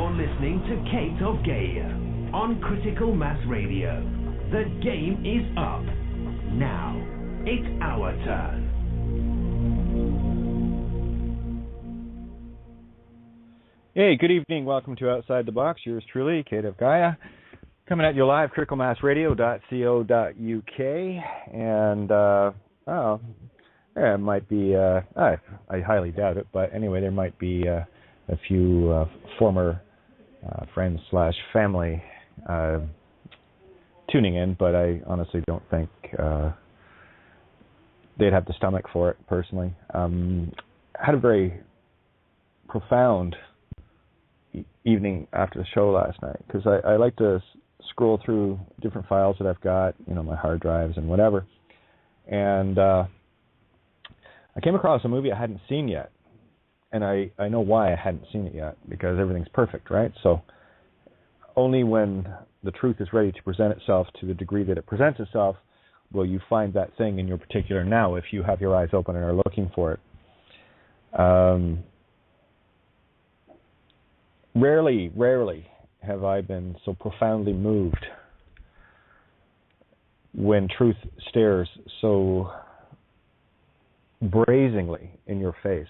You're listening to Kate of Gaia on Critical Mass Radio. The game is up. Now, it's our turn. Hey, good evening. Welcome to Outside the Box. Yours truly, Kate of Gaia. Coming at you live, criticalmassradio.co.uk. And, it might be, I highly doubt it, but anyway, there might be a few former friends / family tuning in, but I honestly don't think they'd have the stomach for it, personally. Had a very profound evening after the show last night, because I like to scroll through different files that I've got, my hard drives and whatever, and I came across a movie I hadn't seen yet, and I know why I hadn't seen it yet, because everything's perfect, right? So only when the truth is ready to present itself to the degree that it presents itself will you find that thing in your particular now, if you have your eyes open and are looking for it. Rarely have I been so profoundly moved when truth stares so brazenly in your face,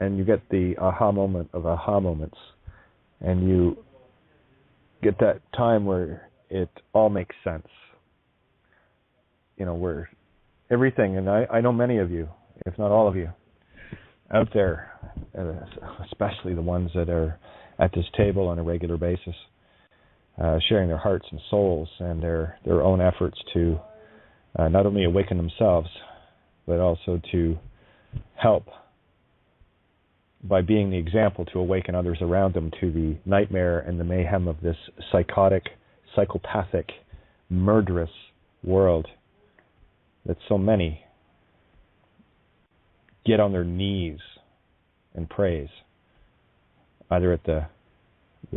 and you get the aha moment of aha moments, and you get that time where it all makes sense. Where everything, and I know many of you, if not all of you, out there, especially the ones that are at this table on a regular basis, sharing their hearts and souls and their own efforts to not only awaken themselves, but also to help by being the example to awaken others around them to the nightmare and the mayhem of this psychotic, psychopathic, murderous world that so many get on their knees and praise, either at the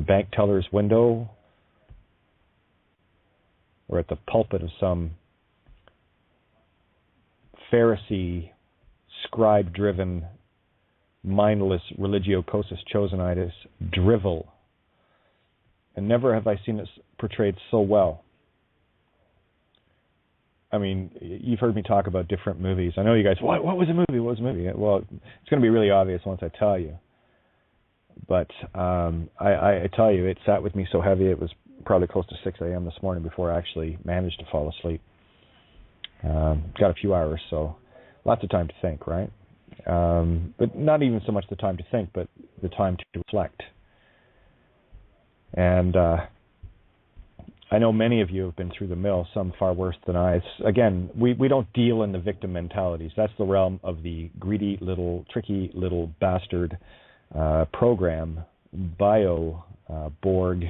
bank teller's window or at the pulpit of some Pharisee, scribe-driven, mindless religiocosus chosenitis drivel. And never have I seen it portrayed so well. I mean, you've heard me talk about different movies. I know you guys, what was the movie? What was the movie? Well, it's going to be really obvious once I tell you. But I tell you, it sat with me so heavy, it was probably close to 6 a.m. this morning before I actually managed to fall asleep. Got a few hours, so lots of time to think, right? But not even so much the time to think, but the time to reflect. And I know many of you have been through the mill, some far worse than I. Again, we don't deal in the victim mentalities. That's the realm of the greedy little, tricky little bastard program, bio, Borg,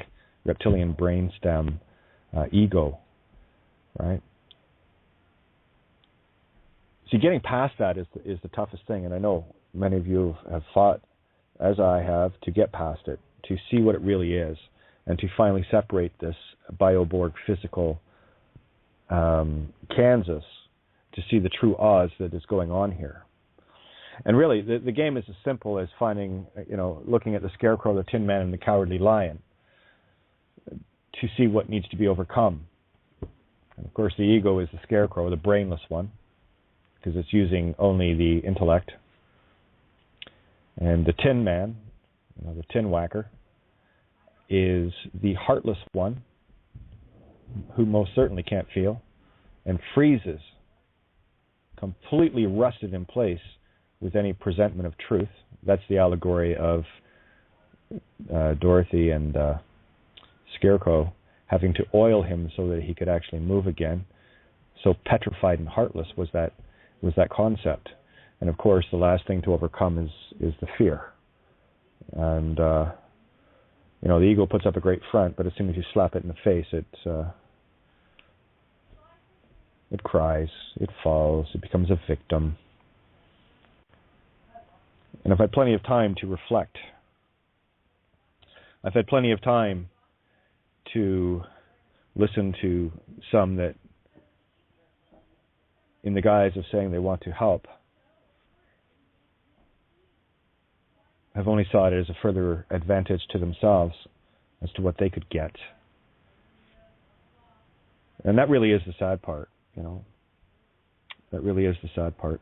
reptilian brainstem, ego, right? See, getting past that is the toughest thing, and I know many of you have fought, as I have, to get past it, to see what it really is, and to finally separate this bio-Borg physical Kansas to see the true Oz that is going on here. And really, the game is as simple as finding, looking at the Scarecrow, the Tin Man, and the Cowardly Lion to see what needs to be overcome. And of course, the ego is the Scarecrow, the brainless one, because it's using only the intellect. And the Tin Man, the Tin Whacker, is the heartless one, who most certainly can't feel, and freezes, completely rusted in place with any presentment of truth. That's the allegory of Dorothy and Scarecrow having to oil him so that he could actually move again. So petrified and heartless was that concept. And of course, the last thing to overcome is the fear. And the ego puts up a great front, but as soon as you slap it in the face, it cries, it falls, it becomes a victim. And I've had plenty of time to reflect. I've had plenty of time to listen to some that, in the guise of saying they want to help, have only saw it as a further advantage to themselves as to what they could get. And that really is the sad part, you know. That really is the sad part.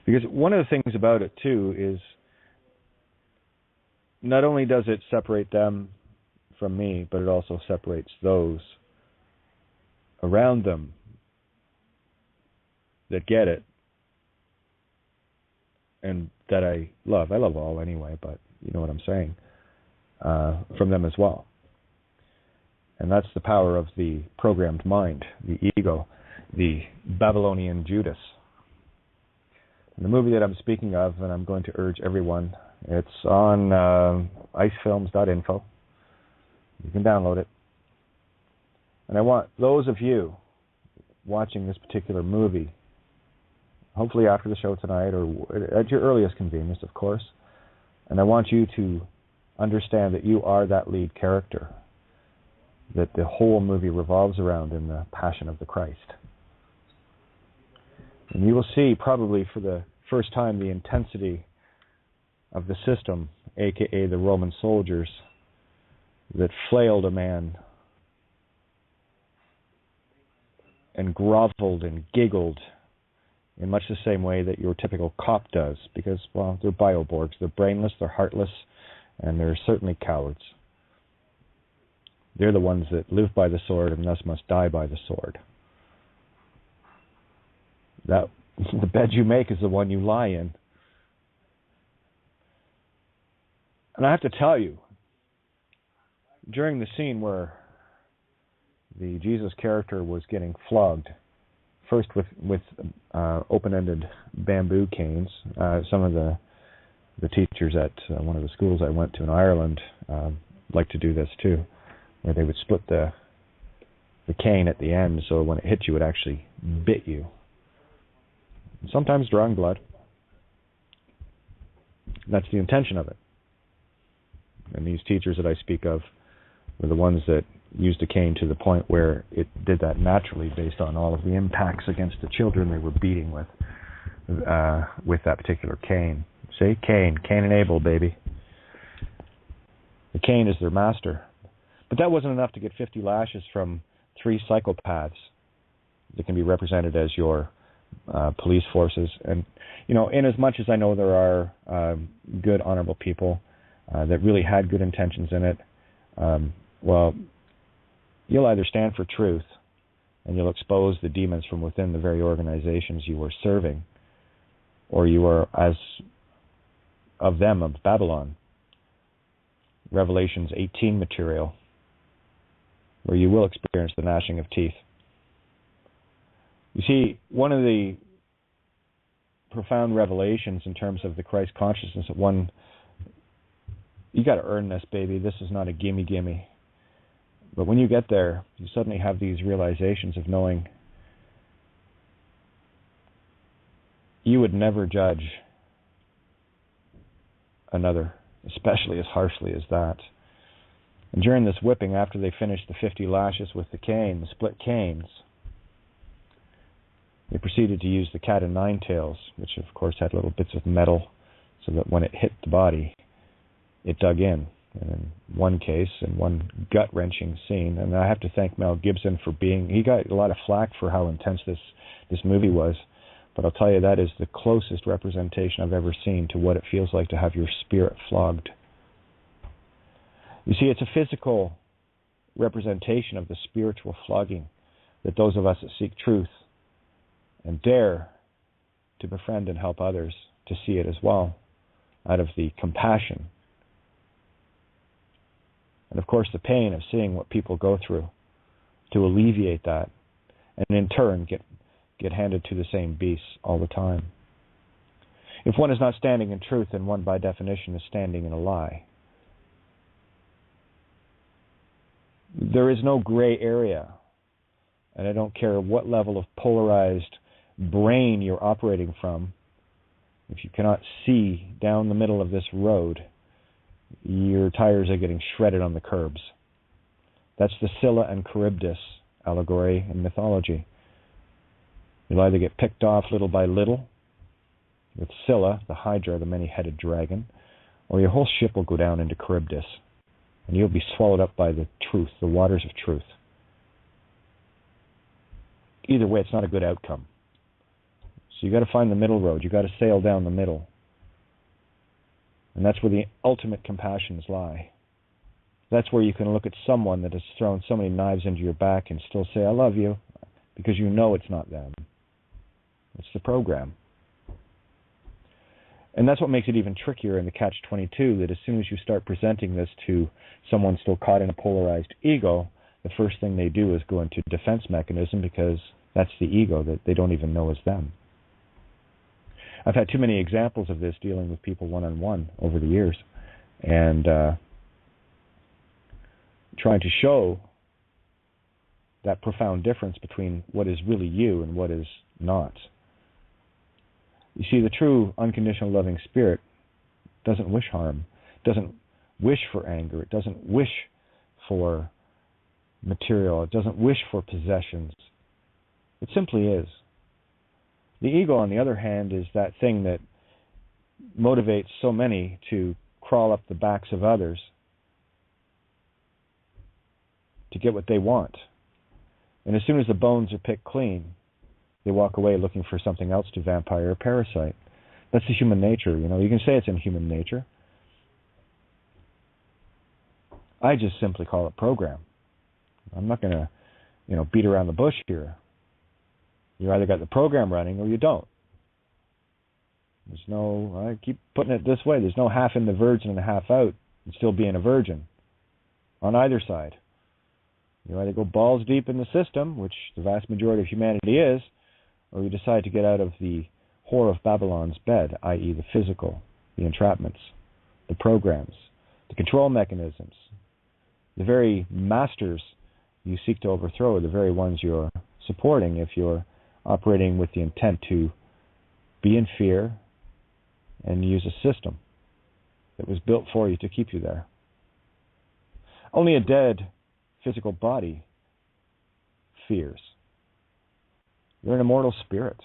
Because one of the things about it, too, is not only does it separate them from me, but it also separates those around them that get it and that I love. I love all anyway, but you know what I'm saying, from them as well. And that's the power of the programmed mind, the ego, the Babylonian Judas. And the movie that I'm speaking of, and I'm going to urge everyone, it's on icefilms.info. You can download it. And I want those of you watching this particular movie, hopefully after the show tonight or at your earliest convenience, of course, and I want you to understand that you are that lead character that the whole movie revolves around in the Passion of the Christ. And you will see probably for the first time the intensity of the system, aka the Roman soldiers, that flailed a man and groveled and giggled in much the same way that your typical cop does, because, well, they're bioborgs. They're brainless, they're heartless, and they're certainly cowards. They're the ones that live by the sword and thus must die by the sword. That the bed you make is the one you lie in. And I have to tell you, during the scene where the Jesus character was getting flogged, first with open-ended bamboo canes. Some of the teachers at one of the schools I went to in Ireland like to do this too, where they would split the cane at the end so when it hit you, it actually bit you. Sometimes drawing blood. That's the intention of it. And these teachers that I speak of were the ones that used a cane to the point where it did that naturally based on all of the impacts against the children they were beating with that particular cane. See? Cain and Abel, baby. The cane is their master. But that wasn't enough to get 50 lashes from 3 psychopaths that can be represented as your police forces. And, you know, in as much as I know there are good, honorable people that really had good intentions in it, well, you'll either stand for truth and you'll expose the demons from within the very organizations you were serving, or you are as of them of Babylon, Revelations 18 material, where you will experience the gnashing of teeth. You see, one of the profound revelations in terms of the Christ consciousness, you got to earn this, baby. This is not a gimme. But when you get there, you suddenly have these realizations of knowing you would never judge another, especially as harshly as that. And during this whipping, after they finished the 50 lashes with the cane, the split canes, they proceeded to use the cat and nine tails, which of course had little bits of metal, so that when it hit the body, it dug in. And in one case, in one gut-wrenching scene, and I have to thank Mel Gibson for he got a lot of flack for how intense this movie was, but I'll tell you, that is the closest representation I've ever seen to what it feels like to have your spirit flogged. You see, it's a physical representation of the spiritual flogging that those of us that seek truth and dare to befriend and help others to see it as well, out of the compassion. And of course the pain of seeing what people go through, to alleviate that, and in turn get handed to the same beasts all the time. If one is not standing in truth, then one by definition is standing in a lie. There is no gray area, and I don't care what level of polarized brain you're operating from. If you cannot see down the middle of this road, your tires are getting shredded on the curbs. That's the Scylla and Charybdis allegory in mythology. You'll either get picked off little by little with Scylla, the Hydra, the many-headed dragon, or your whole ship will go down into Charybdis, and you'll be swallowed up by the truth, the waters of truth. Either way, it's not a good outcome. So you got to find the middle road. You got to sail down the middle. And that's where the ultimate compassions lie. That's where you can look at someone that has thrown so many knives into your back and still say, I love you, because you know it's not them. It's the program. And that's what makes it even trickier in the catch-22, that as soon as you start presenting this to someone still caught in a polarized ego, the first thing they do is go into defense mechanism, because that's the ego that they don't even know is them. I've had too many examples of this dealing with people one-on-one over the years, and trying to show that profound difference between what is really you and what is not. You see, the true unconditional loving spirit doesn't wish harm, doesn't wish for anger, it doesn't wish for material, it doesn't wish for possessions. It simply is. The ego, on the other hand, is that thing that motivates so many to crawl up the backs of others to get what they want. And as soon as the bones are picked clean, they walk away looking for something else to vampire or parasite. That's the human nature, you know. You can say it's in human nature. I just simply call it program. I'm not going to, beat around the bush here. You either got the program running or you don't. There's no, I keep putting it this way, there's no half in the virgin and half out and still being a virgin on either side. You either go balls deep in the system, which the vast majority of humanity is, or you decide to get out of the whore of Babylon's bed, i.e. the physical, the entrapments, the programs, the control mechanisms. The very masters you seek to overthrow are the very ones you're supporting if you're operating with the intent to be in fear and use a system that was built for you to keep you there. Only a dead physical body fears. You're an immortal spirit.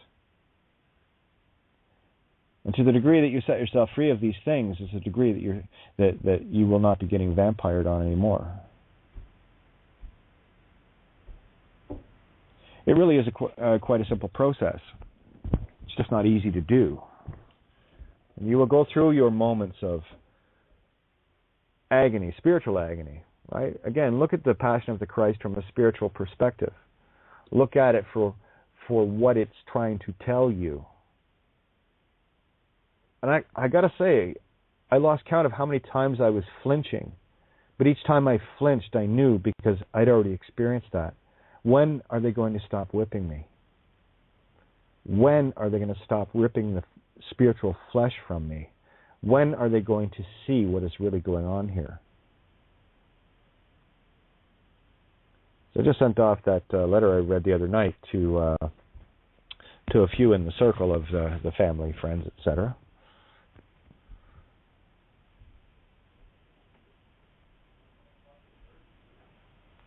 And to the degree that you set yourself free of these things is the degree that you will not be getting vampired on anymore. It really is quite a simple process. It's just not easy to do. And you will go through your moments of agony, spiritual agony, right? Again, look at the Passion of the Christ from a spiritual perspective. Look at it for what it's trying to tell you. And I got to say, I lost count of how many times I was flinching. But each time I flinched, I knew, because I'd already experienced that. When are they going to stop whipping me? When are they going to stop ripping the spiritual flesh from me? When are they going to see what is really going on here? So I just sent off that letter I read the other night to a few in the circle of the family, friends, etc.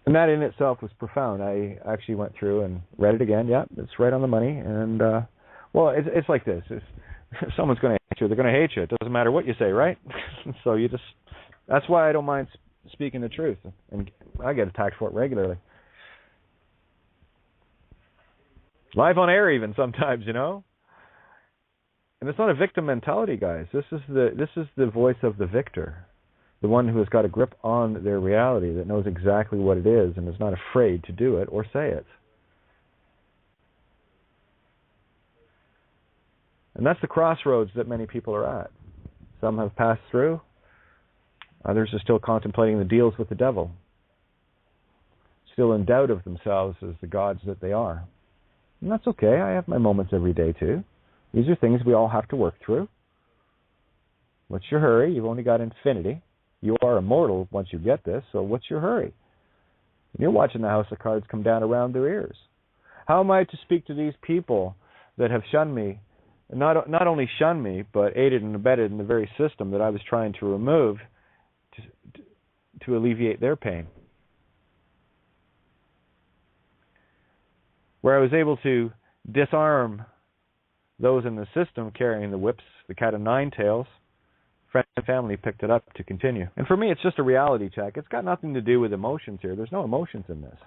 And that in itself was profound. I actually went through and read it again. Yeah, it's right on the money. And, it's like this. If someone's going to hate you, they're going to hate you. It doesn't matter what you say, right? So that's why I don't mind speaking the truth. And I get attacked for it regularly. Live on air even sometimes, And it's not a victim mentality, guys. This is the voice of the victor. The one who has got a grip on their reality, that knows exactly what it is and is not afraid to do it or say it. And that's the crossroads that many people are at. Some have passed through. Others are still contemplating the deals with the devil. Still in doubt of themselves as the gods that they are. And that's okay. I have my moments every day too. These are things we all have to work through. What's your hurry? You've only got infinity. You are immortal once you get this, so what's your hurry? You're watching the house of cards come down around their ears. How am I to speak to these people that have shunned me, not only shunned me, but aided and abetted in the very system that I was trying to remove to alleviate their pain? Where I was able to disarm those in the system carrying the whips, the cat of nine tails, friends and family picked it up to continue. And for me, it's just a reality check. It's got nothing to do with emotions here. There's no emotions in this.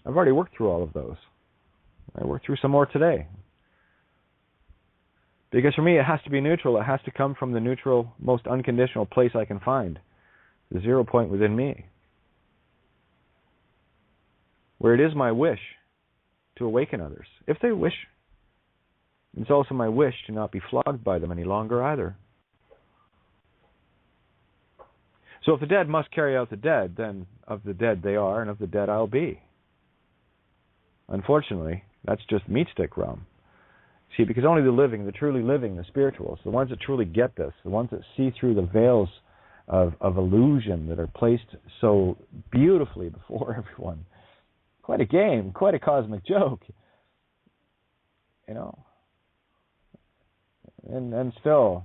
I've already worked through all of those. I worked through some more today. Because for me, it has to be neutral. It has to come from the neutral, most unconditional place I can find. The 0 point within me. Where it is my wish to awaken others. If they wish. It's also my wish to not be flogged by them any longer either. So if the dead must carry out the dead, then of the dead they are, and of the dead I'll be. Unfortunately, that's just meat stick realm. See, because only the living, the truly living, the spirituals, the ones that truly get this, the ones that see through the veils of illusion that are placed so beautifully before everyone. Quite a game, quite a cosmic joke. You know. And still,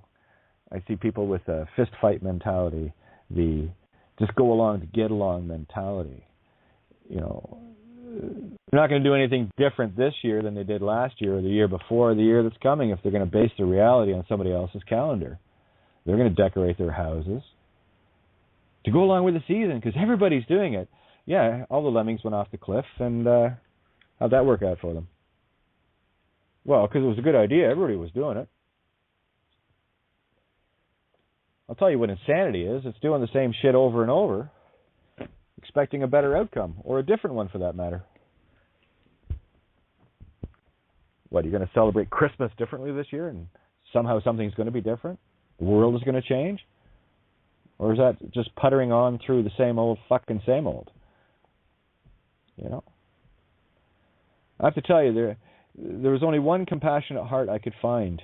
I see people with a fist fight mentality, the just go along to get along mentality. You know, they're not going to do anything different this year than they did last year or the year before or the year that's coming if they're going to base their reality on somebody else's calendar. They're going to decorate their houses to go along with the season because everybody's doing it. Yeah, all the lemmings went off the cliff, and how'd that work out for them? Well, because it was a good idea. Everybody was doing it. I'll tell you what insanity is. It's doing the same shit over and over, expecting a better outcome, or a different one for that matter. What, you're going to celebrate Christmas differently this year, and somehow something's going to be different? The world is going to change? Or is that just puttering on through the same old fucking same old? You know? I have to tell you, there was only one compassionate heart I could find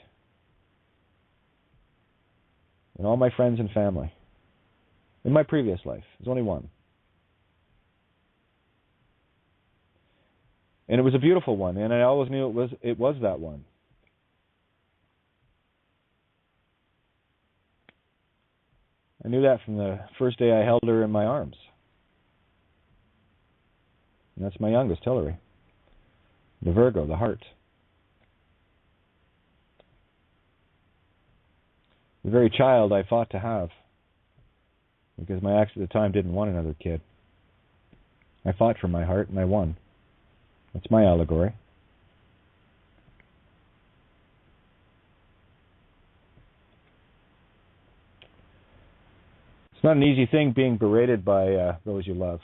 in all my friends and family. In my previous life, there's only one. And it was a beautiful one, and I always knew it was that one. I knew that from the first day I held her in my arms. And that's my youngest, Hillary. The Virgo, the heart. The very child I fought to have. Because my ex at the time didn't want another kid. I fought for my heart and I won. That's my allegory. It's not an easy thing being berated by those you love.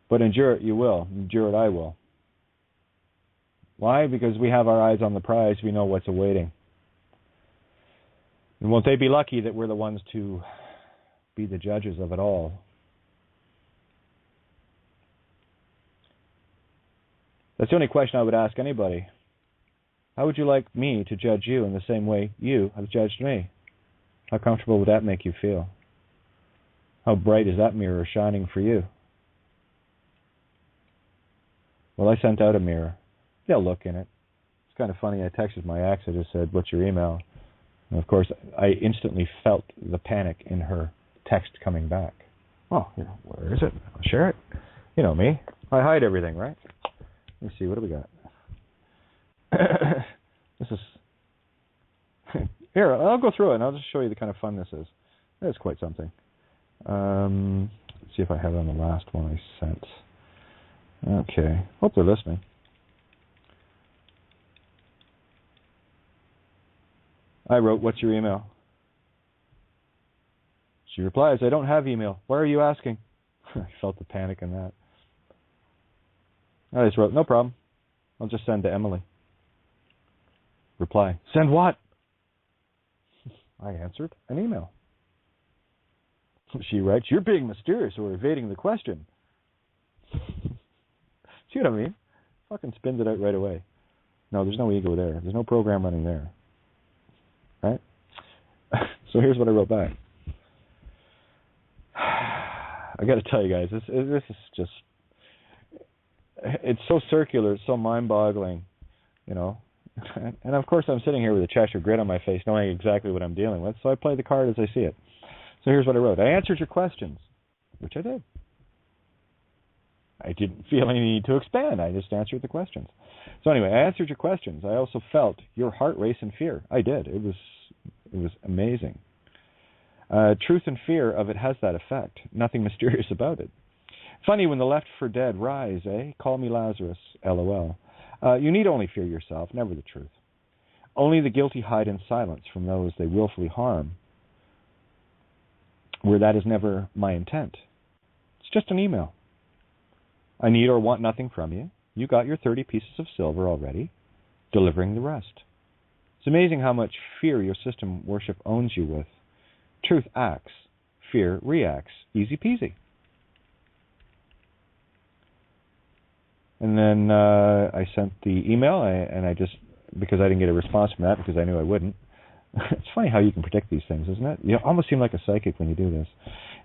But endure it you will. Endure it I will. Why? Because we have our eyes on the prize. We know what's awaiting. And won't they be lucky that we're the ones to be the judges of it all? That's the only question I would ask anybody. How would you like me to judge you in the same way you have judged me? How comfortable would that make you feel? How bright is that mirror shining for you? Well, I sent out a mirror. They'll look in it. It's kind of funny. I texted my ex. I just said, "What's your email?" And of course, I instantly felt the panic in her text coming back. Oh, where is it? I'll share it. You know me. I hide everything, right? Let me see. What do we got? This is... Here, I'll go through it, and I'll just show you the kind of fun this is. It's quite something. Let's see if I have it on the last one I sent. Okay. Hope they're listening. I wrote, "What's your email?" She replies, "I don't have email. Why are you asking?" I felt the panic in that. I just wrote, "No problem. I'll just send to Emily." Reply, "Send what?" I answered, "An email." She writes, "You're being mysterious or evading the question." See what I mean? Fucking spins it out right away. No, there's no ego there. There's no program running there. Right? So here's what I wrote back. I got to tell you guys, this is just... It's so circular, it's so mind-boggling, you know. And of course I'm sitting here with a Cheshire grin on my face, knowing exactly what I'm dealing with, so I play the card as I see it. So here's what I wrote. "I answered your questions," which I did. I didn't feel any need to expand. I just answered the questions. So anyway, I answered your questions. I also felt your heart race in fear. I did. It was amazing. Truth and fear of it has that effect. Nothing mysterious about it. Funny when the left for dead rise, eh? Call me Lazarus, LOL. You need only fear yourself, never the truth. Only the guilty hide in silence from those they willfully harm, where that is never my intent. It's just an email. I need or want nothing from you. You got your 30 pieces of silver already, delivering the rest. It's amazing how much fear your system worship owns you with. Truth acts, fear reacts. Easy peasy. And then I sent the email, and I just, because I didn't get a response from that, because I knew I wouldn't. It's funny how you can predict these things, isn't it? You almost seem like a psychic when you do this.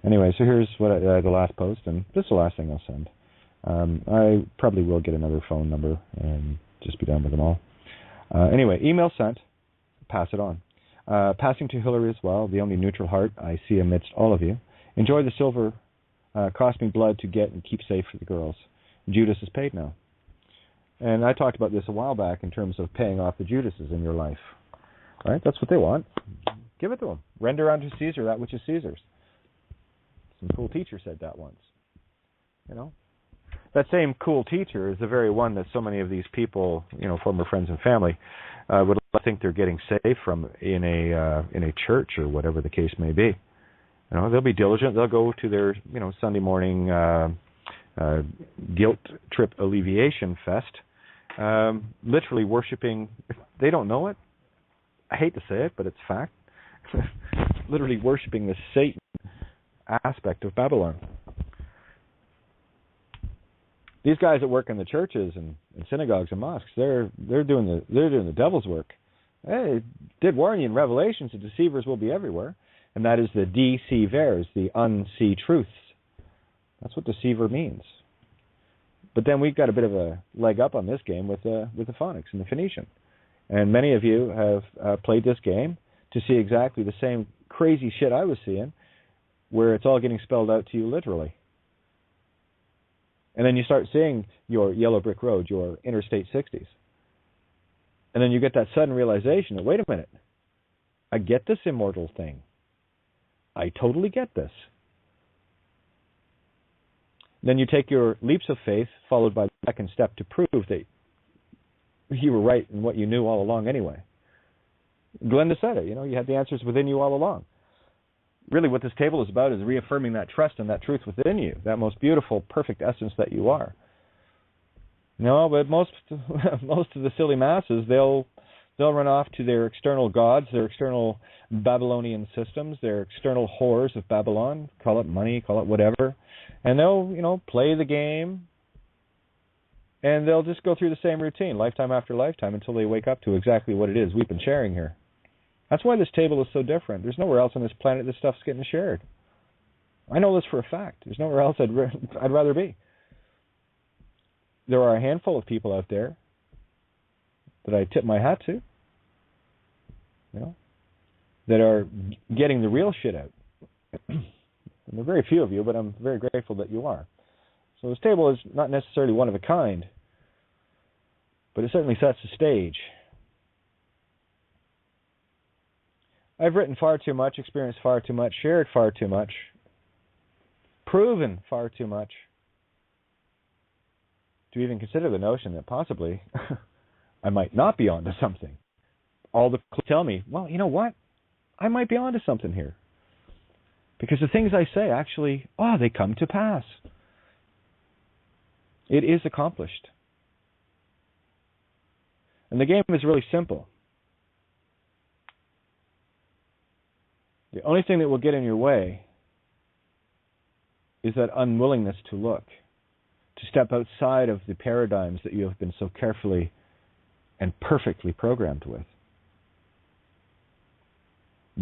Anyway, so here's what the last post, and this is the last thing I'll send. I probably will get another phone number and just be done with them all. Anyway, email sent. Pass it on. Passing to Hillary as well, the only neutral heart I see amidst all of you. Enjoy the silver. Cost me blood to get and keep safe for the girls. Judas is paid now. And I talked about this a while back in terms of paying off the Judases in your life. Right? That's what they want. Give it to them. Render unto Caesar that which is Caesar's. Some cool teacher said that once. You know? That same cool teacher is the very one that so many of these people, you know, former friends and family, would think they're getting saved from in a church or whatever the case may be. You know, they'll be diligent. They'll go to their, you know, Sunday morning guilt trip alleviation fest, literally worshiping. They don't know it. I hate to say it, but it's fact. Literally worshiping the Satan aspect of Babylon. These guys that work in the churches and synagogues and mosques, they're doing the devil's work. Hey, did warn you in Revelations, the deceivers will be everywhere, and that is the deceivers, the unsee truths. That's what deceiver means. But then we've got a bit of a leg up on this game with the phonics and the Phoenician, and many of you have played this game to see exactly the same crazy shit I was seeing, where it's all getting spelled out to you literally. And then you start seeing your yellow brick road, your Interstate 60s. And then you get that sudden realization that, wait a minute, I get this immortal thing. I totally get this. Then you take your leaps of faith, followed by the second step to prove that you were right in what you knew all along anyway. Glenda said it, you know, you had the answers within you all along. Really what this table is about is reaffirming that trust and that truth within you, that most beautiful, perfect essence that you are. No, but most of the silly masses, they'll run off to their external gods, their external Babylonian systems, their external whores of Babylon, call it money, call it whatever, and they'll, you know, play the game, and they'll just go through the same routine, lifetime after lifetime, until they wake up to exactly what it is we've been sharing here. That's why this table is so different. There's nowhere else on this planet this stuff's getting shared. I know this for a fact. There's nowhere else I'd rather be. There are a handful of people out there that I tip my hat to, you know, that are getting the real shit out. And there are very few of you, but I'm very grateful that you are. So this table is not necessarily one of a kind, but it certainly sets the stage. I've written far too much, experienced far too much, shared far too much, proven far too much to even consider the notion that possibly I might not be onto something. All the clues tell me, well, you know what? I might be onto something here. Because the things I say actually, they come to pass. It is accomplished. And the game is really simple. The only thing that will get in your way is that unwillingness to look, to step outside of the paradigms that you have been so carefully and perfectly programmed with.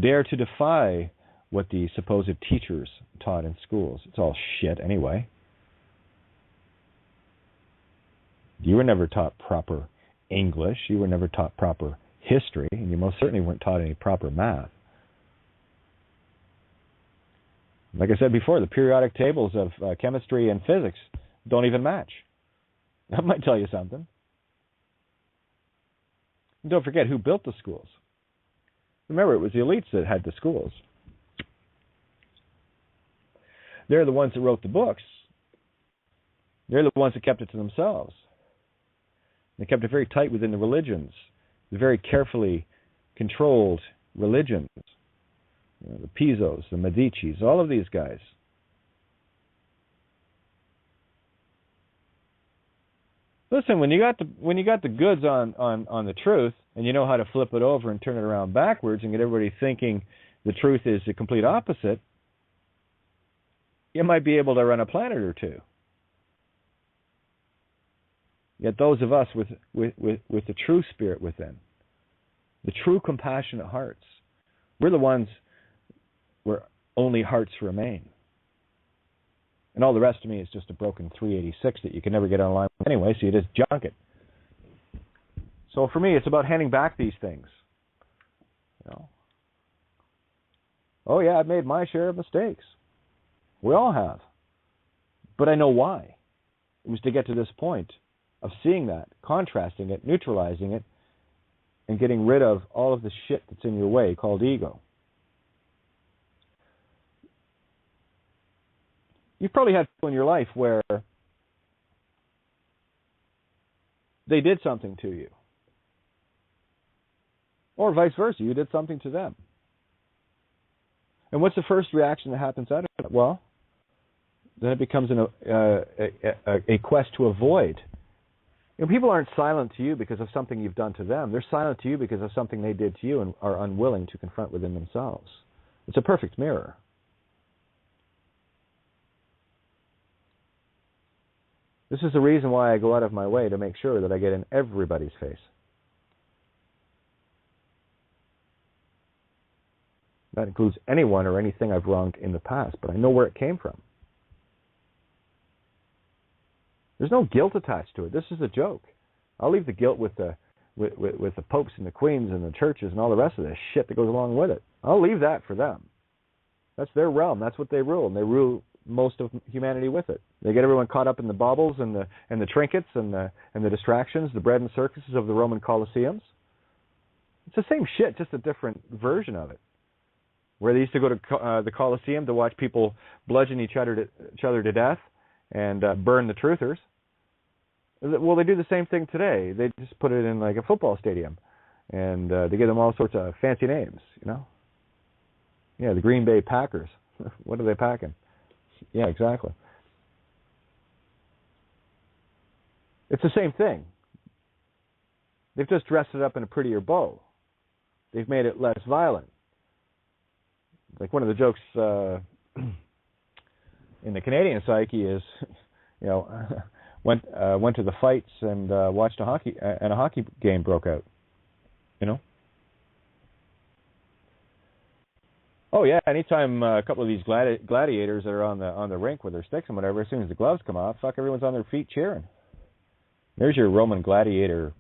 Dare to defy what the supposed teachers taught in schools. It's all shit anyway. You were never taught proper English. You were never taught proper history. And you most certainly weren't taught any proper math. Like I said before, the periodic tables of chemistry and physics, don't even match. That might tell you something. And don't forget who built the schools. Remember, it was the elites that had the schools. They're the ones that wrote the books. They're the ones that kept it to themselves. They kept it very tight within the religions, the very carefully controlled religions. You know, the Pisos, the Medicis, all of these guys. Listen, when you got the goods on the truth, and you know how to flip it over and turn it around backwards and get everybody thinking the truth is the complete opposite, you might be able to run a planet or two. Yet those of us with the true spirit within, the true compassionate hearts, we're the ones where only hearts remain. And all the rest of me is just a broken 386 that you can never get online with anyway, so you just junk it. So for me, it's about handing back these things. You know? Oh yeah, I've made my share of mistakes. We all have. But I know why. It was to get to this point of seeing that, contrasting it, neutralizing it, and getting rid of all of the shit that's in your way called ego. You've probably had people in your life where they did something to you. Or vice versa, you did something to them. And what's the first reaction that happens out of it? Well, then it becomes a quest to avoid. You know, people aren't silent to you because of something you've done to them. They're silent to you because of something they did to you and are unwilling to confront within themselves. It's a perfect mirror. This is the reason why I go out of my way to make sure that I get in everybody's face. That includes anyone or anything I've wronged in the past, but I know where it came from. There's no guilt attached to it. This is a joke. I'll leave the guilt with the popes and the queens and the churches and all the rest of this shit that goes along with it. I'll leave that for them. That's their realm. That's what they rule, and they rule most of humanity with it. They get everyone caught up in the baubles and the trinkets and the distractions, the bread and circuses of the Roman Colosseums. It's the same shit, just a different version of it. Where they used to go to the Colosseum to watch people bludgeon each other to death and burn the truthers. Well, they do the same thing today. They just put it in like a football stadium, and they give them all sorts of fancy names. You know, yeah, the Green Bay Packers. What are they packing? Yeah, exactly. It's the same thing. They've just dressed it up in a prettier bow. They've made it less violent. Like one of the jokes in the Canadian psyche is, you know, went to the fights and watched a hockey game broke out. You know. Oh yeah, anytime a couple of these gladiators that are on the rink with their sticks and whatever, as soon as the gloves come off, fuck, everyone's on their feet cheering. There's your Roman gladiator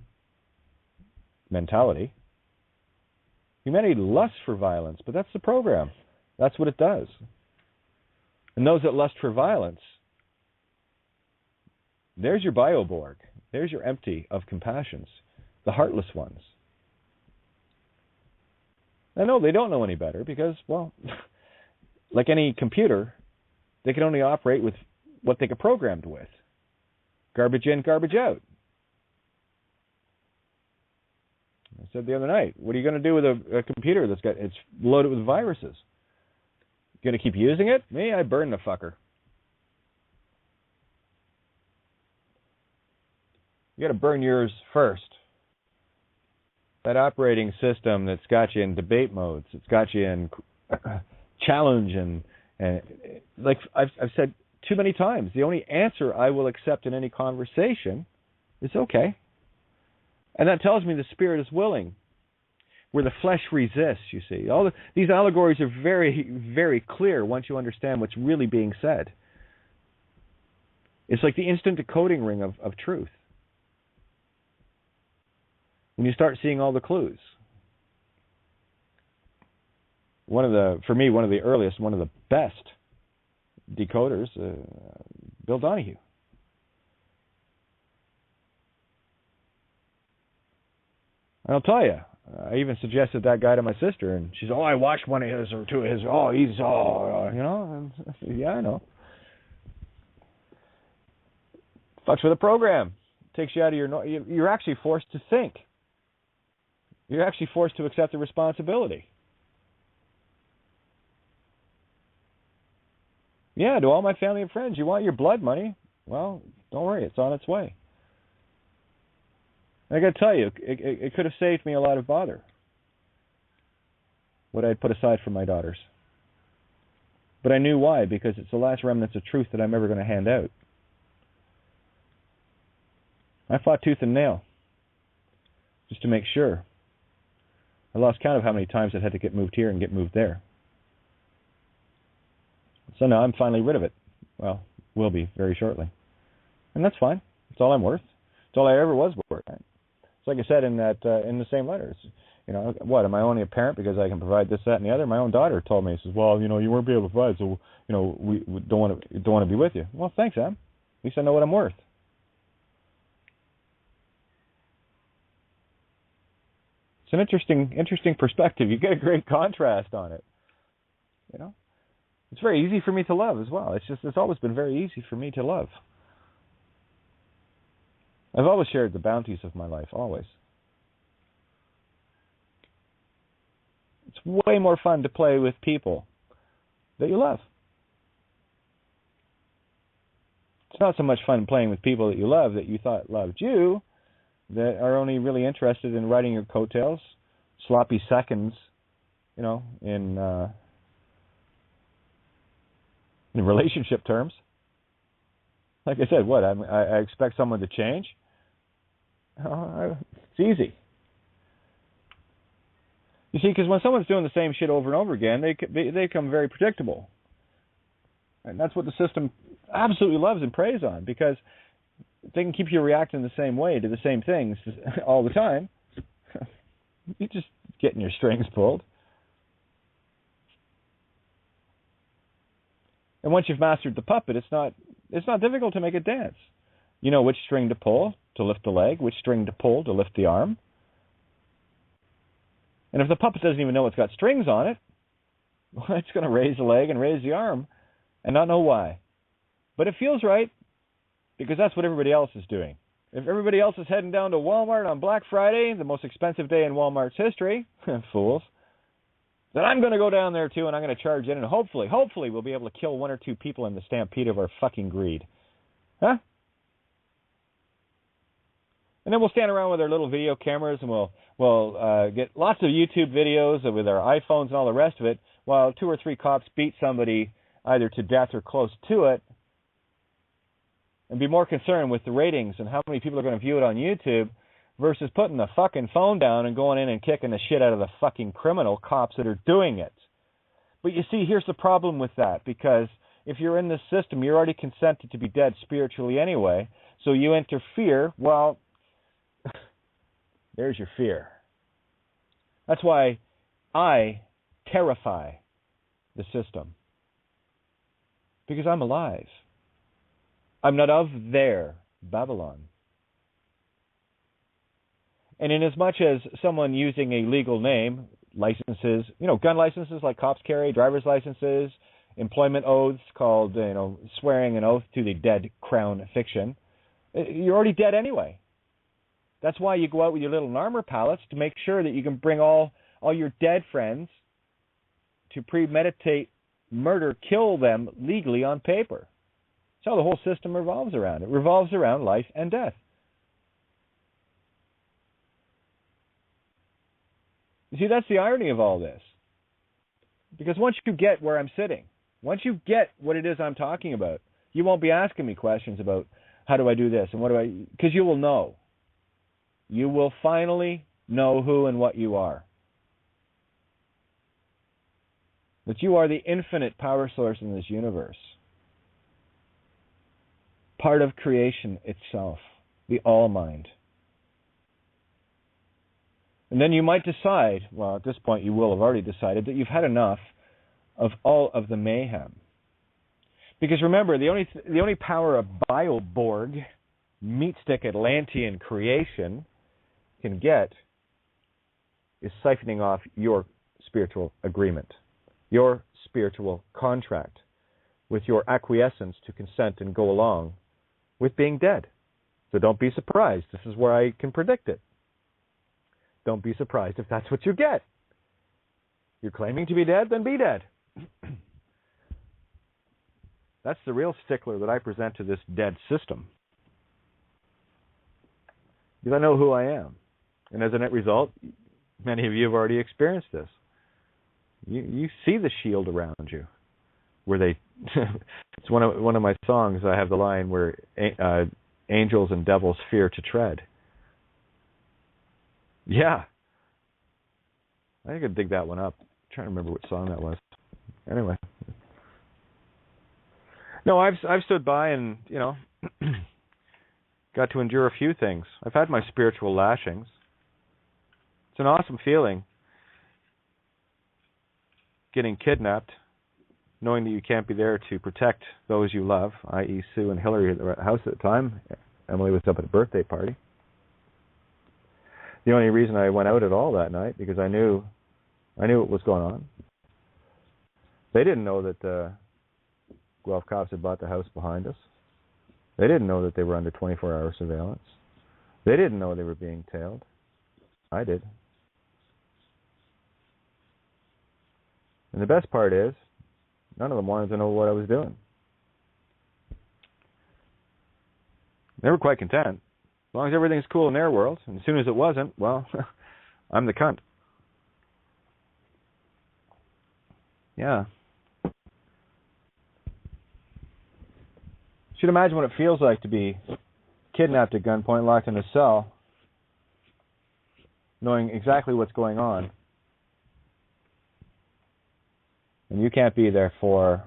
mentality. Humanity lusts for violence, but that's the program. That's what it does. And those that lust for violence, there's your Bioborg. There's your empty of compassions, the heartless ones. I know they don't know any better because, well, like any computer, they can only operate with what they get programmed with. Garbage in, garbage out. I said the other night, what are you going to do with a computer it's loaded with viruses? You going to keep using it? Me, I burn the fucker. You got to burn yours first. That operating system that's got you in debate modes, it's got you in challenge and like I've said too many times, the only answer I will accept in any conversation is okay. And that tells me the spirit is willing, where the flesh resists, you see. These allegories are very, very clear once you understand what's really being said. It's like the instant decoding ring of truth. When you start seeing all the clues. For me, one of the earliest, one of the best decoders, Bill Donahue. And I'll tell you, I even suggested that guy to my sister, and she's, I watched one of his or two of his. And, yeah, I know. Fucks with the program. Takes you out of your. You're actually forced to think. You're actually forced to accept the responsibility. Yeah, to all my family and friends, you want your blood money? Well, don't worry, it's on its way. And I got to tell you, it could have saved me a lot of bother, what I'd put aside for my daughters. But I knew why, because it's the last remnants of truth that I'm ever going to hand out. I fought tooth and nail, just to make sure. I lost count of how many times it had to get moved here and get moved there. So now I'm finally rid of it. Well, will be very shortly. And that's fine. It's all I'm worth. It's all I ever was worth. Right? It's like I said in the same letter. What, am I only a parent because I can provide this, that, and the other? My own daughter told me, says, well, you won't be able to provide, so, we don't want to be with you. Well, thanks, Em. At least I know what I'm worth. It's an interesting perspective. You get a great contrast on it. It's very easy for me to love as well. It's always been very easy for me to love. I've always shared the bounties of my life, always. It's way more fun to play with people that you love. It's not so much fun playing with people that you love that you thought loved you, that are only really interested in riding your coattails, sloppy seconds, in relationship terms. Like I said, what, I expect someone to change? It's easy. You see, because when someone's doing the same shit over and over again, they become very predictable. And that's what the system absolutely loves and preys on, because if they can keep you reacting the same way to the same things all the time, you're just getting your strings pulled. And once you've mastered the puppet, it's not difficult to make it dance. You know which string to pull to lift the leg, which string to pull to lift the arm. And if the puppet doesn't even know it's got strings on it, well, it's going to raise the leg and raise the arm and not know why. But it feels right because that's what everybody else is doing. If everybody else is heading down to Walmart on Black Friday, the most expensive day in Walmart's history, fools, then I'm going to go down there too, and I'm going to charge in, and hopefully we'll be able to kill one or two people in the stampede of our fucking greed. Huh? And then we'll stand around with our little video cameras, and we'll get lots of YouTube videos with our iPhones and all the rest of it, while 2 or 3 cops beat somebody either to death or close to it, and be more concerned with the ratings and how many people are going to view it on YouTube versus putting the fucking phone down and going in and kicking the shit out of the fucking criminal cops that are doing it. But you see, here's the problem with that, because if you're in this system, you're already consented to be dead spiritually anyway, so you interfere, well, there's your fear. That's why I terrify the system, because I'm alive. I'm not of their Babylon. And in as much as someone using a legal name, licenses, gun licenses like cops carry, driver's licenses, employment oaths called, swearing an oath to the dead crown fiction, you're already dead anyway. That's why you go out with your little armor pallets to make sure that you can bring all your dead friends to premeditate murder, kill them legally on paper. That's how the whole system revolves around. It revolves around life and death. You see, that's the irony of all this. Because once you get where I'm sitting, once you get what it is I'm talking about, you won't be asking me questions about how do I do this and what do I... Because you will know. You will finally know who and what you are. That you are the infinite power source in this universe. Part of creation itself, the all-mind. And then you might decide, well, at this point you will have already decided, that you've had enough of all of the mayhem. Because remember, the only power a Bioborg, meat stick Atlantean creation can get is siphoning off your spiritual agreement, your spiritual contract, with your acquiescence to consent and go along with being dead. So don't be surprised. This is where I can predict it. Don't be surprised if that's what you get. You're claiming to be dead, then be dead. That's the real stickler that I present to this dead system. Because I know who I am. And as a net result, many of you have already experienced this. You see the shield around you. Where they, it's one of my songs. I have the line where angels and devils fear to tread. Yeah, I think I'd dig that one up. I'm trying to remember what song that was. Anyway, no, I've stood by and got to endure a few things. I've had my spiritual lashings. It's an awesome feeling getting kidnapped, knowing that you can't be there to protect those you love, i.e. Sue and Hillary at the house at the time. Emily was up at a birthday party. The only reason I went out at all that night, because I knew what was going on. They didn't know that Guelph cops had bought the house behind us. They didn't know that they were under 24-hour surveillance. They didn't know they were being tailed. I did. And the best part is, none of them wanted to know what I was doing. They were quite content. As long as everything's cool in their world. And as soon as it wasn't, well, I'm the cunt. Yeah. You should imagine what it feels like to be kidnapped at gunpoint, locked in a cell, knowing exactly what's going on. And you can't be there for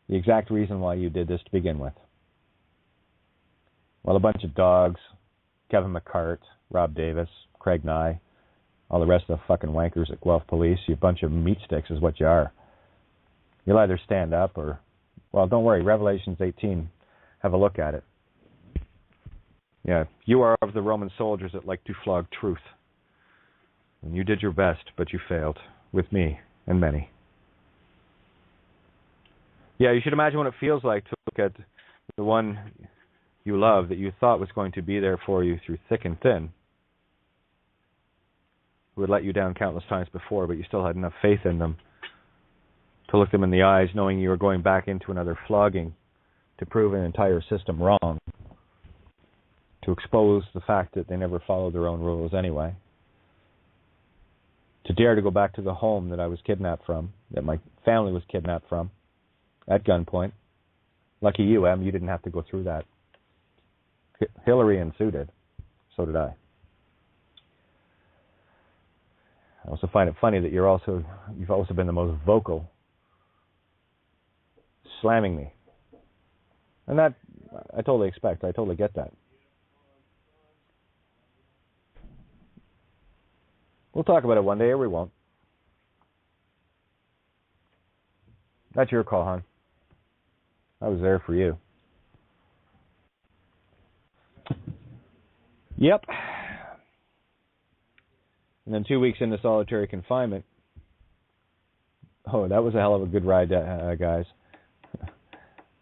the exact reason why you did this to begin with. Well, a bunch of dogs, Kevin McCart, Rob Davis, Craig Nye, all the rest of the fucking wankers at Guelph Police, you bunch of meat sticks is what you are. You'll either stand up or, well, don't worry, Revelations 18, have a look at it. Yeah, you are of the Roman soldiers that like to flog truth. And you did your best, but you failed, with me and many. Yeah, you should imagine what it feels like to look at the one you love that you thought was going to be there for you through thick and thin, who had let you down countless times before, but you still had enough faith in them to look them in the eyes, knowing you were going back into another flogging to prove an entire system wrong, to expose the fact that they never followed their own rules anyway, to dare to go back to the home that I was kidnapped from, that my family was kidnapped from, at gunpoint. Lucky you, Em, you didn't have to go through that. Hillary and Sue did. So did I. I also find it funny that you've also been the most vocal, slamming me. And that, I totally expect. I totally get that. We'll talk about it one day, or we won't. That's your call, hon. I was there for you. Yep. And then 2 weeks into solitary confinement. Oh, that was a hell of a good ride, guys.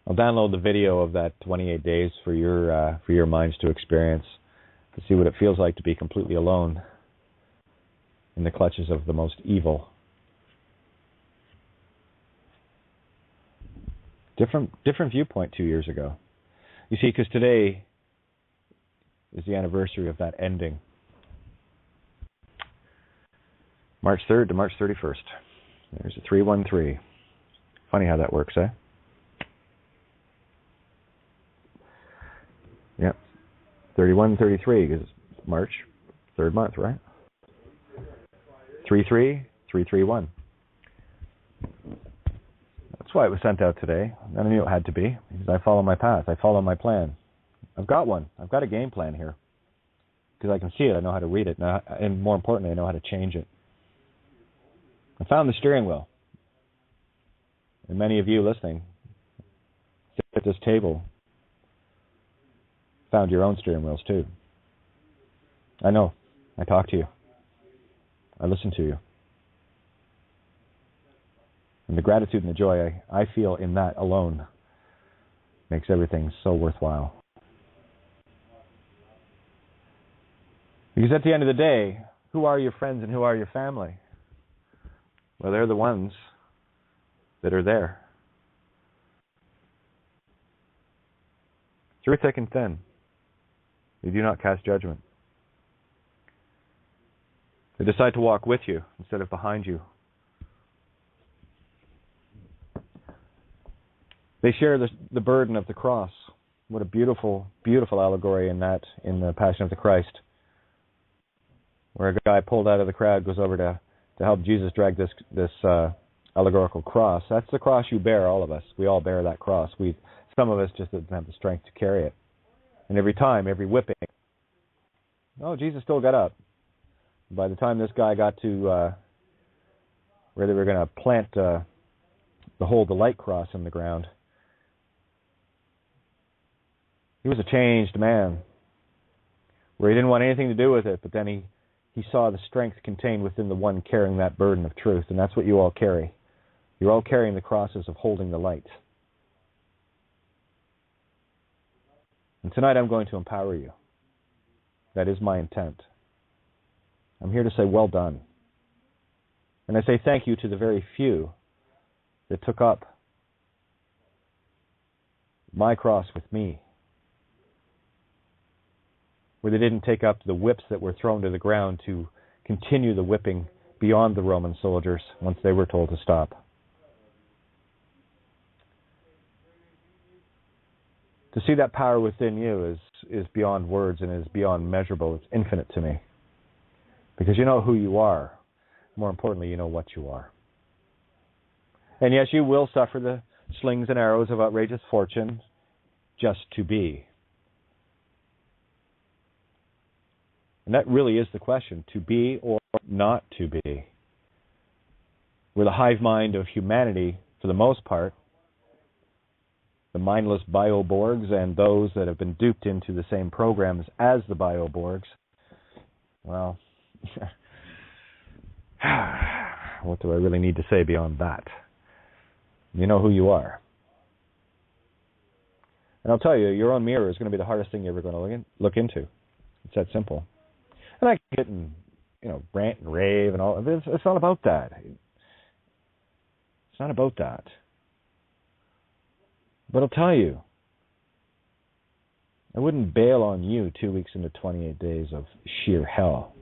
I'll download the video of that 28 days for your minds to experience, to see what it feels like to be completely alone in the clutches of the most evil. Different viewpoint 2 years ago. You see, because today is the anniversary of that ending. March 3rd to March 31st. There's a 313. Funny how that works, eh? Yep. 31, 33, because it's March, third month, right? 3-3, 3-3-1. That's why it was sent out today. I knew it had to be, because I follow my path. I follow my plan. I've got one. I've got a game plan here. Because I can see it. I know how to read it. And more importantly, I know how to change it. I found the steering wheel. And many of you listening sit at this table found your own steering wheels too. I know. I talk to you. I listen to you. And the gratitude and the joy I feel in that alone makes everything so worthwhile. Because at the end of the day, who are your friends and who are your family? Well, they're the ones that are there. Through thick and thin, they do not cast judgment. They decide to walk with you instead of behind you. They share the burden of the cross. What a beautiful, beautiful allegory in that, in the Passion of the Christ, where a guy pulled out of the crowd goes over to help Jesus drag this allegorical cross. That's the cross you bear, all of us. We all bear that cross. Some of us just didn't have the strength to carry it. And every time, every whipping, Jesus still got up. By the time this guy got to where they were going to plant the Hold the Light cross in the ground, he was a changed man, where he didn't want anything to do with it, but then he saw the strength contained within the one carrying that burden of truth, and that's what you all carry. You're all carrying the crosses of holding the light. And tonight I'm going to empower you. That is my intent. I'm here to say, well done. And I say thank you to the very few that took up my cross with me, where they didn't take up the whips that were thrown to the ground to continue the whipping beyond the Roman soldiers once they were told to stop. To see that power within you is beyond words and is beyond measurable. It's infinite to me. Because you know who you are. More importantly, you know what you are. And yes, you will suffer the slings and arrows of outrageous fortune just to be. And that really is the question, to be or not to be. We're the hive mind of humanity, for the most part, the mindless bioborgs and those that have been duped into the same programs as the bioborgs. Well, what do I really need to say beyond that? You know who you are. And I'll tell you, your own mirror is going to be the hardest thing you're ever going to look into. It's that simple. And I get and rant and rave and all. It's not about that. It's not about that. But I'll tell you, I wouldn't bail on you 2 weeks into 28 days of sheer hell.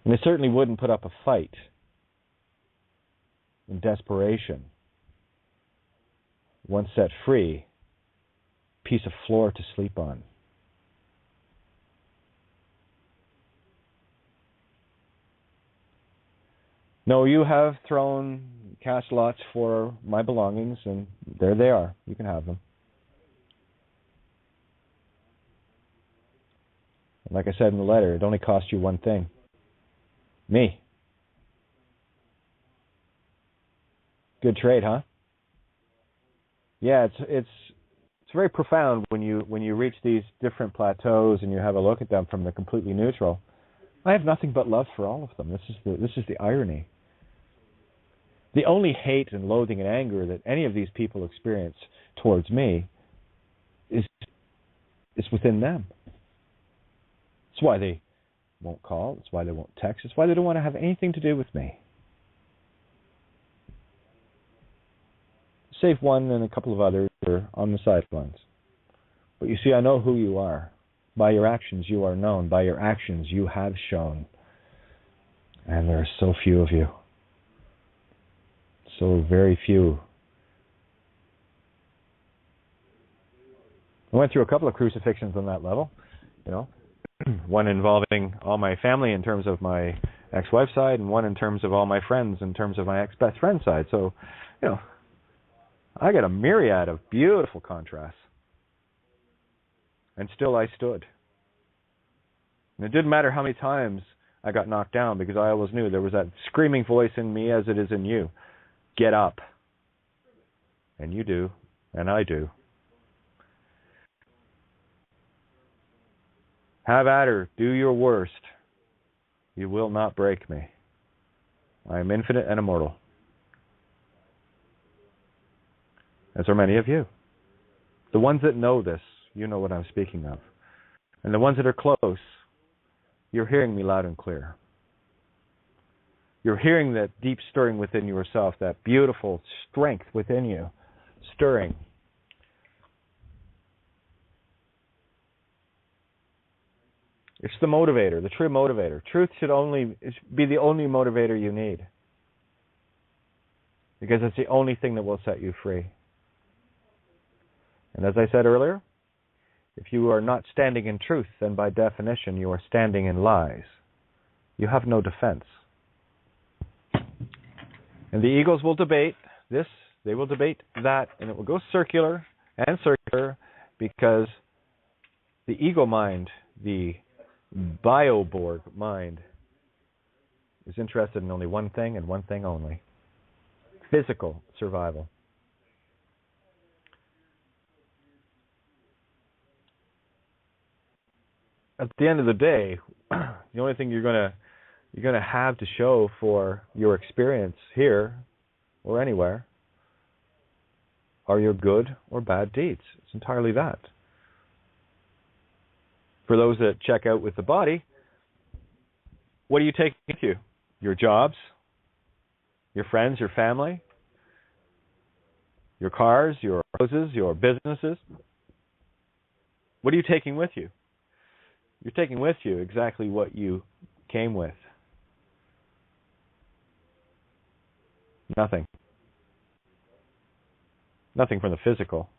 And I certainly wouldn't put up a fight in desperation. Once set free, piece of floor to sleep on. No, you have cast lots for my belongings, and there they are. You can have them. And like I said in the letter, it only cost you one thing. Me. Good trade, huh? Yeah, it's very profound when you reach these different plateaus and you have a look at them from the completely neutral. I have nothing but love for all of them. This is the irony. The only hate and loathing and anger that any of these people experience towards me is within them. It's why they won't call. It's why they won't text. It's why they don't want to have anything to do with me. Save one and a couple of others are on the sidelines. But you see, I know who you are. By your actions, you are known. By your actions, you have shown. And there are so few of you. So very few. I went through a couple of crucifixions on that level, one involving all my family in terms of my ex-wife's side, and one in terms of all my friends in terms of my ex-best friend's side. So, I got a myriad of beautiful contrasts. And still I stood. And it didn't matter how many times I got knocked down, because I always knew there was that screaming voice in me as it is in you. Get up. And you do, and I do. Have at her. Do your worst. You will not break me. I am infinite and immortal. As are many of you. The ones that know this, you know what I'm speaking of. And the ones that are close, you're hearing me loud and clear. You're hearing that deep stirring within yourself, that beautiful strength within you, stirring. It's the motivator, the true motivator. Truth should only be the only motivator you need. Because it's the only thing that will set you free. And as I said earlier, if you are not standing in truth, then by definition you are standing in lies. You have no defense. And the egos will debate this, they will debate that, and it will go circular and circular because the ego mind, the Bioborg mind, is interested in only one thing and one thing only: physical survival. At the end of the day, the only thing you're gonna have to show for your experience here or anywhere are your good or bad deeds. It's entirely that. For those that check out with the body, what are you taking with you? Your jobs, your friends, your family, your cars, your houses, your businesses. What are you taking with you? You're taking with you exactly what you came with. Nothing. Nothing from the physical.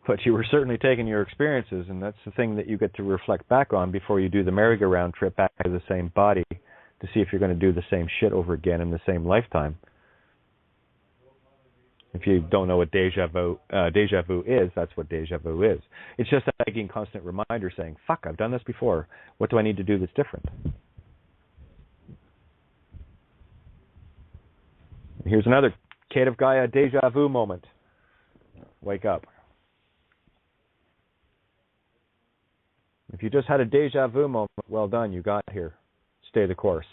But you were certainly taking your experiences, and that's the thing that you get to reflect back on before you do the merry-go-round trip back to the same body to see if you're going to do the same shit over again in the same lifetime. If you don't know what deja vu is, that's what deja vu is. It's just a nagging constant reminder saying, fuck, I've done this before. What do I need to do that's different? Here's another Kate of Gaia deja vu moment. Wake up. If you just had a deja vu moment, well done, you got here. Stay the course.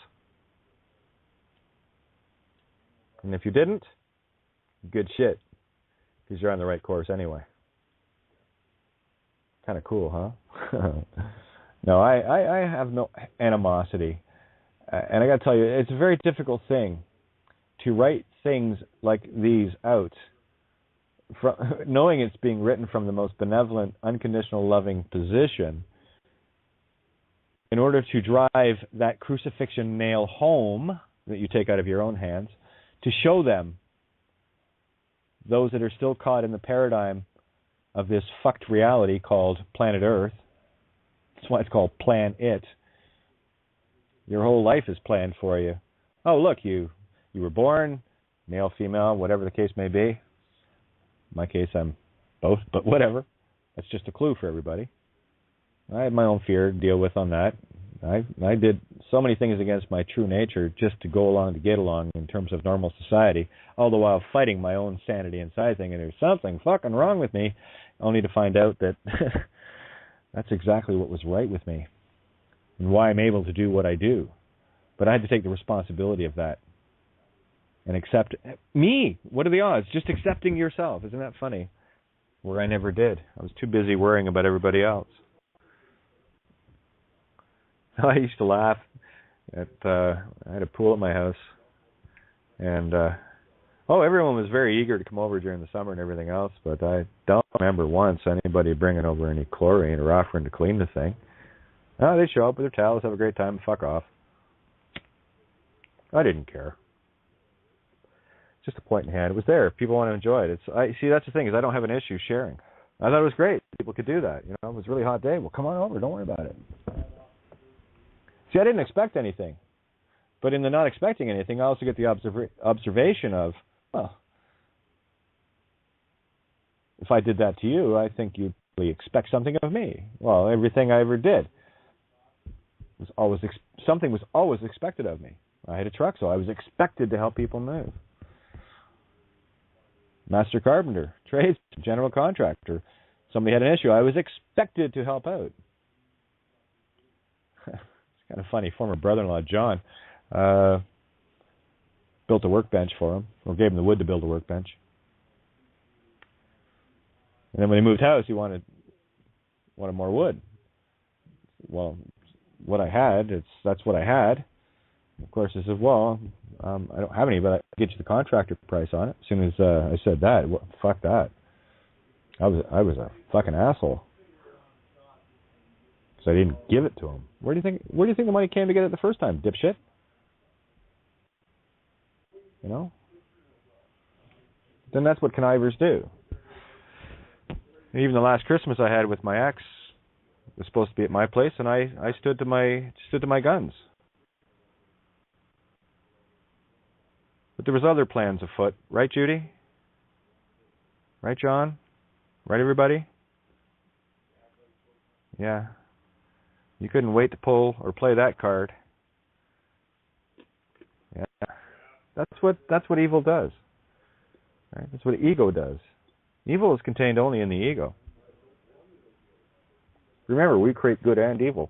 And if you didn't, good shit, because you're on the right course anyway. Kind of cool, huh? No, I have no animosity. And I got to tell you, it's a very difficult thing to write things like these out, knowing it's being written from the most benevolent, unconditional, loving position, in order to drive that crucifixion nail home that you take out of your own hands, to show them, those that are still caught in the paradigm of this fucked reality called planet Earth. That's why it's called Plan It. Your whole life is planned for you. Oh, look, you were born, male, female, whatever the case may be. In my case, I'm both, but whatever. That's just a clue for everybody. I had my own fear to deal with on that. I did so many things against my true nature just to go along, to get along in terms of normal society, all the while fighting my own sanity inside, thinking there's something fucking wrong with me, only to find out that that's exactly what was right with me and why I'm able to do what I do. But I had to take the responsibility of that and accept me. What are the odds? Just accepting yourself. Isn't that funny? Where I never did. I was too busy worrying about everybody else. I used to laugh at, I had a pool at my house, and, everyone was very eager to come over during the summer and everything else, but I don't remember once anybody bringing over any chlorine or offering to clean the thing. Oh, they'd show up with their towels, have a great time, and fuck off. I didn't care. Just a point in hand. It was there. People want to enjoy it. See, that's the thing, is I don't have an issue sharing. I thought it was great. People could do that. You know, it was a really hot day. Well, come on over. Don't worry about it. See, I didn't expect anything. But in the not expecting anything, I also get the observation of, well, if I did that to you, I think you'd really expect something of me. Well, everything I ever did was always something was always expected of me. I had a truck, so I was expected to help people move. Master carpenter, trades, general contractor, somebody had an issue, I was expected to help out. It's kind of funny. Former brother-in-law, John, built a workbench for him, or gave him the wood to build a workbench. And then when he moved house, he wanted more wood. Well, what I had, that's what I had. Of course, I said, well, I don't have any, but I can get you the contractor price on it. As soon as I said that, fuck that. I was a fucking asshole. Because I didn't give it to him. Where do you think the money came to get it the first time, dipshit? You know? Then that's what connivers do. And even the last Christmas I had with my ex was supposed to be at my place, and I stood to my guns. But there was other plans afoot, right, Judy? Right, John? Right, everybody? Yeah. You couldn't wait to pull or play that card. Yeah. That's what evil does. Right? That's what ego does. Evil is contained only in the ego. Remember, we create good and evil.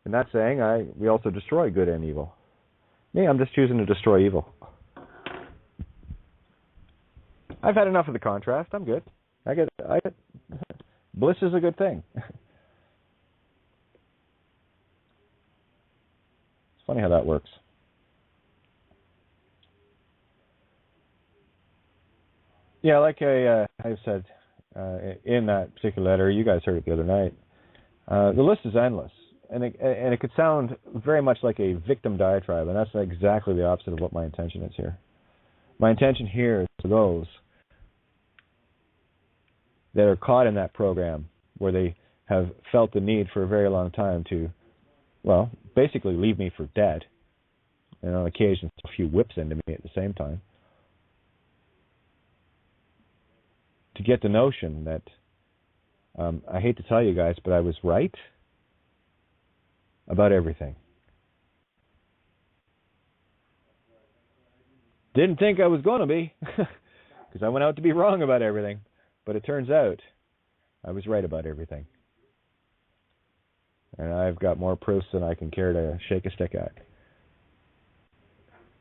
In that saying, we also destroy good and evil. Me, I'm just choosing to destroy evil. I've had enough of the contrast. I'm good. I get bliss is a good thing. It's funny how that works. Yeah, like I said in that particular letter, you guys heard it the other night. The list is endless, and it could sound very much like a victim diatribe, and that's exactly the opposite of what my intention is here. My intention here is for those that are caught in that program where they have felt the need for a very long time to, well, basically leave me for dead, and on occasion a few whips into me at the same time, to get the notion that, I hate to tell you guys, but I was right about everything. Didn't think I was going to be, because I went out to be wrong about everything. But it turns out I was right about everything. And I've got more proofs than I can care to shake a stick at.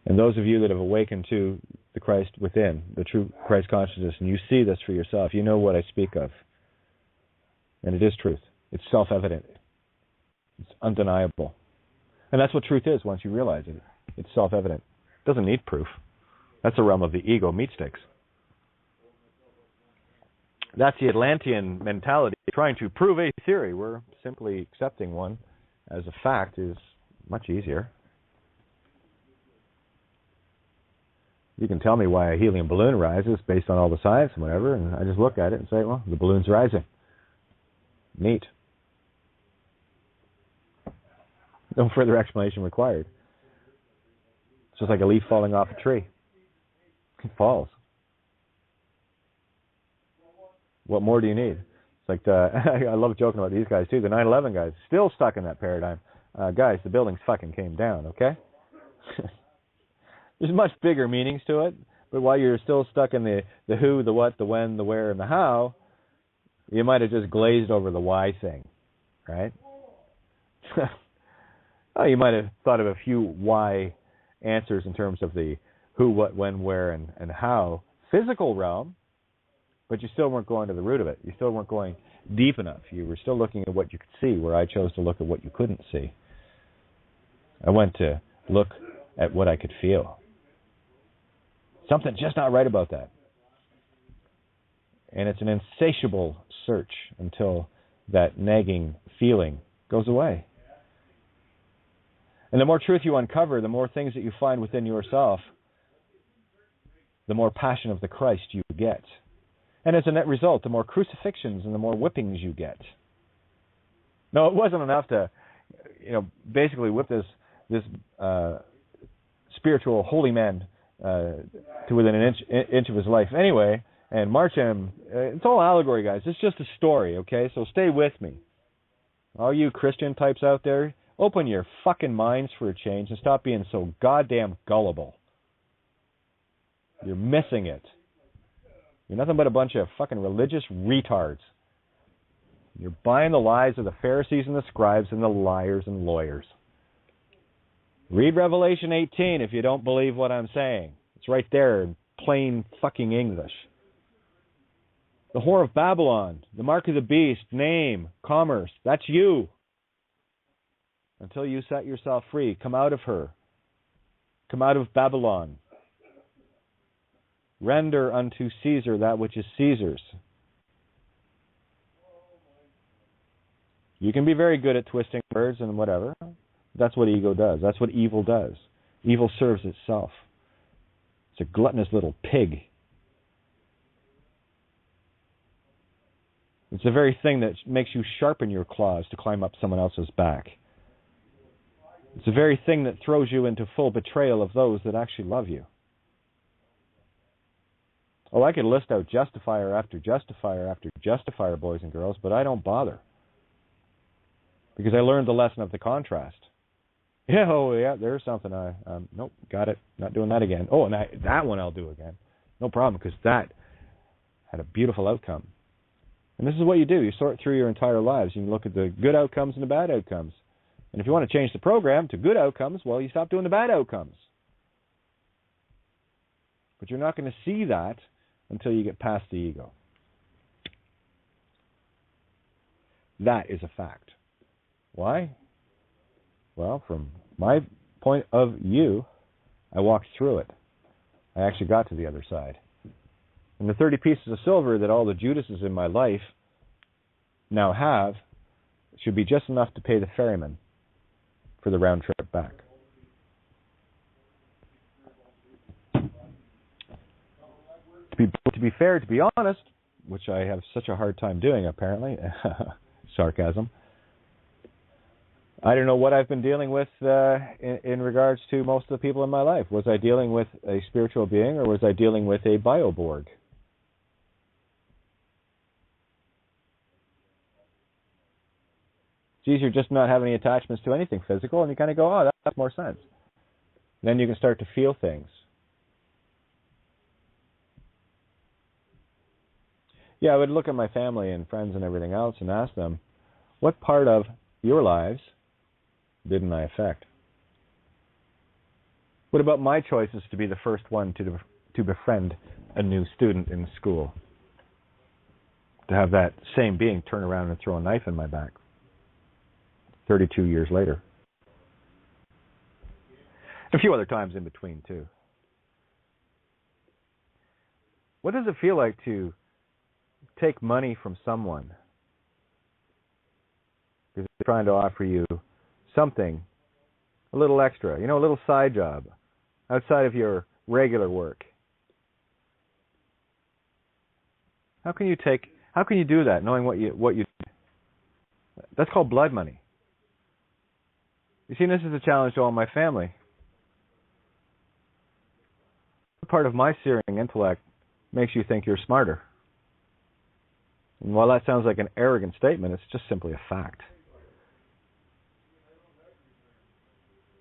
And those of you that have awakened to the Christ within, the true Christ consciousness, and you see this for yourself, you know what I speak of. And it is truth. It's self-evident. It's undeniable. And that's what truth is once you realize it. It's self-evident. It doesn't need proof. That's the realm of the ego meat sticks. That's the Atlantean mentality, trying to prove a theory. We're simply accepting one as a fact is much easier. You can tell me why a helium balloon rises based on all the science and whatever, and I just look at it and say, well, the balloon's rising. Neat. No further explanation required. It's just like a leaf falling off a tree. It falls. What more do you need? It's like I love joking about these guys too. The 9/11 guys still stuck in that paradigm. Guys, the buildings fucking came down. Okay. There's much bigger meanings to it, but while you're still stuck in the who, the what, the when, the where, and the how, you might have just glazed over the why thing, right? Oh, you might have thought of a few why answers in terms of the who, what, when, where, and how physical realm. But you still weren't going to the root of it. You still weren't going deep enough. You were still looking at what you could see, where I chose to look at what you couldn't see. I went to look at what I could feel. Something just not right about that. And it's an insatiable search until that nagging feeling goes away. And the more truth you uncover, the more things that you find within yourself, the more passion of the Christ you get. And as a net result, the more crucifixions and the more whippings you get. No, it wasn't enough to, basically whip this spiritual holy man to within an inch of his life anyway, and march him. It's all allegory, guys. It's just a story, okay? So stay with me. All you Christian types out there, open your fucking minds for a change and stop being so goddamn gullible. You're missing it. You're nothing but a bunch of fucking religious retards. You're buying the lies of the Pharisees and the scribes and the liars and lawyers. Read Revelation 18 if you don't believe what I'm saying. It's right there in plain fucking English. The whore of Babylon, the mark of the beast, name, commerce, that's you. Until you set yourself free, come out of her. Come out of Babylon. Render unto Caesar that which is Caesar's. You can be very good at twisting words and whatever. That's what ego does. That's what evil does. Evil serves itself. It's a gluttonous little pig. It's the very thing that makes you sharpen your claws to climb up someone else's back. It's the very thing that throws you into full betrayal of those that actually love you. Oh, I could list out justifier after justifier after justifier, boys and girls, but I don't bother. Because I learned the lesson of the contrast. Yeah, oh yeah, there's something nope, got it. Not doing that again. Oh, and that one I'll do again. No problem, because that had a beautiful outcome. And this is what you do. You sort through your entire lives. You can look at the good outcomes and the bad outcomes. And if you want to change the program to good outcomes, well, you stop doing the bad outcomes. But you're not going to see that until you get past the ego. That is a fact. Why? Well, from my point of view, I walked through it. I actually got to the other side. And the 30 pieces of silver that all the Judases in my life now have should be just enough to pay the ferryman for the round trip back. To be fair, to be honest, which I have such a hard time doing apparently, sarcasm, I don't know what I've been dealing with in regards to most of the people in my life. Was I dealing with a spiritual being or was I dealing with a bioborg? It's easier just not have any attachments to anything physical, and you kind of go, oh, that makes more sense. And then you can start to feel things. Yeah, I would look at my family and friends and everything else and ask them, what part of your lives didn't I affect? What about my choices to be the first one to befriend a new student in school? To have that same being turn around and throw a knife in my back 32 years later. A few other times in between, too. What does it feel like to take money from someone because they're trying to offer you something, a little extra, a little side job outside of your regular work? How can you do that knowing what you that's called blood money. You see, this is a challenge to all my family. What part of my searing intellect makes you think you're smarter? And while that sounds like an arrogant statement, it's just simply a fact.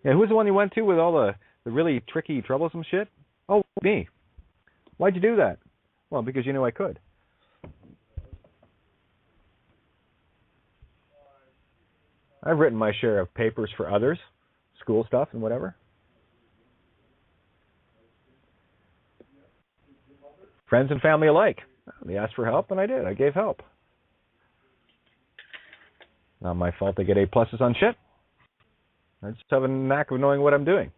Yeah, who's the one you went to with all the really tricky, troublesome shit? Oh, me. Why'd you do that? Well, because you knew I could. I've written my share of papers for others, school stuff and whatever. Friends and family alike. They asked for help, and I did. I gave help. Not my fault they get A+ on shit. I just have a knack of knowing what I'm doing.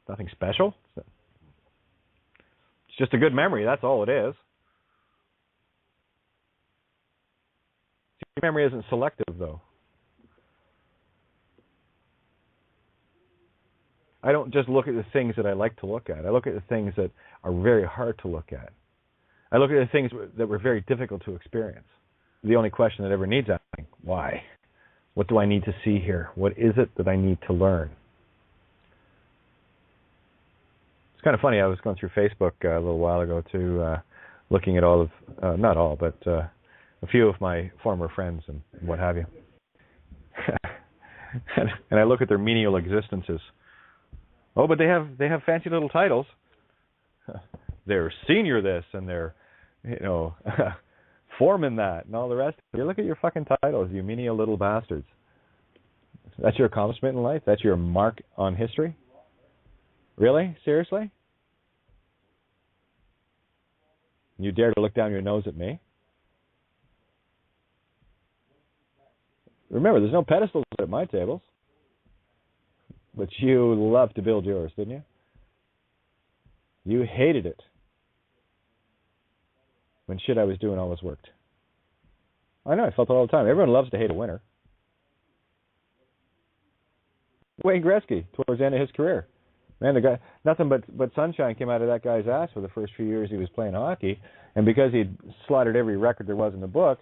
Nothing special. It's just a good memory, that's all it is. Memory isn't selective, though. I don't just look at the things that I like to look at. I look at the things that are very hard to look at. I look at the things that were very difficult to experience. The only question that ever needs asking, why? What do I need to see here? What is it that I need to learn? It's kind of funny. I was going through Facebook a little while ago, too, looking at all of, not all, but a few of my former friends and what have you. And I look at their menial existences. Oh, but they have fancy little titles. they're senior this and they're, foreman that and all the rest. You look at your fucking titles, you menial little bastards. That's your accomplishment in life? That's your mark on history? Really? Seriously? You dare to look down your nose at me? Remember, there's no pedestals at my tables. But you loved to build yours, didn't you? You hated it when shit I was doing always worked. I know, I felt it all the time. Everyone loves to hate a winner. Wayne Gretzky, towards the end of his career. Man, the guy, nothing but sunshine came out of that guy's ass for the first few years he was playing hockey. And because he'd slaughtered every record there was in the book,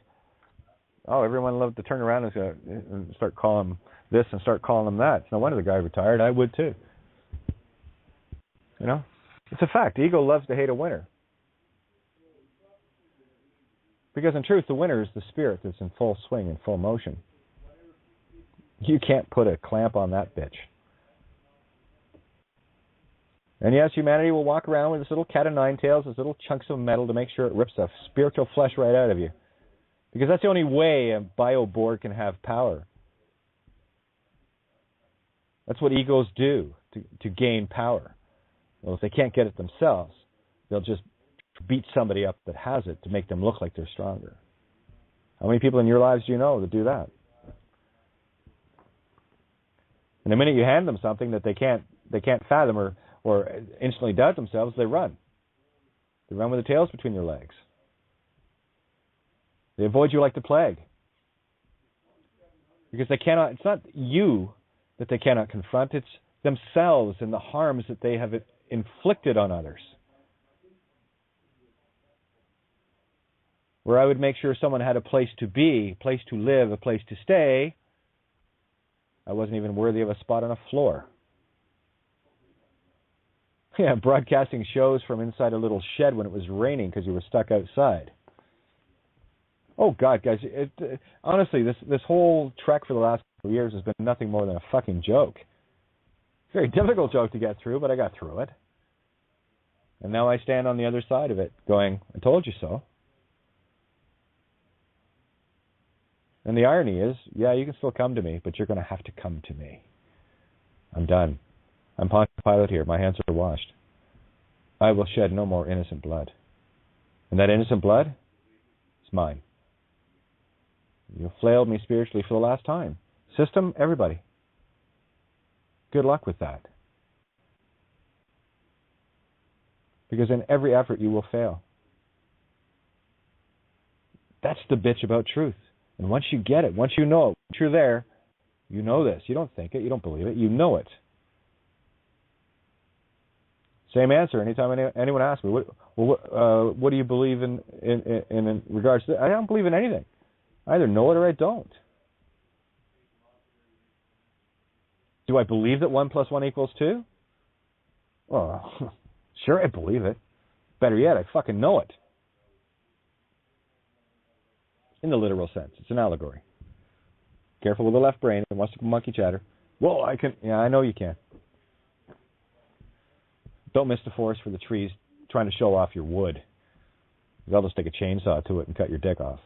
everyone loved to turn around and start calling him this and start calling him that. It's no wonder the guy retired. I would too. It's a fact. Ego loves to hate a winner. Because in truth, the winner is the spirit that's in full swing and full motion. You can't put a clamp on that bitch. And yes, humanity will walk around with this little cat of nine tails, this little chunks of metal to make sure it rips the spiritual flesh right out of you. Because that's the only way a bio-board can have power. That's what egos do to gain power. Well, if they can't get it themselves, they'll just beat somebody up that has it to make them look like they're stronger. How many people in your lives do you know that do that? And the minute you hand them something that they can't fathom or instantly doubt themselves, they run. They run with their tails between their legs. They avoid you like the plague. Because they cannot, it's not you that they cannot confront, it's themselves and the harms that they have inflicted on others. Where I would make sure someone had a place to be, a place to live, a place to stay, I wasn't even worthy of a spot on a floor. Yeah, broadcasting shows from inside a little shed when it was raining because you were stuck outside. Oh, God, guys, honestly, this whole trek for the last couple of years has been nothing more than a fucking joke. Very difficult joke to get through, but I got through it. And now I stand on the other side of it going, I told you so. And the irony is, yeah, you can still come to me, but you're going to have to come to me. I'm done. I'm Pontius Pilate here. My hands are washed. I will shed no more innocent blood. And that innocent blood is mine. You flailed me spiritually for the last time. System, everybody. Good luck with that. Because in every effort you will fail. That's the bitch about truth. And once you get it, once you know it, once you're there, you know this. You don't think it, you don't believe it, you know it. Same answer anytime anyone asks me, what do you believe in regards to that? I don't believe in anything. I either know it or I don't. Do I believe that 1 + 1 = 2? Well, sure, I believe it. Better yet, I fucking know it. In the literal sense. It's an allegory. Careful with the left brain. It wants to monkey chatter. Well, I can. Yeah, I know you can. Don't miss the forest for the trees trying to show off your wood. They'll just take a chainsaw to it and cut your dick off.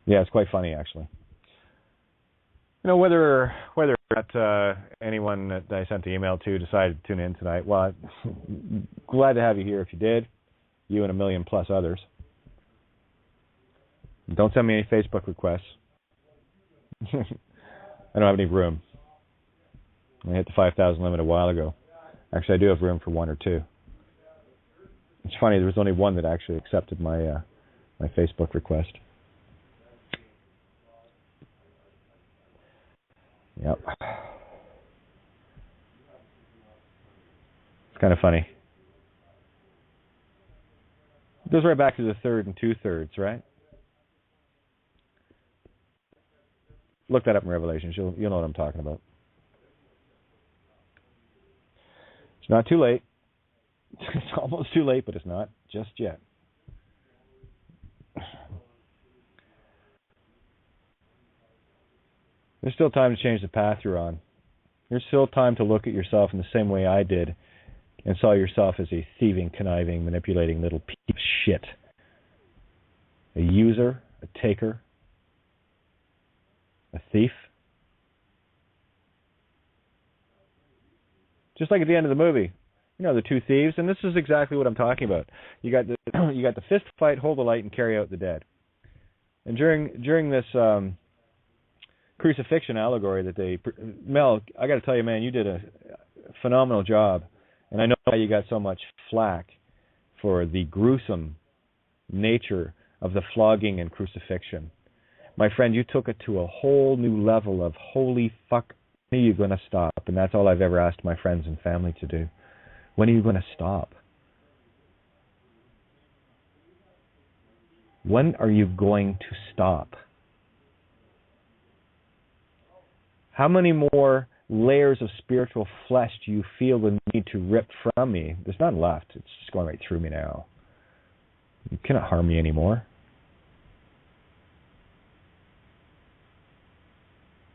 Yeah, it's quite funny, actually. Whether or not anyone that I sent the email to decided to tune in tonight, well, I'm glad to have you here if you did, you and a million plus others. Don't send me any Facebook requests. I don't have any room. I hit the 5,000 limit a while ago. Actually, I do have room for one or two. It's funny, there was only one that actually accepted my Facebook request. Yep. It's kind of funny. It goes right back to the 1/3 and 2/3, right? Look that up in Revelations. You'll know what I'm talking about. It's not too late. It's almost too late, but it's not just yet. There's still time to change the path you're on. There's still time to look at yourself in the same way I did and saw yourself as a thieving, conniving, manipulating little piece of shit. A user, a taker, a thief. Just like at the end of the movie. You know, the two thieves, and this is exactly what I'm talking about. You got the fist fight, hold the light, and carry out the dead. And during this crucifixion allegory that Mel, I got to tell you, man, you did a phenomenal job, and I know why you got so much flack for the gruesome nature of the flogging and crucifixion. My friend, you took it to a whole new level of holy fuck. When are you going to stop? And that's all I've ever asked my friends and family to do. When are you going to stop? When are you going to stop? How many more layers of spiritual flesh do you feel the need to rip from me? There's none left. It's just going right through me now. You cannot harm me anymore.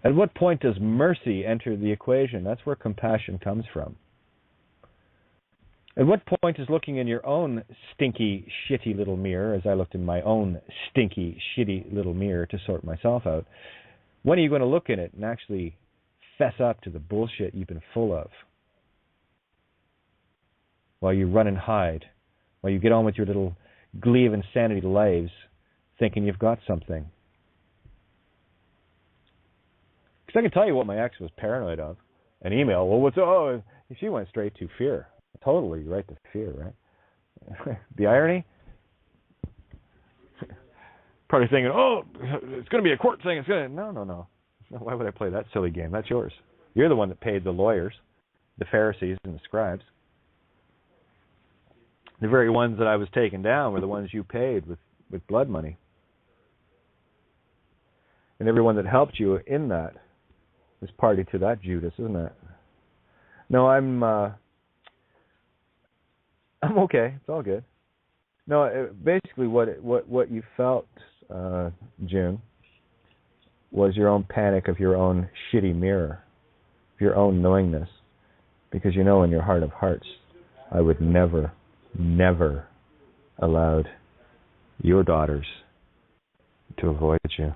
At what point does mercy enter the equation? That's where compassion comes from. At what point is looking in your own stinky, shitty little mirror, as I looked in my own stinky, shitty little mirror to sort myself out, when are you going to look in it and actually fess up to the bullshit you've been full of? While you run and hide, while you get on with your little glee of insanity lives, thinking you've got something. Because I can tell you what my ex was paranoid of. An email, she went straight to fear. Totally right to fear, right? The irony? Probably thinking, it's going to be a court thing. No. Why would I play that silly game? That's yours. You're the one that paid the lawyers, the Pharisees and the scribes. The very ones that I was taking down were the ones you paid with blood money. And everyone that helped you in that is party to that Judas, isn't it? No, I'm okay. It's all good. No, basically what you felt, June, was your own panic of your own shitty mirror, your own knowingness. Because you know in your heart of hearts, I would never allowed your daughters to avoid you.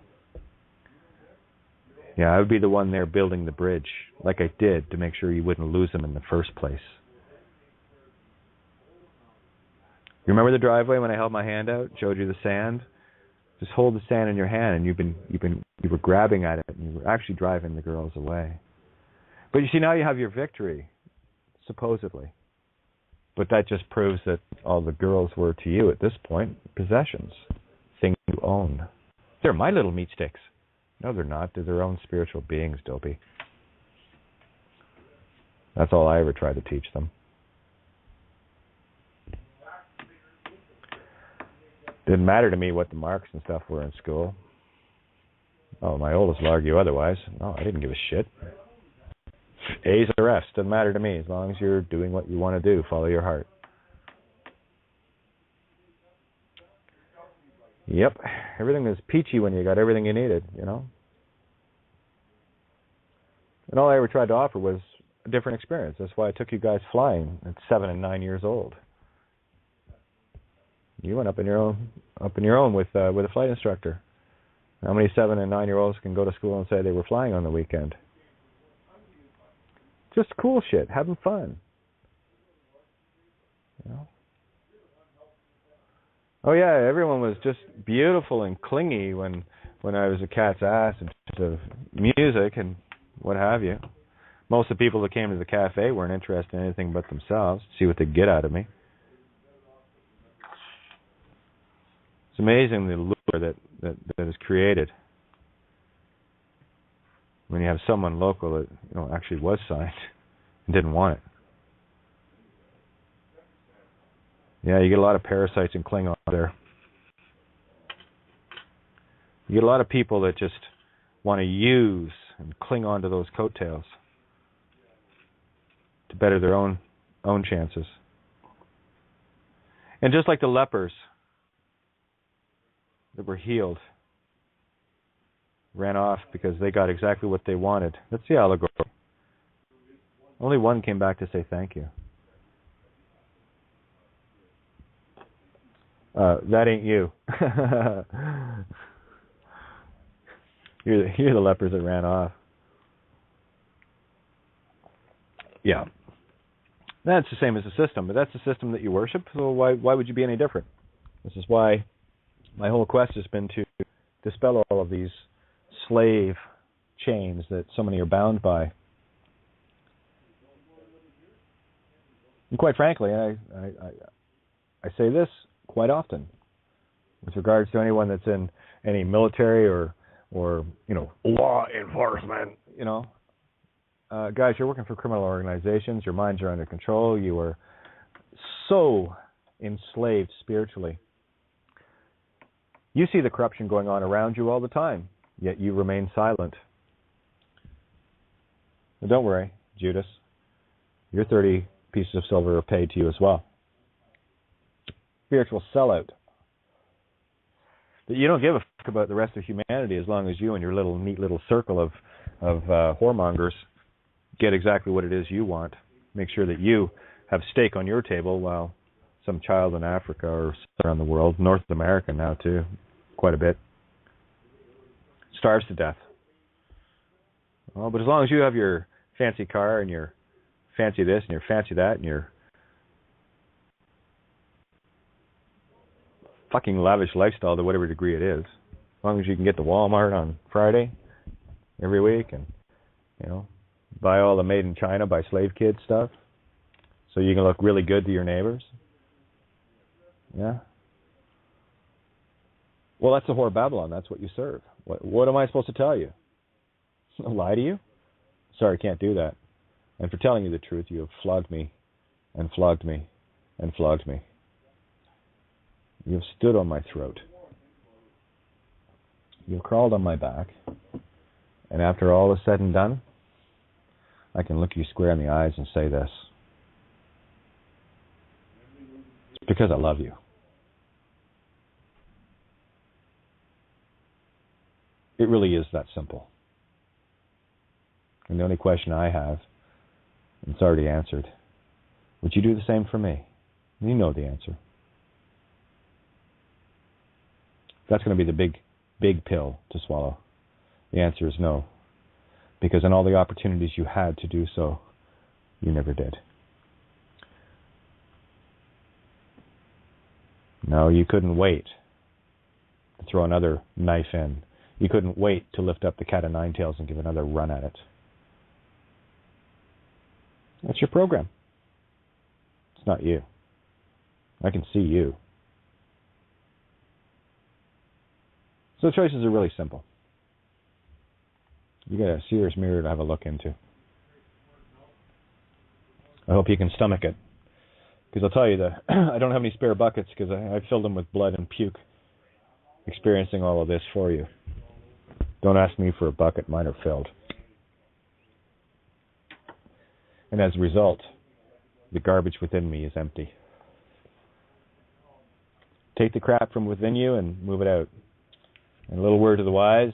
Yeah, I would be the one there building the bridge, like I did, to make sure you wouldn't lose them in the first place. You remember the driveway when I held my hand out, showed you the sand? Just hold the sand in your hand, and you were grabbing at it, and you were actually driving the girls away. But you see, now you have your victory, supposedly. But that just proves that all the girls were to you at this point possessions, things you own. They're my little meat sticks. No, they're not. They're their own spiritual beings, dopey. That's all I ever tried to teach them. Didn't matter to me what the marks and stuff were in school. Oh, my oldest will argue otherwise. No, I didn't give a shit. A's or F's, doesn't matter to me as long as you're doing what you want to do. Follow your heart. Yep, everything was peachy when you got everything you needed, you know. And all I ever tried to offer was a different experience. That's why I took you guys flying at 7 and 9 years old. You went up in your own with a flight instructor. How many 7 and 9 year olds can go to school and say they were flying on the weekend? Just cool shit, having fun. You know? Oh yeah, everyone was just beautiful and clingy when I was a cat's ass in terms of music and what have you. Most of the people that came to the cafe weren't interested in anything but themselves, see what they'd get out of me. It's amazing the lure that is created when you have someone local that actually was signed and didn't want it. Yeah, you get a lot of parasites and Klingons there. You get a lot of people that just want to use and cling on to those coattails to better their own chances. And just like the lepers that were healed, ran off because they got exactly what they wanted. That's the allegory. Only one came back to say thank you. That ain't you. You're the lepers that ran off. Yeah. That's the same as the system, but that's the system that you worship, so why would you be any different? This is why my whole quest has been to dispel all of these slave chains that so many are bound by. And quite frankly, I say this quite often with regards to anyone that's in any military or law enforcement. Guys, you're working for criminal organizations. Your minds are under control. You are so enslaved spiritually. You see the corruption going on around you all the time, yet you remain silent. Now, don't worry, Judas. Your 30 pieces of silver are paid to you as well. Spiritual sellout. That you don't give a fuck about the rest of humanity as long as you and your neat little circle of whoremongers get exactly what it is you want. Make sure that you have steak on your table while some child in Africa or around the world, North America now too, quite a bit, starves to death. Well, but as long as you have your fancy car and your fancy this and your fancy that and your fucking lavish lifestyle to whatever degree it is, as long as you can get to Walmart on Friday every week and, buy all the made in China by slave kids stuff so you can look really good to your neighbors. Yeah. Well, that's the whore of Babylon. That's what you serve. What am I supposed to tell you? Lie to you? Sorry, I can't do that. And for telling you the truth, you have flogged me and flogged me and flogged me. You have stood on my throat. You have crawled on my back. And after all is said and done, I can look you square in the eyes and say this. It's because I love you. It really is that simple. And the only question I have, and it's already answered, would you do the same for me? You know the answer. That's going to be the big pill to swallow. The answer is no. Because in all the opportunities you had to do so, you never did. No, you couldn't wait to throw another knife in. You couldn't wait to lift up the cat o' nine tails and give another run at it. That's your program. It's not you. I can see you. So the choices are really simple. You got a Sears mirror to have a look into. I hope you can stomach it. Because I'll tell you that I don't have any spare buckets because I filled them with blood and puke experiencing all of this for you. Don't ask me for a bucket. Mine are filled. And as a result, the garbage within me is empty. Take the crap from within you and move it out. And a little word to the wise,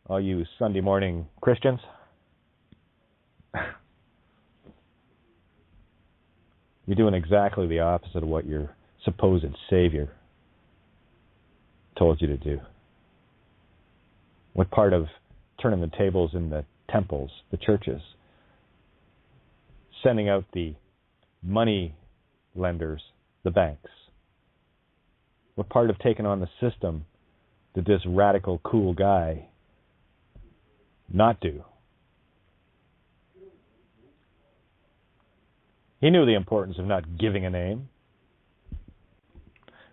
all you Sunday morning Christians, you're doing exactly the opposite of what your supposed Savior told you to do. What part of turning the tables in the temples, the churches, sending out the money lenders, the banks? What part of taking on the system did this radical cool guy not do? He knew the importance of not giving a name,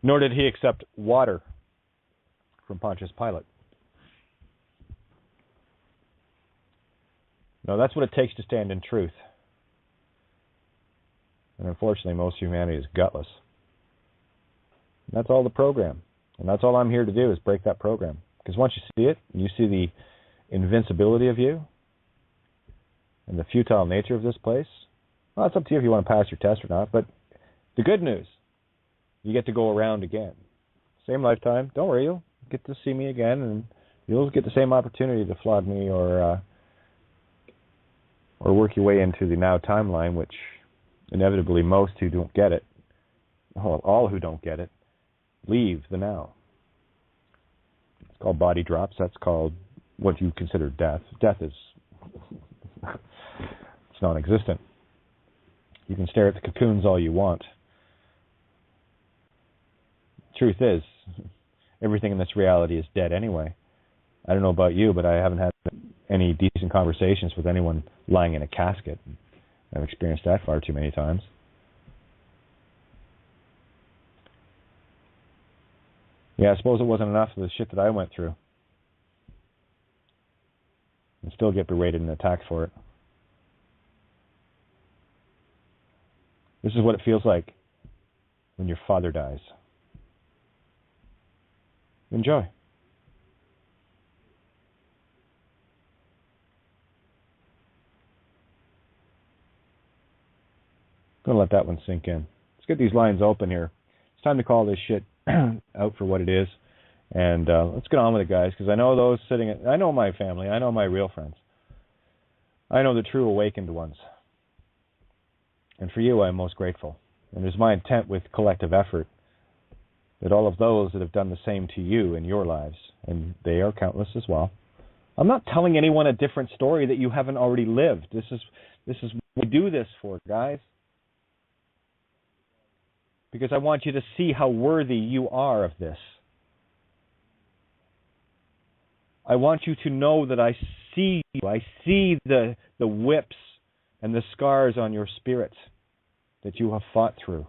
nor did he accept water from Pontius Pilate. No, that's what it takes to stand in truth. And unfortunately, most humanity is gutless. And that's all the program. And that's all I'm here to do is break that program. Because once you see it, and you see the invincibility of you, and the futile nature of this place, well, it's up to you if you want to pass your test or not. But the good news, you get to go around again. Same lifetime. Don't worry, you'll get to see me again, and you'll get the same opportunity to flog me or or work your way into the now timeline, which inevitably most who don't get it, all who don't get it, leave the now. It's called body drops. That's called what you consider death. Death is it's non-existent. You can stare at the cocoons all you want. Truth is, everything in this reality is dead anyway. I don't know about you, but I haven't had any decent conversations with anyone lying in a casket. I've experienced that far too many times. Yeah, I suppose it wasn't enough of the shit that I went through. And still get berated and attacked for it. This is what it feels like when your father dies. Enjoy. I'm going to let that one sink in. Let's get these lines open here. It's time to call this shit out for what it is. And let's get on with it, guys, because I know those sitting I know my family. I know my real friends. I know the true awakened ones. And for you, I'm most grateful. And it is my intent with collective effort that all of those that have done the same to you in your lives, and they are countless as well. I'm not telling anyone a different story that you haven't already lived. This is what we do this for, guys. Because I want you to see how worthy you are of this. I want you to know that I see you. I see the whips and the scars on your spirit that you have fought through.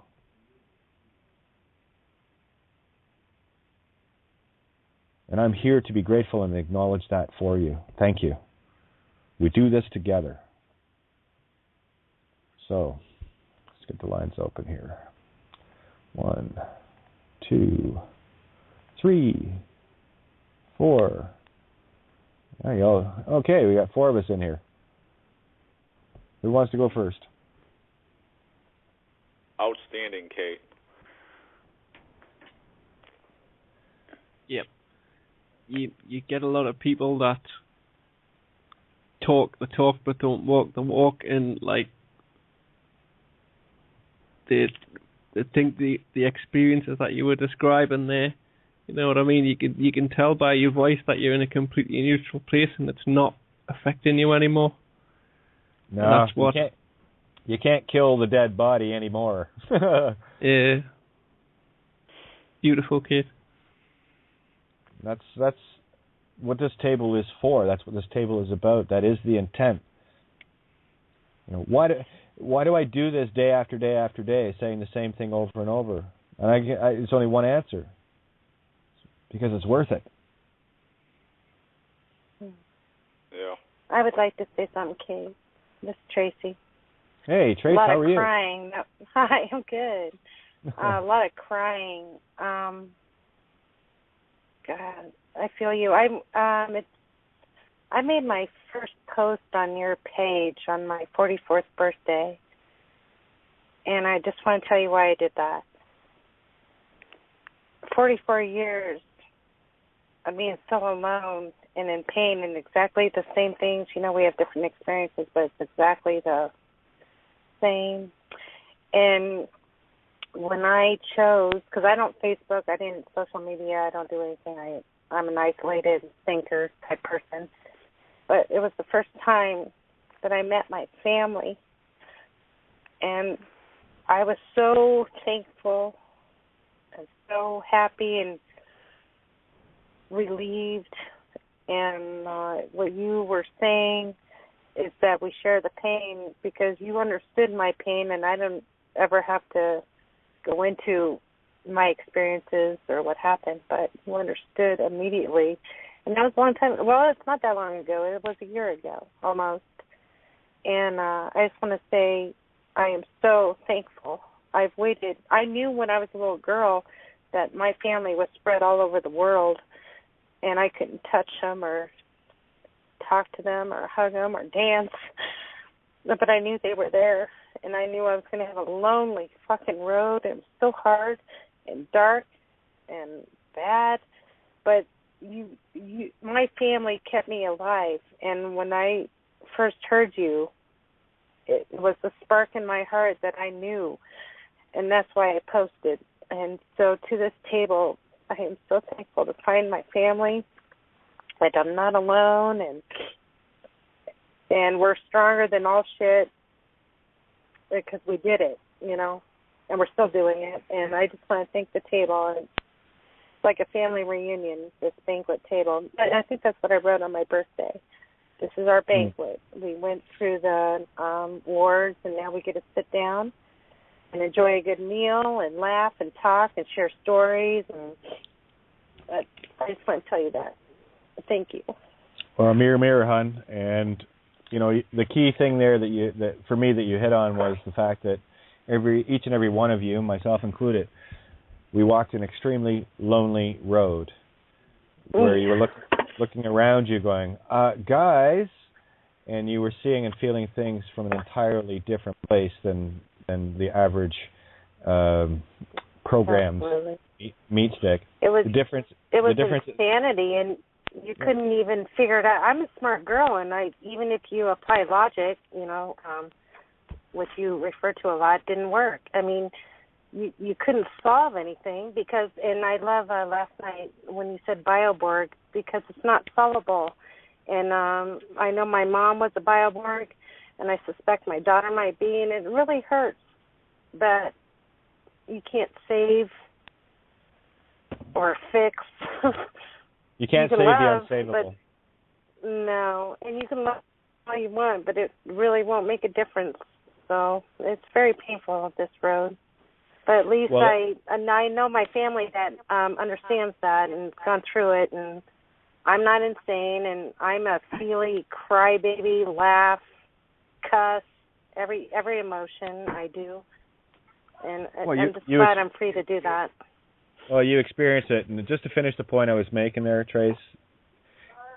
And I'm here to be grateful and acknowledge that for you. Thank you. We do this together. So, let's get the lines open here. 1, 2, 3, 4. There you go. Okay, we got 4 of us in here. Who wants to go first? Outstanding, Kate. Yep. You get a lot of people that talk the talk but don't walk the walk, and like they think the experiences that you were describing there, you know what I mean? You can tell by your voice that you're in a completely neutral place and it's not affecting you anymore. No, and that's what you can't kill the dead body anymore. Yeah. Beautiful, kid. That's what this table is for. That's what this table is about. That is the intent. You know, why do I do this day after day after day, saying the same thing over and over? And it's only one answer. Because it's worth it. Yeah. I would like to say something, Kate. This is Tracy. Hey, Tracy, how are you? A lot of crying. Hi, I'm good. A lot of crying. God, I feel you. I made my first post on your page on my 44th birthday, and I just want to tell you why I did that. 44 years of being so alone and in pain and exactly the same things. You know, we have different experiences, but it's exactly the same. And when I chose, because I don't Facebook, I didn't social media, I don't do anything. I'm an isolated thinker type person. But it was the first time that I met my family, and I was so thankful and so happy and relieved. And what you were saying is that we share the pain because you understood my pain, and I don't ever have to go into my experiences or what happened, but you understood immediately. And that was a long time. Well, it's not that long ago. It was a year ago, almost. And I just want to say I am so thankful. I've waited. I knew when I was a little girl that my family was spread all over the world, and I couldn't touch them or talk to them or hug them or dance. But I knew they were there, and I knew I was going to have a lonely fucking road. It was so hard and dark and bad, but my family kept me alive. And when I first heard you it was the spark in my heart that I knew, and that's why I posted. And so to this table, I am so thankful to find my family, that I'm not alone, and we're stronger than all shit because we did it, you know, and we're still doing it. And I just want to thank the table. It's like a family reunion, this banquet table. I think that's what I wrote on my birthday. This is our banquet. We went through the wars, and now we get to sit down and enjoy a good meal and laugh and talk and share stories. And I just want to tell you that. Thank you. Well, mirror, hun. And, you know, the key thing there that for me that you hit on was the fact that each and every one of you, myself included, we walked an extremely lonely road where you were looking around you going, guys, and you were seeing and feeling things from an entirely different place than the average program meat stick. It was the difference insanity, and you couldn't even figure it out. I'm a smart girl, and even if you apply logic, you know, which you refer to a lot, didn't work. I mean, you couldn't solve anything because, and I love last night when you said Bioborg, because it's not solvable. And I know my mom was a Bioborg, and I suspect my daughter might be, and it really hurts. But you can't save or fix. You can't save love, the unsavable. But no, and you can love all you want, but it really won't make a difference. So it's very painful of this road. But at least I know my family that understands that and has gone through it, and I'm not insane, and I'm a feely, crybaby, laugh, cuss, every emotion I do, and I'm just glad I'm free to do that. Well, you experience it, and just to finish the point I was making there, Trace,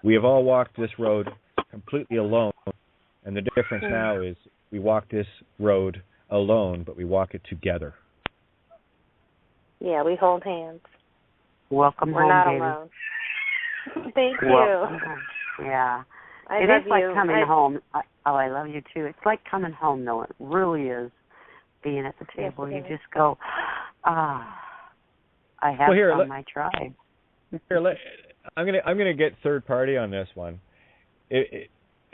we have all walked this road completely alone, and the difference now is we walk this road alone, but we walk it together. Yeah, we hold hands. Welcome We're home, not baby. alone. Thank you. Welcome home. Yeah. It is like coming home. I love you, too. It's like coming home, though. It really is being at the table. You just go, I have found my tribe. Here, I'm gonna get third party on this one.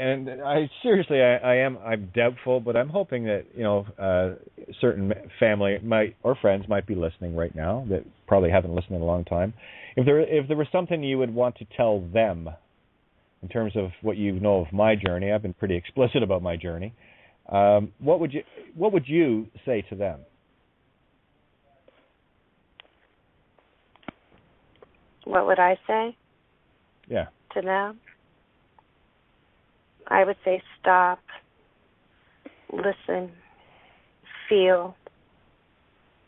And I'm doubtful, but I'm hoping that, you know, certain family or friends might be listening right now that probably haven't listened in a long time. If there was something you would want to tell them in terms of what you know of my journey, I've been pretty explicit about my journey. What would you say to them? What would I say? Yeah. To them? I would say stop, listen, feel,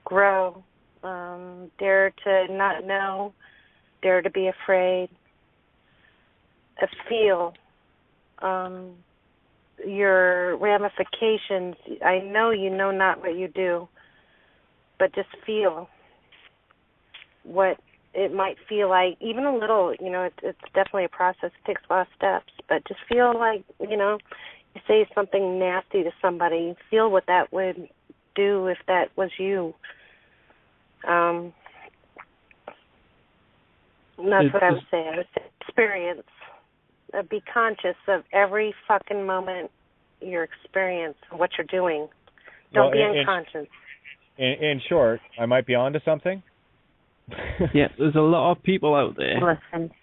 grow, dare to not know, dare to be afraid, feel your ramifications. I know you know not what you do, but just feel what it might feel like, even a little, you know, it's definitely a process. It takes a lot of steps, but just feel like, you know, you say something nasty to somebody, feel what that would do if that was you. That's what I would say. I would say experience. Be conscious of every fucking moment you're experiencing, what you're doing. Don't be unconscious. In short, I might be onto something. Yeah, there's a lot of people out there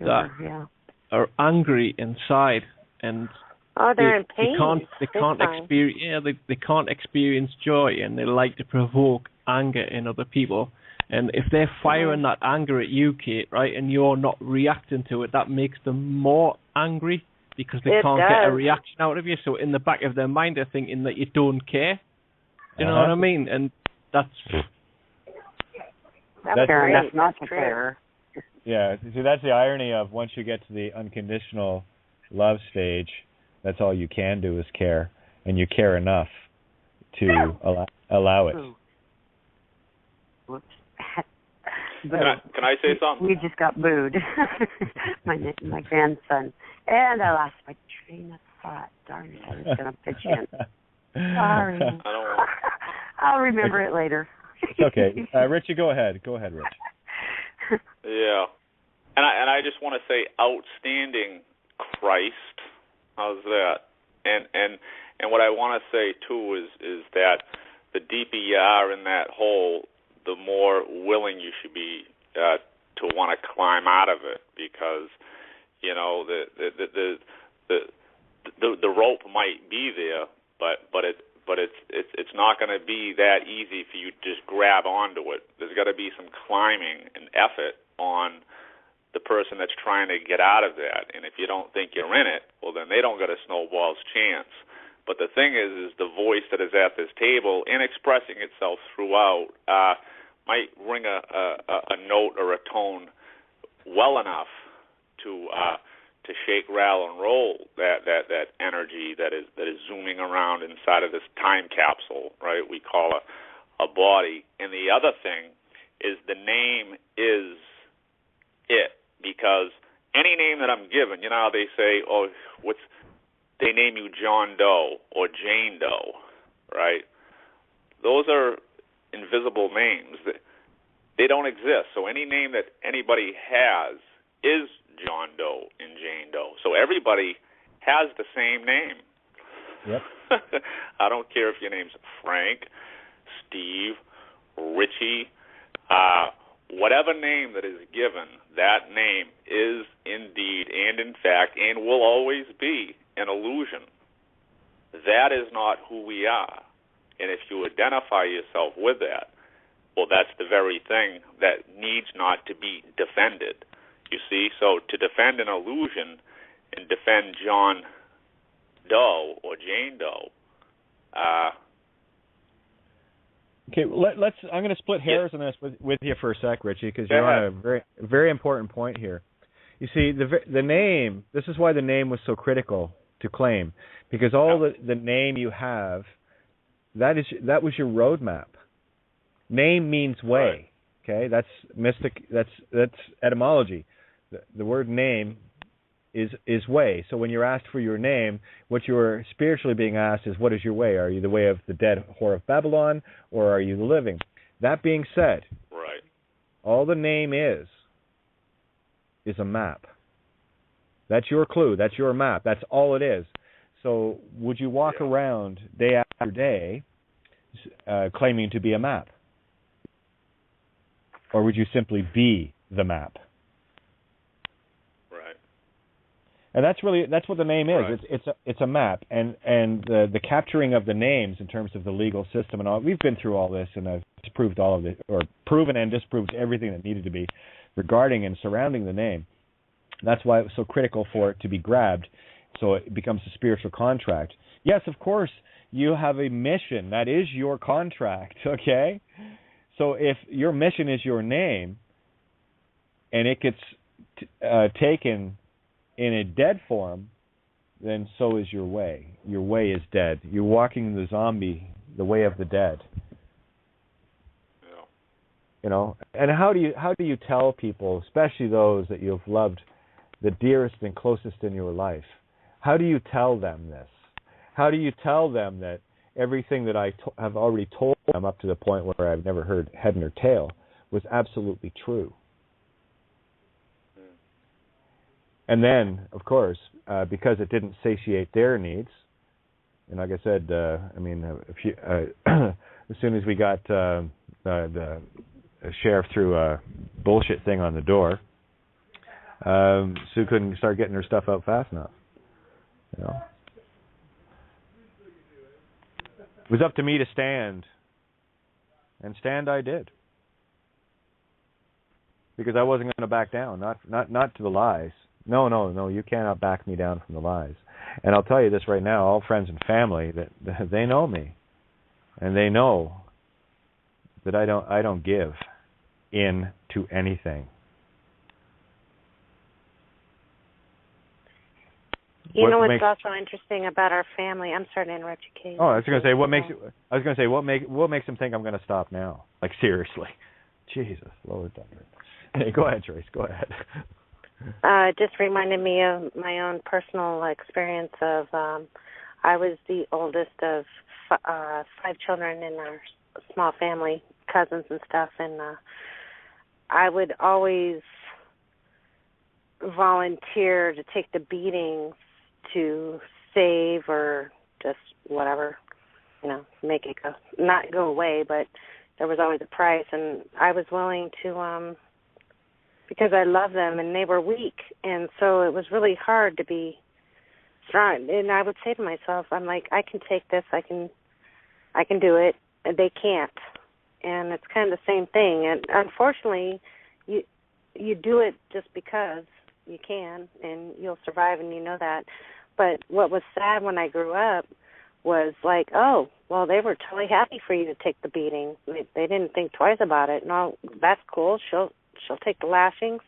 that are angry inside, and they're in pain. They can't experience. Yeah, they can't experience joy, and they like to provoke anger in other people. And if they're firing that anger at you, Kate, right, and you're not reacting to it, that makes them more angry because they can't get a reaction out of you. So in the back of their mind, they're thinking that you don't care. You know what I mean? And that's That's not fair. Yeah, see, that's the irony of once you get to the unconditional love stage, that's all you can do is care, and you care enough to allow it. Whoops. Can I say something? We just got booed. my grandson. And I lost my train of thought. Darn it, I was going to pitch in. Sorry. I don't want. I'll remember it later. It's okay. Richie, go ahead. Go ahead, Rich. Yeah. And I just want to say, outstanding Christ. How's that? And what I want to say too is that the deeper you are in that hole, the more willing you should be to want to climb out of it, because you know the rope might be there, but it's not going to be that easy for you to just grab onto it. There's got to be some climbing and effort on the person that's trying to get out of that. And if you don't think you're in it, well, then they don't get a snowball's chance. But the thing is the voice that is at this table, in expressing itself throughout, might ring a note or a tone well enough to shake, rattle, and roll that energy that is zooming around inside of this time capsule, right? We call a body. And the other thing is the name is it, because any name that I'm given, you know how they say, they name you John Doe or Jane Doe, right? Those are invisible names. They don't exist. So any name that anybody has is John Doe and Jane Doe. So everybody has the same name. Yep. I don't care if your name's Frank, Steve, Richie, whatever name that is given, that name is indeed and in fact and will always be an illusion. That is not who we are. And if you identify yourself with that, well, that's the very thing that needs not to be defended. You see? So to defend an illusion and defend John Doe or Jane Doe, okay, let's. I'm going to split hairs on this with you for a sec, Richie, because you're on a very, very important point here. You see, the name. This is why the name was so critical to claim, because all the name you have, that was your roadmap. Name means way. Okay, that's mystic. That's etymology. The word name is way. So when you're asked for your name, what you're spiritually being asked is, what is your way? Are you the way of the dead whore of Babylon, or are you the living? That being said, right, all the name is a map. That's your clue. That's your map. That's all it is. So would you walk around day after day claiming to be a map? Or would you simply be the map? Right. And that's what the name is. Right. It's a map, and the capturing of the names in terms of the legal system and all. We've been through all this, and I've disproved all of it, or proven and disproved everything that needed to be regarding and surrounding the name. That's why it was so critical for it to be grabbed, so it becomes a spiritual contract. Yes, of course, you have a mission. That is your contract, okay? So if your mission is your name, and it gets taken in a dead form, then so is your way. Your way is dead. You're walking the zombie, the way of the dead. Yeah. You know, and how do you tell people, especially those that you've loved the dearest and closest in your life, how do you tell them this? How do you tell them that everything that I have already told them up to the point where I've never heard head nor tail was absolutely true? And then, of course, because it didn't satiate their needs, and like I said, as soon as we got the sheriff threw a bullshit thing on the door, Sue couldn't start getting her stuff out fast enough. You know, it was up to me to stand, and stand I did, because I wasn't going to back down, not to the lies. No, you cannot back me down from the lies. And I'll tell you this right now, all friends and family, that they know me, and they know that I don't give in to anything. You know what's also interesting about our family? I'm sorry to interrupt you, Kate. Oh, I was going to say what makes them think I'm going to stop now? Like, seriously, Jesus, Lord, hey, go ahead, Trace. Go ahead. It just reminded me of my own personal experience of I was the oldest of 5 children in our small family, cousins and stuff, and I would always volunteer to take the beatings to save or just whatever, make it not go away, but there was always a price, and I was willing to, because I love them and they were weak, and so it was really hard to be strong. And I would say to myself, I'm like, I can take this, I can do it, and they can't. And it's kind of the same thing. And unfortunately, you do it just because you can, and you'll survive, and you know that. But what was sad when I grew up was like, oh, well, they were totally happy for you to take the beating. They didn't think twice about it. No, that's cool. She'll take the lashings,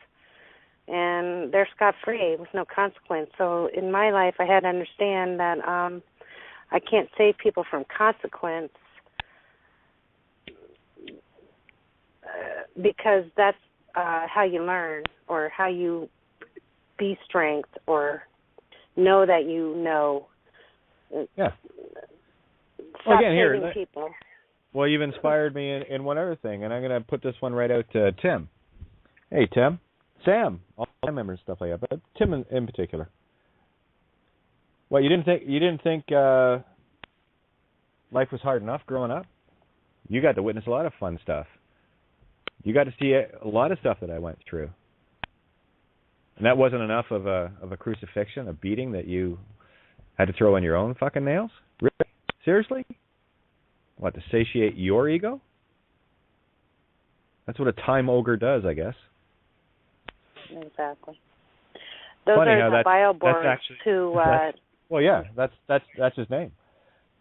and they're scot-free with no consequence. So in my life, I had to understand that I can't save people from consequence because that's how you learn, or how you be strength, or know that you know. Yeah. Stop again, saving here, people. Well, you've inspired me in one other thing, and I'm going to put this one right out to Tim. Hey, Tim. Sam, all my members and stuff like that, but Tim in particular. What, you didn't think life was hard enough growing up? You got to witness a lot of fun stuff. You got to see a lot of stuff that I went through. And that wasn't enough of a crucifixion, a beating that you had to throw in your own fucking nails? Really? Seriously? What, to satiate your ego? That's what a time ogre does, I guess. Exactly. Those Funny are how the bioborgs who... well, yeah, that's his name.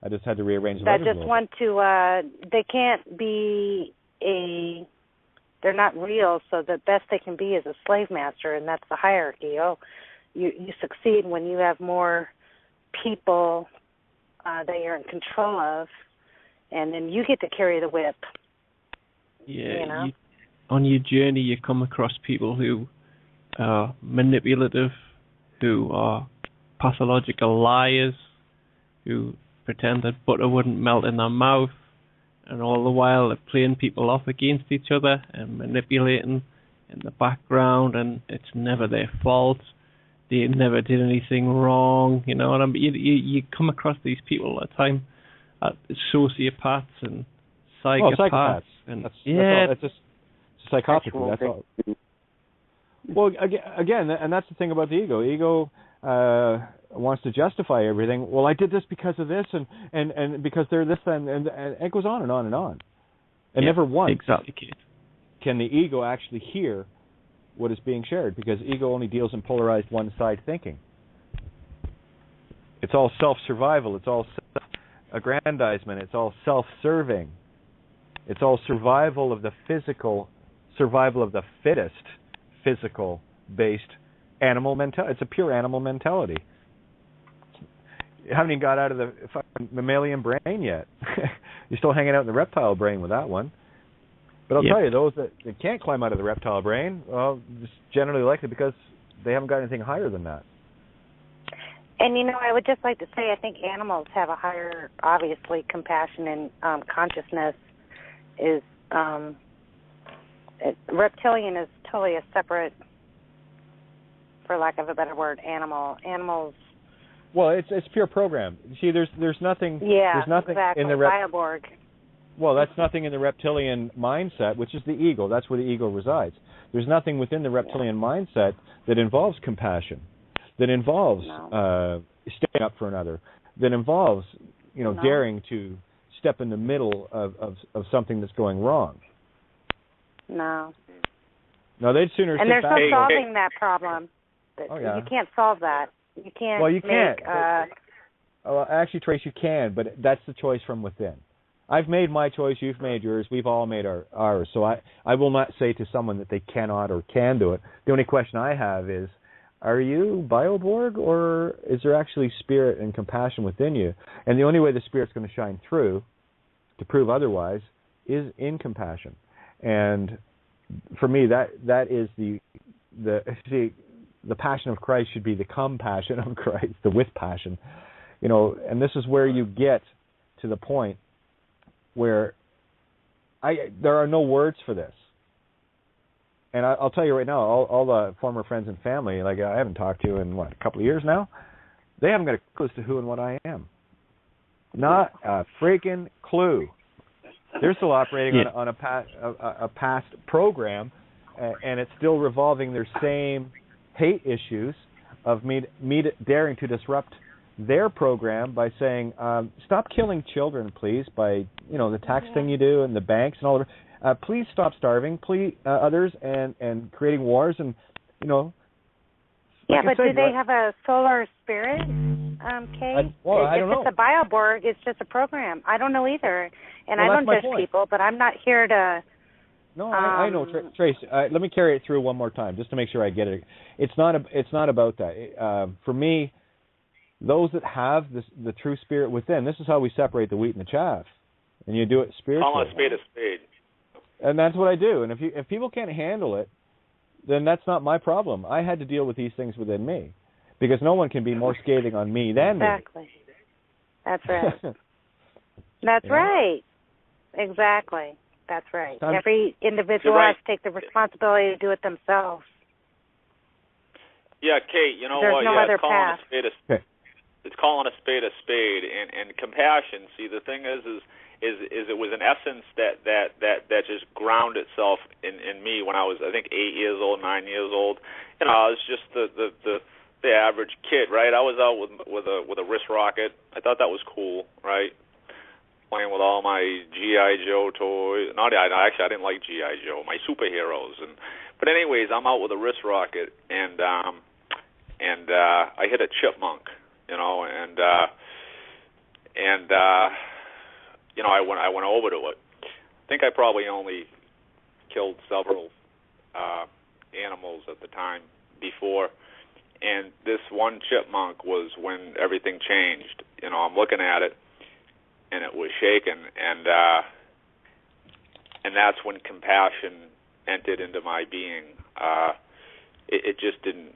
I just had to rearrange the that letters just want to... they can't be a... They're not real, so the best they can be is a slave master, and that's the hierarchy. Oh, you succeed when you have more people that you're in control of, and then you get to carry the whip. Yeah, on your journey you come across people who are manipulative, who are pathological liars, who pretend that butter wouldn't melt in their mouth, and all the while they're playing people off against each other and manipulating in the background, and it's never their fault. They never did anything wrong, you know what I mean? You come across these people all the time, sociopaths and psychopaths. And that's just psychopathy. That's all. Well, again, and that's the thing about the ego. Ego wants to justify everything. Well, I did this because of this, and because they're this, and it goes on and on and on. And never once can the ego actually hear what is being shared, because ego only deals in polarized one-side thinking. It's all self-survival. It's all self-aggrandizement. It's all self-serving. It's all survival of the physical, survival of the fittest, physical-based animal mentality. It's a pure animal mentality. You haven't even got out of the fucking mammalian brain yet. You're still hanging out in the reptile brain with that one. But I'll tell you, those that can't climb out of the reptile brain, well, it's generally likely because they haven't got anything higher than that. And, I would just like to say, I think animals have a higher, obviously, compassion and consciousness is, reptilian is totally a separate, for lack of a better word, animal. Animals. Well, it's pure program. You see, there's nothing. Yeah, there's nothing exactly. In the Bioborg. Well, that's nothing in the reptilian mindset, which is the ego. That's where the ego resides. There's nothing within the reptilian mindset that involves compassion, that involves standing up for another, that involves, daring to step in the middle of something that's going wrong. No. No, they'd sooner. And there's no solving that problem. You can't solve that. You can't. Well, you can't. Well, actually, Trace, you can, but that's the choice from within. I've made my choice. You've made yours. We've all made ours. So I will not say to someone that they cannot or can do it. The only question I have is, are you Bioborg, or is there actually spirit and compassion within you? And the only way the spirit's going to shine through to prove otherwise is in compassion. And for me, that is the passion of Christ should be the compassion of Christ, the with passion. and this is where you get to the point where there are no words for this. And I'll tell you right now, all the former friends and family, like I haven't talked to in, a couple of years now, they haven't got a clue as to who and what I am. Not a freaking clue. They're still operating on a past program, and it's still revolving their same hate issues of me daring to disrupt their program by saying, stop killing children, please, by, the tax thing you do and the banks and all that. Please stop starving, please, others, and creating wars and, Yeah, but do they have a solar spirit, Kay? I don't know. If it's a Bioborg, it's just a program. I don't know either. And I don't judge people, but I'm not here to... No, I know, Trace. Let me carry it through one more time, just to make sure I get it. It's not about that. For me, those that have the true spirit within, this is how we separate the wheat and the chaff, and you do it spiritually. Call a spade a spade. And that's what I do. And if people can't handle it, then that's not my problem. I had to deal with these things within me, because no one can be more scathing on me than me. Exactly. That's right. That's right. Exactly. That's right. Every individual has to take the responsibility to do it themselves. Yeah, Kate, you know There's what? No other path. It's calling a spade, and compassion. See, the thing is it was an essence that just ground itself in me when I was, I think, 8 years old, 9 years old. I was just the average kid, right? I was out with a wrist rocket. I thought that was cool, right? Playing with all my G.I. Joe toys. Actually, I didn't like G.I. Joe, my superheroes. But anyways, I'm out with a wrist rocket, and I hit a chipmunk, I went over to it. I think I probably only killed several animals at the time before, and this one chipmunk was when everything changed. I'm looking at it, and it was shaking, and that's when compassion entered into my being. It just didn't.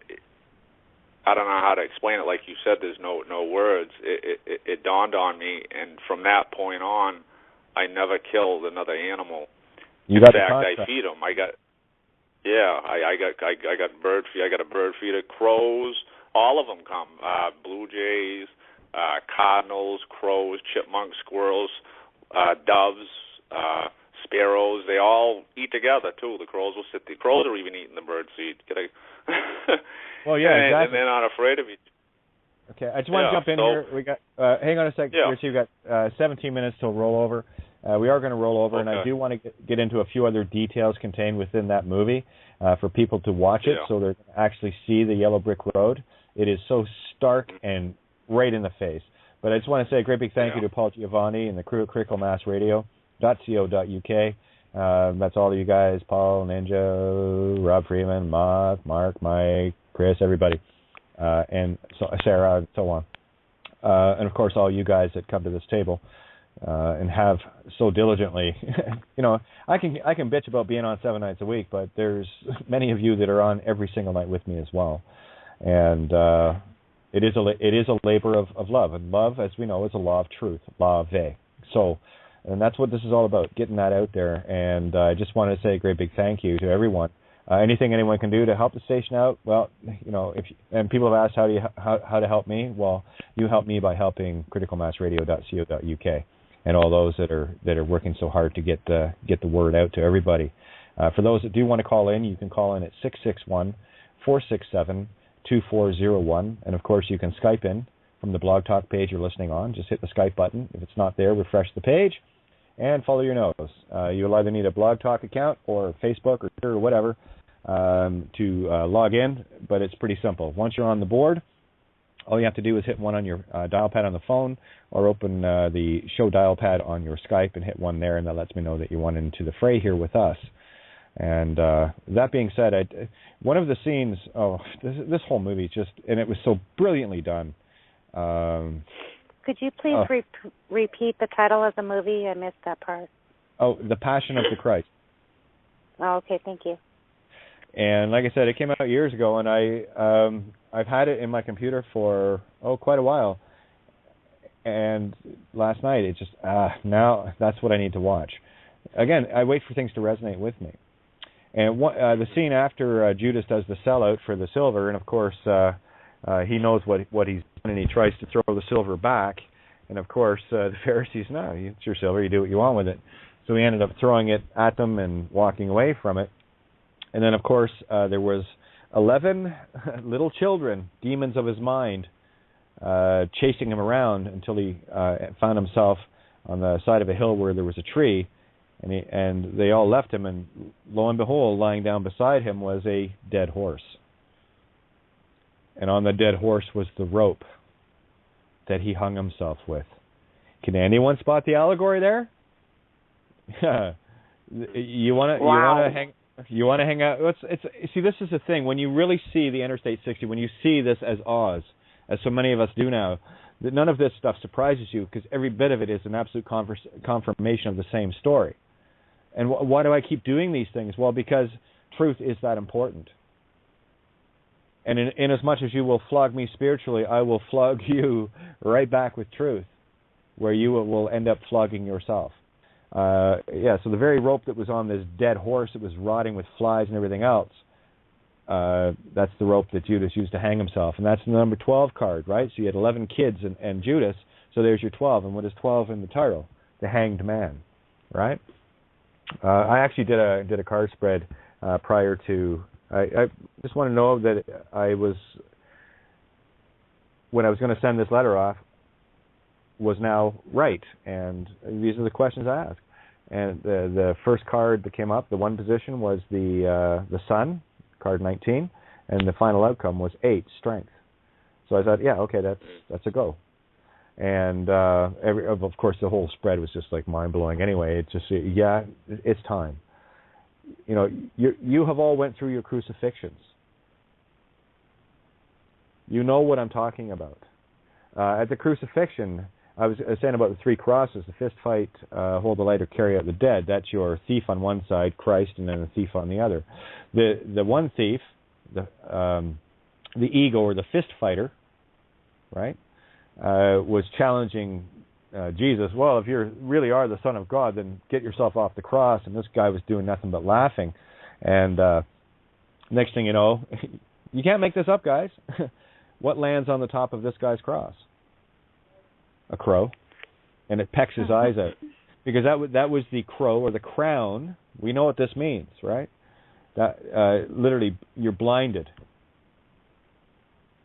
I don't know how to explain it. Like you said, there's no words. It dawned on me, and from that point on, I never killed another animal. In fact, I feed them. I got bird feed. I got a bird feeder. Crows, all of them come. Blue jays, cardinals, crows, chipmunks, squirrels, doves, sparrows. They all eat together too. The crows will sit. The crows are even eating the bird seed. Well, yeah, exactly. And they're not afraid of each. Okay, I just want to jump in here. We got. Hang on a second, Rich. You've got 17 minutes till rollover. We are going to roll over, and I do want to get into a few other details contained within that movie for people to watch it, so they're going to actually see the yellow brick road. It is so stark and right in the face. But I just want to say a great big thank you to Paul Giovanni and the crew at criticalmassradio.co.uk. That's all of you guys, Paul, Ninja, Rob Freeman, Mark, Mike, Chris, everybody, and so Sarah, and so on. And, of course, all you guys that come to this table and have so diligently, I can bitch about being on 7 nights a week, but there's many of you that are on every single night with me as well. And it is a labor of love. And love, as we know, is a law of truth, law of ve. So, and that's what this is all about, getting that out there. And I just want to say a great big thank you to everyone. Anything anyone can do to help the station out, well, and people have asked how to help me. Well, you help me by helping criticalmassradio.co.uk and all those that are working so hard to get the word out to everybody. For those that do want to call in, you can call in at 661-467-2401, and of course you can Skype in from the Blog Talk page you're listening on. Just hit the Skype button. If it's not there, refresh the page and follow your nose. You'll either need a Blog Talk account or Facebook or Twitter or whatever to log in, but it's pretty simple. Once you're on the board, all you have to do is hit one on your dial pad on the phone or open the show dial pad on your Skype and hit one there, and that lets me know that you want into the fray here with us. And that being said, one of the scenes, this whole movie and it was so brilliantly done. Could you please repeat the title of the movie? I missed that part. Oh, The Passion of the Christ. Oh, okay, thank you. And like I said, it came out years ago, and I've had it in my computer for quite a while. And last night, it just, now that's what I need to watch. Again, I wait for things to resonate with me. And the scene after Judas does the sellout for the silver, and of course he knows what he's done, and he tries to throw the silver back. And of course the Pharisees, no, it's your silver, you do what you want with it. So he ended up throwing it at them and walking away from it. And then of course there was 11 little children, demons of his mind, chasing him around until he found himself on the side of a hill where there was a tree. And they all left him, and lo and behold, lying down beside him was a dead horse. And on the dead horse was the rope that he hung himself with. Can anyone spot the allegory there? You want to hang out? See, this is the thing. When you really see the Interstate 60, when you see this as Oz, as so many of us do now, that none of this stuff surprises you, because every bit of it is an absolute confirmation of the same story. And why do I keep doing these things? Well, because truth is that important. And in as much as you will flog me spiritually, I will flog you right back with truth, where you will end up flogging yourself. So the very rope that was on this dead horse, it was rotting with flies and everything else, that's the rope that Judas used to hang himself. And that's the number 12 card, right? So you had 11 kids and Judas, so there's your 12. And what is 12 in the title? The Hanged Man, right? I actually did a card spread prior to. I just want to know that when I was going to send this letter off, was now right, and these are the questions I asked. And the first card that came up, the one position, was the Sun, card 19, and the final outcome was 8, Strength. So I thought, yeah, okay, that's a go. And of course, the whole spread was just like mind blowing. Anyway, it's just it's time. You know, you have all went through your crucifixions. You know what I'm talking about. At the crucifixion, I was saying about the 3 crosses: the fist fight, hold the light, or carry out the dead. That's your thief on one side, Christ, and then the thief on the other. The one thief, the ego, or the fist fighter, right? Was challenging Jesus. Well, if you really are the Son of God, then get yourself off the cross. And this guy was doing nothing but laughing. And next thing you know, you can't make this up, guys. What lands on the top of this guy's cross? A crow. And it pecks his eyes out. Because that was the crow, or the crown. We know what this means, right? That literally, you're blinded.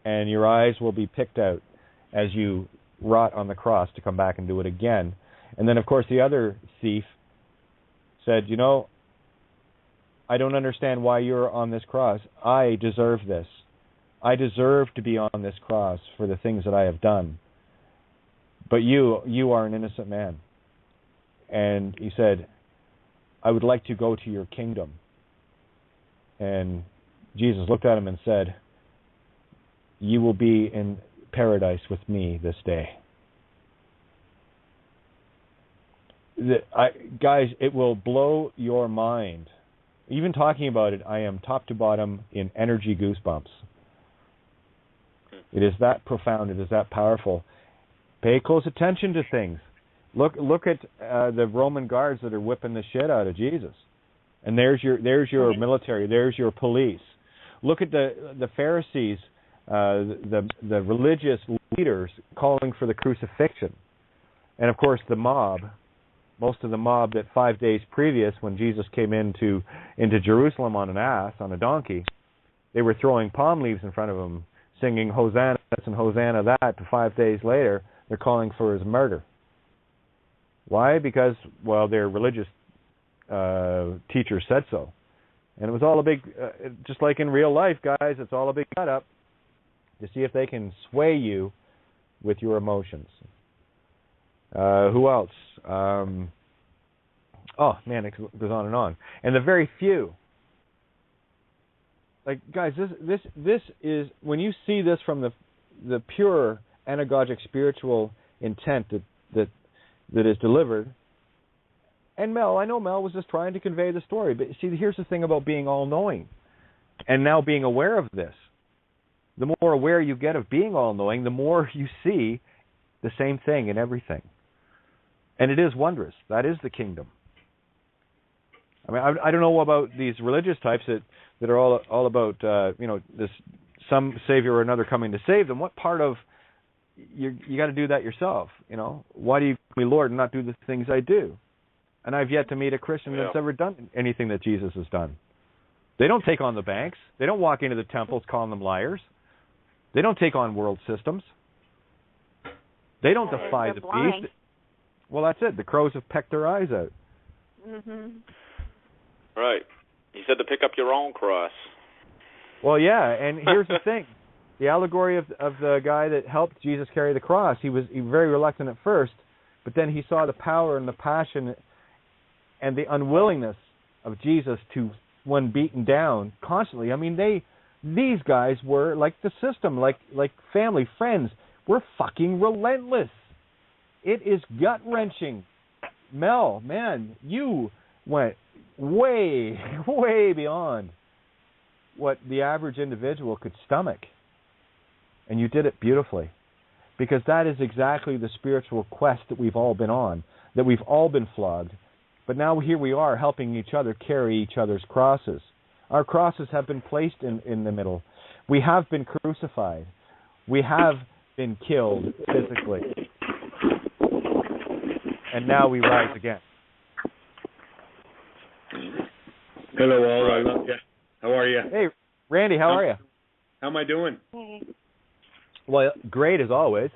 And your eyes will be picked out as you rot on the cross to come back and do it again. And then, of course, the other thief said, you know, I don't understand why you're on this cross. I deserve this. I deserve to be on this cross for the things that I have done. But you are an innocent man. And he said, I would like to go to your kingdom. And Jesus looked at him and said, you will be in paradise with me this day. Guys, it will blow your mind. Even talking about it, I am top to bottom in energy goosebumps. It is that profound. It is that powerful. Pay close attention to things. Look at the Roman guards that are whipping the shit out of Jesus. And there's your military. There's your police. Look at the Pharisees, the religious leaders calling for the crucifixion. And of course the mob, most of the mob that 5 days previous, when Jesus came into Jerusalem on an ass, on a donkey, they were throwing palm leaves in front of him, singing Hosanna this and Hosanna that. 5 days later, they're calling for his murder. Why? Because, well, their religious teachers said so. And it was all a big, just like in real life, guys, it's all a big cut-up to see if they can sway you with your emotions. Who else? Oh, man, it goes on and on. And the very few. Like, guys, this is, when you see this from the pure anagogic spiritual intent that is delivered. And I know Mel was just trying to convey the story, but see, here's the thing about being all-knowing and now being aware of this. The more aware you get of being all-knowing, the more you see the same thing in everything. And it is wondrous. That is the kingdom. I mean, I don't know about these religious types that are all about this some savior or another coming to save them. What part of you got to do that yourself? Why do you call me Lord and not do the things I do? And I've yet to meet a Christian that's ever done anything that Jesus has done. They don't take on the banks. They don't walk into the temples calling them liars. They don't take on world systems. They don't defy the beast. Well, that's it. The crows have pecked their eyes out. Mhm. Right. You said to pick up your own cross. Well, yeah, and here's the thing. The allegory of the guy that helped Jesus carry the cross, he was very reluctant at first, but then he saw the power and the passion and the unwillingness of Jesus to, when beaten down constantly. I mean, these guys were like the system, like family, friends. We're fucking relentless. It is gut-wrenching. Mel, man, you went way, way beyond what the average individual could stomach. And you did it beautifully. Because that is exactly the spiritual quest that we've all been on, that we've all been flogged. But now here we are helping each other carry each other's crosses. Our crosses have been placed in the middle. We have been crucified. We have been killed physically. And now we rise again. Hello, all. I love you. How are you? Hey, Randy, how are you? How am I doing? Hey. Well, great as always.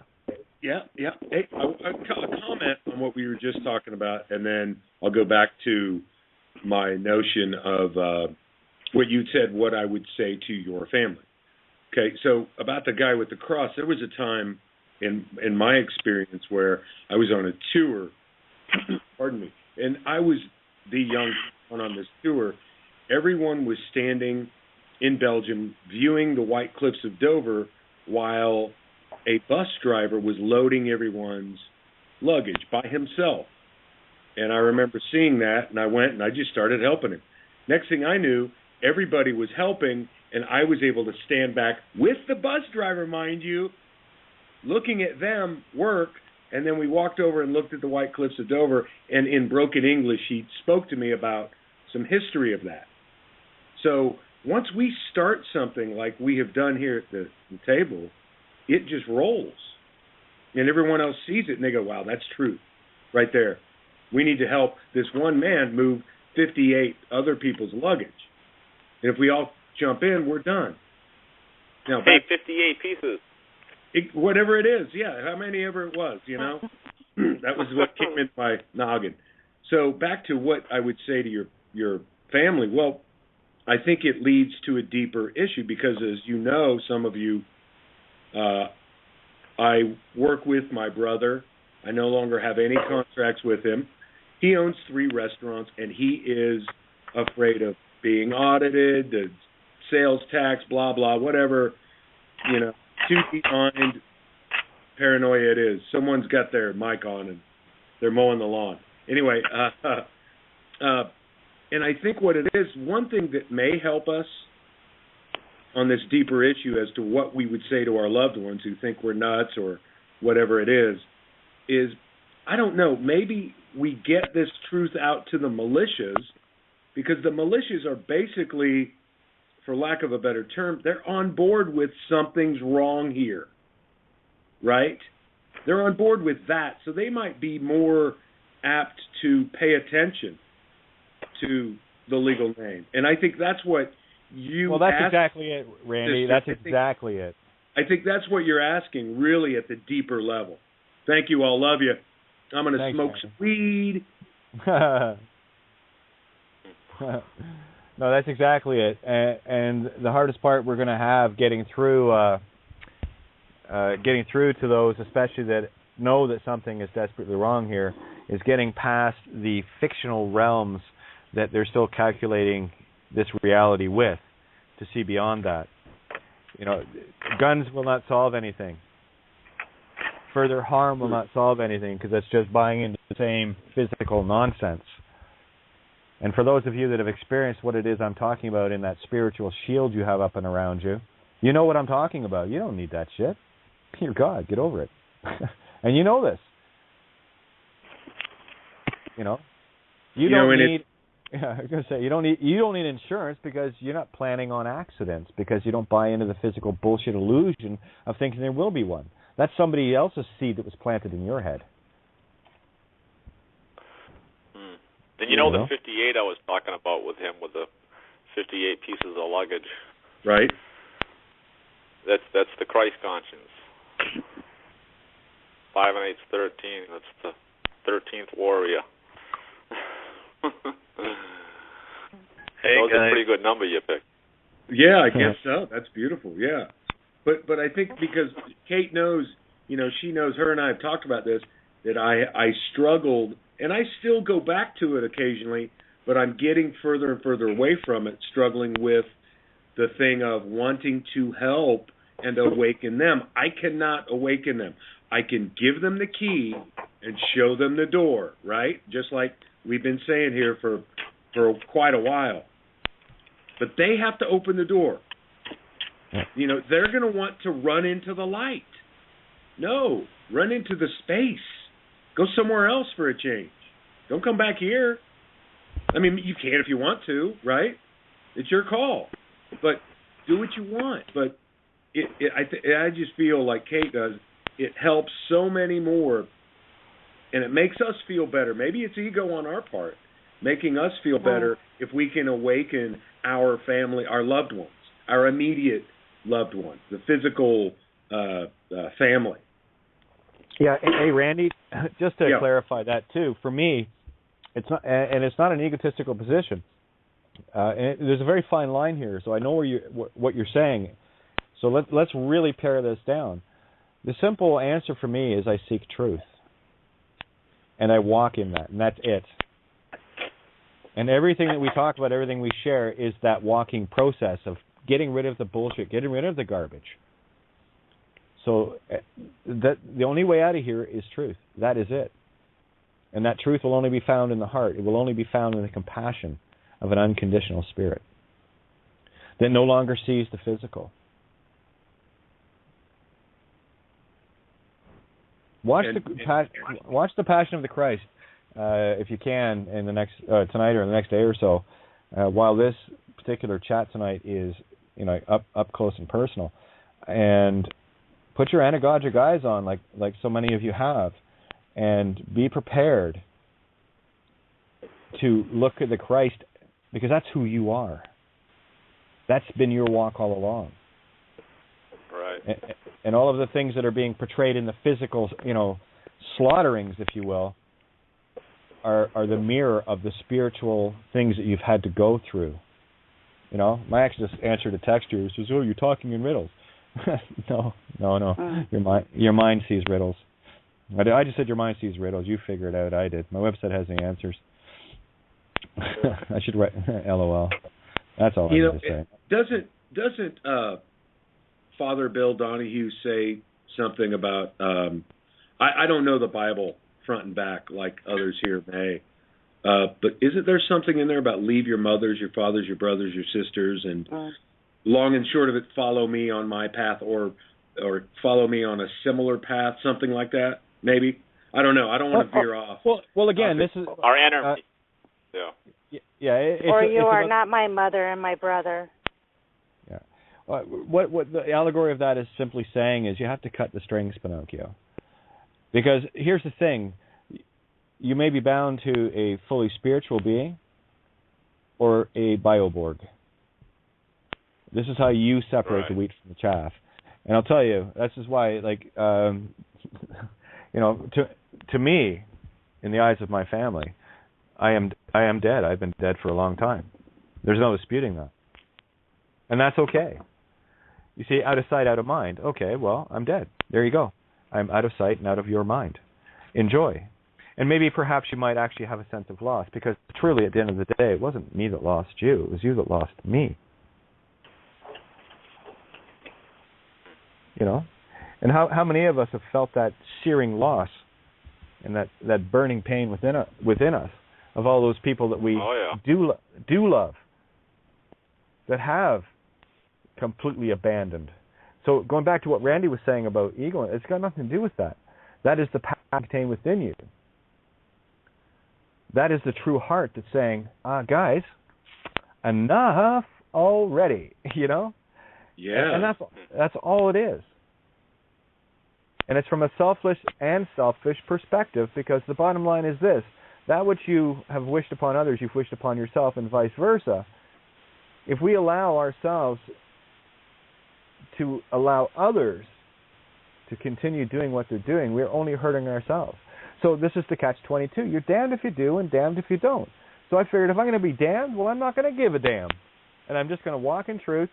Yeah. Hey, a comment on what we were just talking about, and then I'll go back to my notion of what you said, what I would say to your family. Okay, so about the guy with the cross, there was a time in my experience where I was on a tour, pardon me, and I was the young one on this tour. Everyone was standing in Belgium viewing the White Cliffs of Dover while a bus driver was loading everyone's luggage by himself. And I remember seeing that, and I went and I just started helping him. Next thing I knew, everybody was helping, and I was able to stand back with the bus driver, mind you, looking at them work. And then we walked over and looked at the White Cliffs of Dover, and in broken English, he spoke to me about some history of that. So once we start something like we have done here at the table, it just rolls. And everyone else sees it, and they go, wow, that's truth right there. We need to help this one man move 58 other people's luggage. And if we all jump in, we're done. Now, hey, 58 pieces. Whatever it is, yeah, how many ever it was, that was what came into my noggin. So back to what I would say to your family. Well, I think it leads to a deeper issue because, as you know, some of you, I work with my brother. I no longer have any contracts with him. He owns 3 restaurants, and he is afraid of being audited, the sales tax, blah, blah, whatever, too behind paranoia it is. Someone's got their mic on, and they're mowing the lawn. Anyway, and I think what it is, one thing that may help us on this deeper issue as to what we would say to our loved ones who think we're nuts or whatever it is I don't know, maybe we get this truth out to the militias, because the militias are basically, for lack of a better term, they're on board with something's wrong here, right? They're on board with that, so they might be more apt to pay attention to the legal name. And I think that's what you Well, that's exactly it, Randy. That's exactly it. I think that's what you're asking, really, at the deeper level. Thank you all. Love you. I'm going to smoke some weed. No, that's exactly it. And the hardest part we're going to have getting through to those, especially that know that something is desperately wrong here, is getting past the fictional realms that they're still calculating this reality with, to see beyond that. Guns will not solve anything. Further harm will not solve anything, because that's just buying into the same physical nonsense. And for those of you that have experienced what it is I'm talking about in that spiritual shield you have up and around you, you know what I'm talking about. You don't need that shit. You're God. Get over it. And you know this. You know, you don't need. Yeah, I was going to say you don't need insurance because you're not planning on accidents, because you don't buy into the physical bullshit illusion of thinking there will be one. That's somebody else's seed that was planted in your head. And you know the 58 I was talking about with him, with the 58 pieces of luggage. Right. That's the Christ conscience. 5 and 8's 13. That's the 13th warrior. Hey, that was guys. a pretty good number you picked. Yeah, I guess so. That's beautiful. Yeah, but I think because Kate knows, she knows, her and I have talked about this, that I struggled, and I still go back to it occasionally, but I'm getting further and further away from it, struggling with the thing of wanting to help and awaken them. I cannot awaken them. I can give them the key and show them the door, right? Just like we've been saying here for quite a while. But they have to open the door. They're going to want to run into the light. No, run into the space. Go somewhere else for a change. Don't come back here. I mean, you can if you want to, right? It's your call. But do what you want. But I just feel like Kate does, it helps so many more, and it makes us feel better. Maybe it's ego on our part, making us feel better if we can awaken our family, our loved ones, our immediate loved ones, the physical family. Yeah. Hey, Randy, just to clarify that too, for me, it's not, and it's not an egotistical position. And there's a very fine line here, so I know what you're saying. So let's really pare this down. The simple answer for me is I seek truth, and I walk in that, and that's it. And everything that we talk about, everything we share, is that walking process of getting rid of the bullshit, getting rid of the garbage. So that the only way out of here is truth. That is it. And that truth will only be found in the heart. It will only be found in the compassion of an unconditional spirit that no longer sees the physical. Watch the Passion of the Christ, if you can, in the next tonight or the next day or so, while this particular chat tonight is up close and personal, and put your anagogic eyes on like so many of you have, and be prepared to look at the Christ, because that's who you are. That's been your walk all along. Right. And all of the things that are being portrayed in the physical, slaughterings, if you will, are the mirror of the spiritual things that you've had to go through. My ex just answered a text here. He says, "Oh, you're talking in riddles." No. Your mind sees riddles. I just said your mind sees riddles. You figure it out. I did. My website has the answers. I should write LOL. That's all I need to say. Doesn't Father Bill Donahue say something about, I don't know the Bible front and back like others here may, but isn't there something in there about leave your mothers, your fathers, your brothers, your sisters, and long and short of it, follow me on my path, or follow me on a similar path, something like that, maybe? I don't know. I don't want to veer off. Well, again, this is... Our enemy. Or you are not my mother and my brother. Yeah. What the allegory of that is simply saying is you have to cut the strings, Pinocchio. Because here's the thing. You may be bound to a fully spiritual being or a bioborg. This is how you separate the wheat from the chaff. And I'll tell you, this is why, to me, in the eyes of my family, I am dead. I've been dead for a long time. There's no disputing that. And that's okay. You see, out of sight, out of mind. Okay, well, I'm dead. There you go. I'm out of sight and out of your mind. Enjoy. And maybe perhaps you might actually have a sense of loss, because truly at the end of the day, it wasn't me that lost you. It was you that lost me. And how many of us have felt that searing loss and that burning pain within us of all those people that we do love, that have completely abandoned. So going back to what Randy was saying about ego, it's got nothing to do with that. That is the power contained within you. That is the true heart that's saying, guys, enough already, you know? Yeah. And that's all it is. And it's from a selfless and selfish perspective, because the bottom line is this: that which you have wished upon others, you've wished upon yourself, and vice versa. If we allow ourselves to allow others to continue doing what they're doing, we're only hurting ourselves. So this is the catch-22. You're damned if you do and damned if you don't. So I figured if I'm going to be damned, well, I'm not going to give a damn. And I'm just going to walk in truth.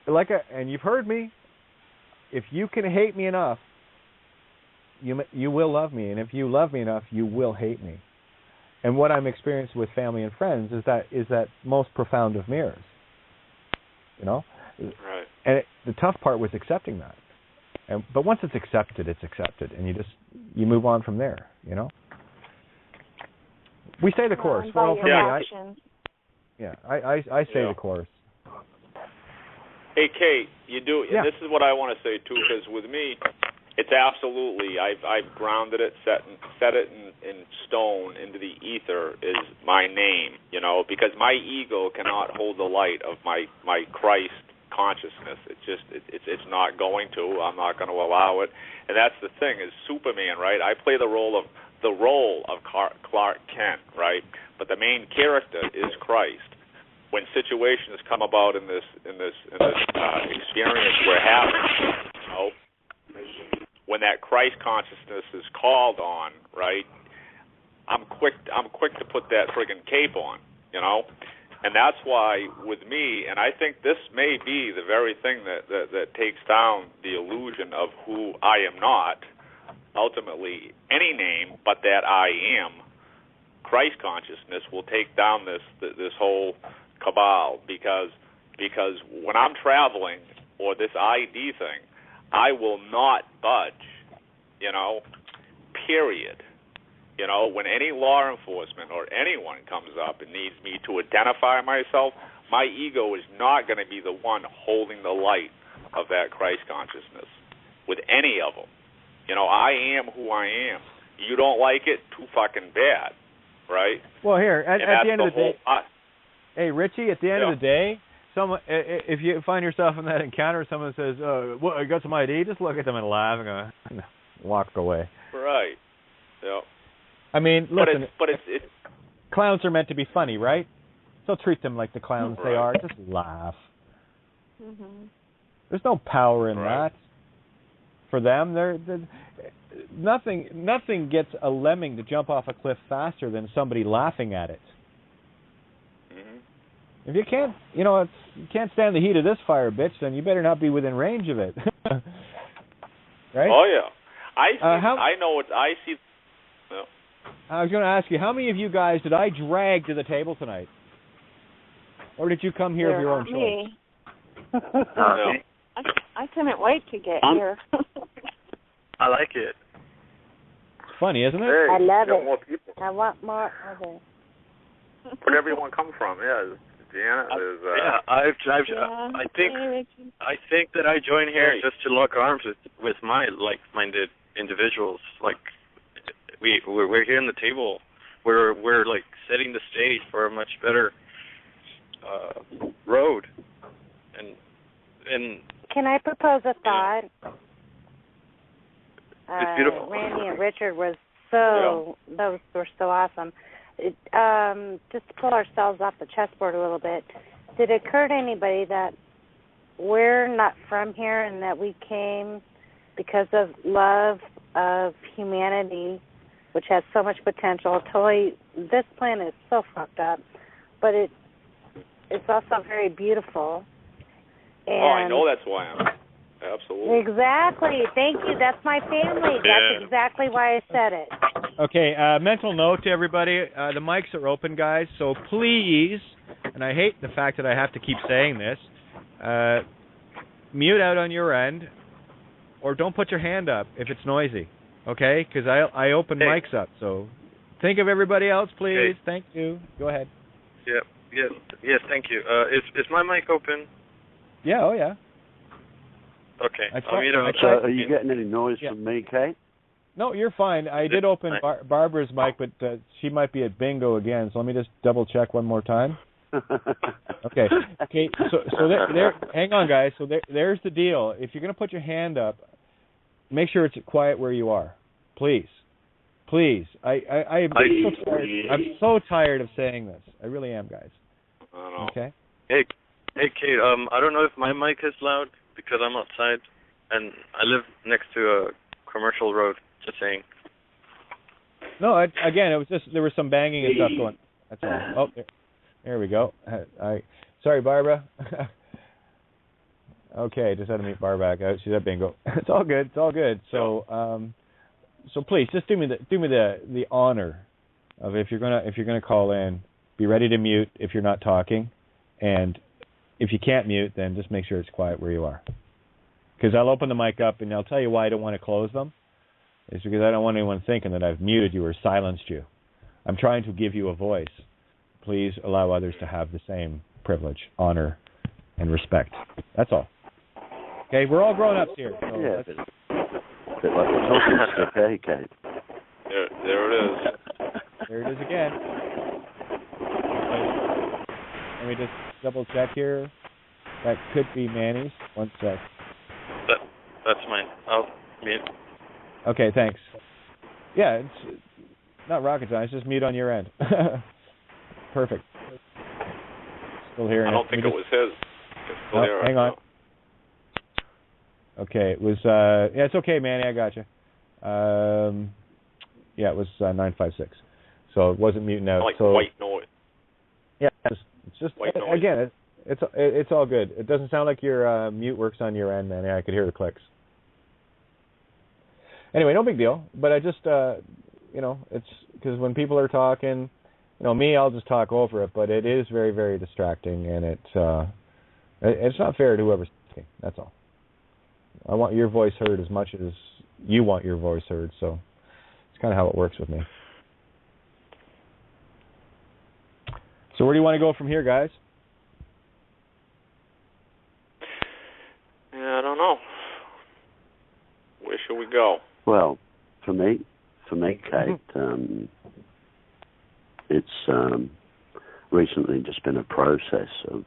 And you've heard me. If you can hate me enough, you will love me. And if you love me enough, you will hate me. And what I'm experiencing with family and friends is that most profound of mirrors. You know? Right. And the tough part was accepting that. But once it's accepted, and you move on from there, you know? We say the course. Well, for me, I say the course. Hey, Kate, you do, yeah. And this is what I want to say, too, because with me, it's absolutely, I've grounded it, set it in stone into the ether is my name, you know, because my ego cannot hold the light of my Christ consciousness. It's not going to. I'm not going to allow it. And that's the thing, is Superman, right? I play the role of Clark Kent, right? But the main character is Christ. When situations come about in this experience we're having, you know, when that Christ consciousness is called on, right? I'm quick to put that friggin' cape on, you know. And that's why with me, and I think this may be the very thing that takes down the illusion of who I am not, ultimately any name but that I am, Christ consciousness will take down this whole cabal, because when I'm traveling, or this ID thing, I will not budge, you know, period. You know, when any law enforcement or anyone comes up and needs me to identify myself, my ego is not going to be the one holding the light of that Christ consciousness with any of them. You know, I am who I am. You don't like it, too fucking bad, right? Well, here, at the end of the day, hey, Richie, at the end of the day, if you find yourself in that encounter, someone says, well, I got some ID, just look at them and laugh and go, walk away. Right. Yeah. I mean, listen, but it's clowns are meant to be funny, right? So treat them like the clowns they are. Just laugh. Mm-hmm. There's no power in that. For them, nothing gets a lemming to jump off a cliff faster than somebody laughing at it. Mm-hmm. If you can't, you can't stand the heat of this fire, bitch, then you better not be within range of it. Right? Oh yeah, I was going to ask you, how many of you guys did I drag to the table tonight, or did you come here of your own choice? I couldn't wait to get here. I like it. It's funny, isn't it? Hey, I love it. More people. I want more of it. Where'd everyone come from? Yeah, Deanna. I think that I joined here just to lock arms with my like-minded individuals. Like we're here on the table. We're like setting the stage for a much better road. And can I propose a thought? It's beautiful. Randy and Richard those were so awesome. Just to pull ourselves off the chessboard a little bit, did it occur to anybody that we're not from here and that we came because of love of humanity, which has so much potential? Totally, this planet is so fucked up, but it's also very beautiful. And I know that's why I'm. Absolutely. Exactly. Thank you. That's my family. That's exactly why I said it. Okay, mental note to everybody. The mics are open, guys, so please, and I hate the fact that I have to keep saying this, mute out on your end, or don't put your hand up if it's noisy, okay? Because I open mics up, so think of everybody else, please. Okay. Thank you. Go ahead. Yes, thank you. Is my mic open? Yeah, oh yeah. Okay. Are you getting any noise from me, Kate? No, you're fine. I did open Barbara's mic, but she might be at bingo again. So let me just double check one more time. Okay. So there. Hang on, guys. So there's the deal. If you're going to put your hand up, make sure it's quiet where you are, please. Please. I'm so tired of saying this. I really am, guys. I don't know. Okay. Hey, Kate. I don't know if my mic is loud because I'm outside, and I live next to a commercial road. Just saying. No, again, it was just there was some banging and stuff going. That's all. Oh, there we go. Sorry, Barbara. Okay, just had to meet Barbara back out. She's at bingo. It's all good. It's all good. So, so please just do me the honor of if you're gonna call in, be ready to mute if you're not talking, and if you can't mute, then just make sure it's quiet where you are. Because I'll open the mic up and I'll tell you why I don't want to close them. It's because I don't want anyone thinking that I've muted you or silenced you. I'm trying to give you a voice. Please allow others to have the same privilege, honor, and respect. That's all. Okay, we're all grown-ups here. So yeah, a bit like we're talking stuff, hey, Kate. There it is. There it is again. Let me just double-check here. That could be Manny's. One sec. That's mine. I'll mute. Okay, thanks. Yeah, it's not rocket science, just mute on your end. Perfect. Still hearing it. I don't think it was his. It's still here. Hang on. Okay, it was, yeah, it's okay, Manny, I got you. Yeah, it was 956. So it wasn't muting out. Like white noise. Yeah, it's just, white noise. Again, it's all good. It doesn't sound like your mute works on your end, Manny. I could hear the clicks. Anyway, no big deal. But I just, it's because when people are talking, me, I'll just talk over it. But it is very, very distracting, and it's not fair to whoever's talking. That's all. I want your voice heard as much as you want your voice heard. So it's kind of how it works with me. So where do you want to go from here, guys? Yeah, I don't know. Where should we go? Well, for me, Kate, it's recently just been a process of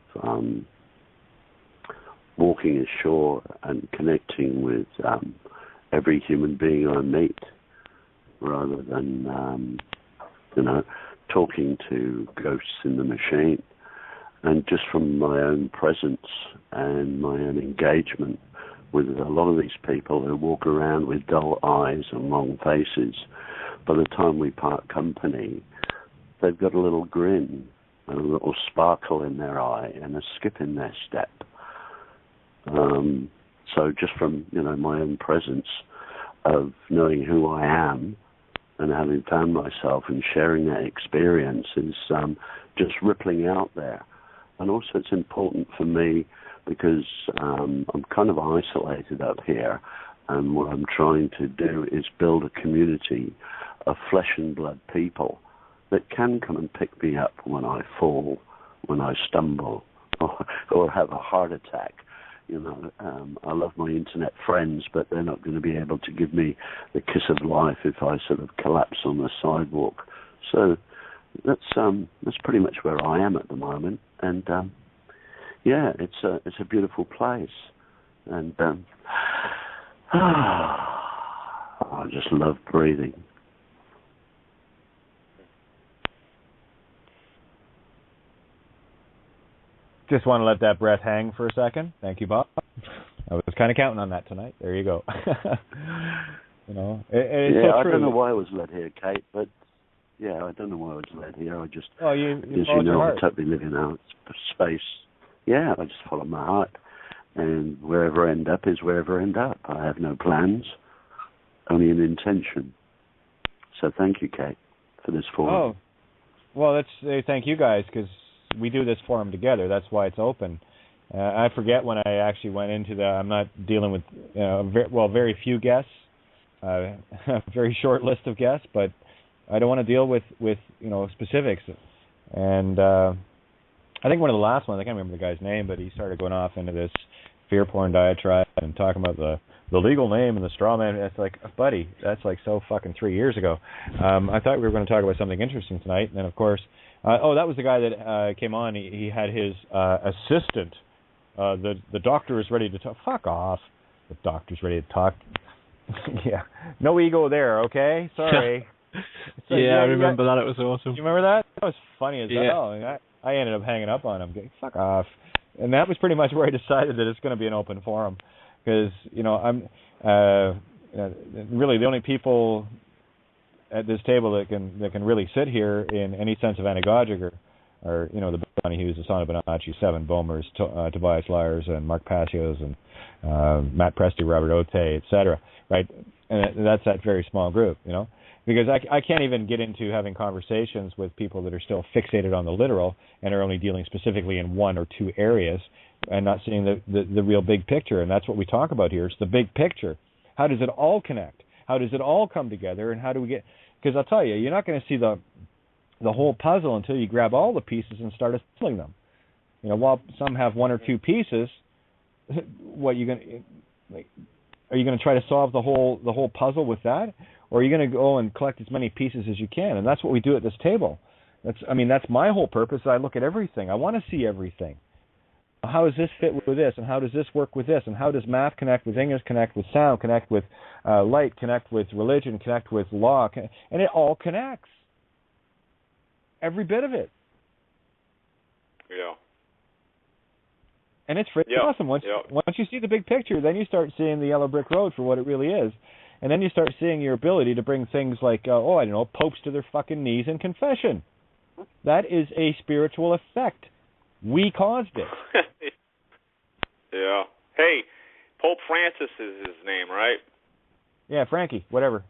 walking ashore and connecting with every human being I meet, rather than talking to ghosts in the machine. And just from my own presence and my own engagement with a lot of these people who walk around with dull eyes and long faces, by the time we part company, they've got a little grin and a little sparkle in their eye and a skip in their step. So just from, my own presence of knowing who I am and having found myself and sharing that experience is just rippling out there. And also it's important for me because I'm kind of isolated up here, and what I'm trying to do is build a community of flesh and blood people that can come and pick me up when I fall, when I stumble, or have a heart attack. I love my internet friends, but they're not going to be able to give me the kiss of life if I sort of collapse on the sidewalk. So that's pretty much where I am at the moment, and yeah, it's a beautiful place, and I just love breathing. Just want to let that breath hang for a second. Thank you, Bob. I was kind of counting on that tonight. There you go. It's so I true. don't know why I was led here, Kate, but yeah, I don't know why I was led here. I just, you followed your heart. I'm totally living out space. Yeah, I just follow my heart, and wherever I end up is wherever I end up. I have no plans, only an intention. So thank you, Kate, for this forum. Oh, well, let's say thank you guys, because we do this forum together. That's why it's open. I forget when I actually went into I'm not dealing with, very few guests, a very short list of guests, but I don't want to deal with specifics. And I think one of the last ones, I can't remember the guy's name, but he started going off into this fear porn diatribe and talking about the legal name and the straw man. It's like, buddy, that's like so fucking 3 years ago. I thought we were going to talk about something interesting tonight, and then of course, that was the guy that came on. He had his assistant. The doctor is ready to talk. Fuck off. The doctor's ready to talk. Yeah, no ego there. Okay, sorry. So, yeah, I remember that. It was awesome. You remember that? That was funny as hell. I ended up hanging up on him. Fuck off. And that was pretty much where I decided that it's going to be an open forum, because I'm really the only people at this table that can really sit here in any sense of anagogic are the Bonnie Hughes, the Son of Bonacci, Seven Bomers, Tobias Lyers, and Mark Passios, and Matt Presti, Robert Otte, etc. Right, and that's that very small group, because I can't even get into having conversations with people that are still fixated on the literal and are only dealing specifically in one or two areas and not seeing the real big picture. And that's what we talk about here. It's the big picture. How does it all connect? How does it all come together? And how do we get? Because I'll tell you, you're not going to see the whole puzzle until you grab all the pieces and start assembling them. While some have one or two pieces, what are you going to try to solve the whole puzzle with that, or are you going to go and collect as many pieces as you can? And that's what we do at this table. That's my whole purpose. I look at everything. I want to see everything. How does this fit with this, and how does this work with this, and how does math connect with English, connect with sound, connect with light, connect with religion, connect with law, and it all connects. Every bit of it. Yeah. And it's freaking awesome. Once you see the big picture, then you start seeing the yellow brick road for what it really is. And then you start seeing your ability to bring things like, popes to their fucking knees in confession. That is a spiritual effect. We caused it. Yeah. Hey, Pope Francis is his name, right? Yeah, Frankie, whatever.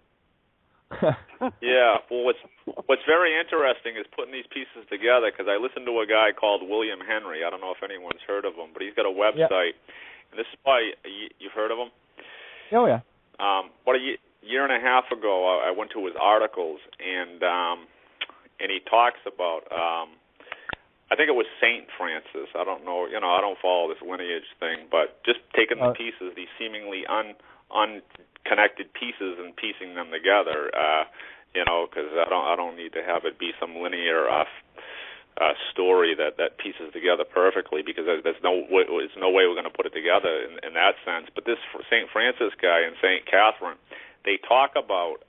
Yeah. Well, what's very interesting is putting these pieces together, because I listened to a guy called William Henry. I don't know if anyone's heard of him, but he's got a website. And this is why you've heard of him? Oh, yeah. About a year and a half ago, I went to his articles, and he talks about, I think it was Saint Francis. I don't know, I don't follow this lineage thing, but just taking the pieces, these seemingly unconnected pieces, and piecing them together, because I don't need to have it be some linear story that pieces together perfectly, because there's no way we're going to put it together in that sense. But this St. Francis guy and St. Catherine, they talk about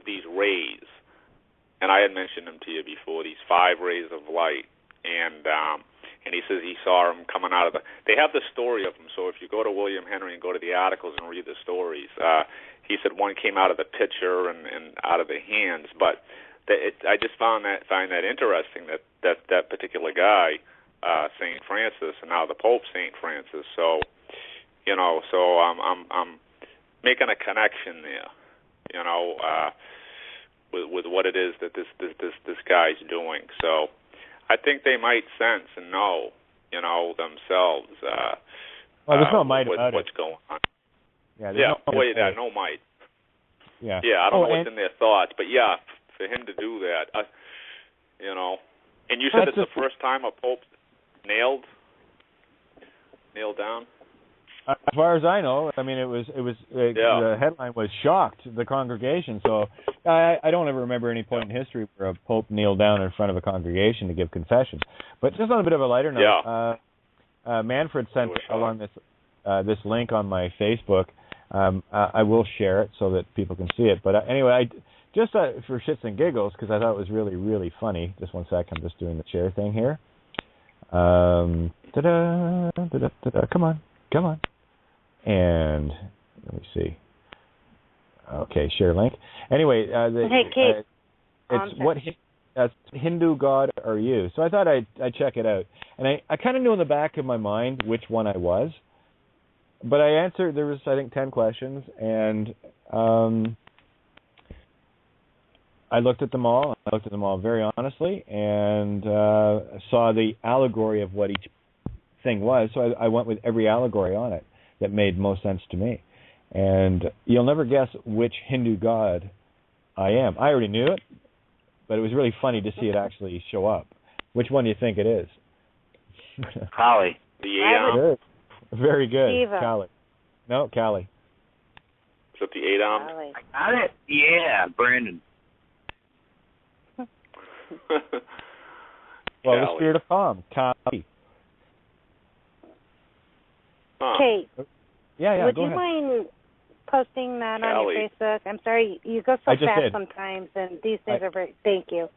these rays, and I had mentioned them to you before, these 5 rays of light, and he says he saw them coming out of they have the story of them, so if you go to William Henry and go to the articles and read the stories, he said one came out of the pitcher and out of the hands, but I just find that interesting that particular guy, Saint Francis, and now the Pope Saint Francis. So, I'm making a connection there, with what it is that this guy's doing. So, I think they might sense and know, themselves. There's no might about what's going on. Yeah, no might. Yeah. Yeah, I don't know what's in their thoughts, but yeah. For him to do that, and you said it's the first time a pope nailed down. As far as I know, it was the headline was shocked the congregation. So I don't ever remember any point in history where a pope kneeled down in front of a congregation to give confession. But just on a bit of a lighter note, Manfred sent along this link on my Facebook. I will share it so that people can see it. But anyway, just for shits and giggles, because I thought it was really, really funny. Just one sec, I'm just doing the share thing here. Come on. And let me see. Okay, share link. Anyway, hey, Kate. It's what Hindu god are you? So I thought I'd check it out. And I kind of knew in the back of my mind which one I was. But I answered, there was, I think, 10 questions, and I looked at them all. I looked at them all very honestly, and saw the allegory of what each thing was. So I went with every allegory on it that made most sense to me. And you'll never guess which Hindu god I am. I already knew it, but it was really funny to see it actually show up. Which one do you think it is? Kali. The 8 arm? Good. Very good. Shiva. Callie. No, Callie. Is that the 8 arm? I got it. Yeah, Brandon. Well, the spirit of calm, Callie. Kate. Yeah, would go you ahead. mind posting that Callie. on your Facebook? I'm sorry, you go so I just fast did. sometimes, and these things are very. Thank you.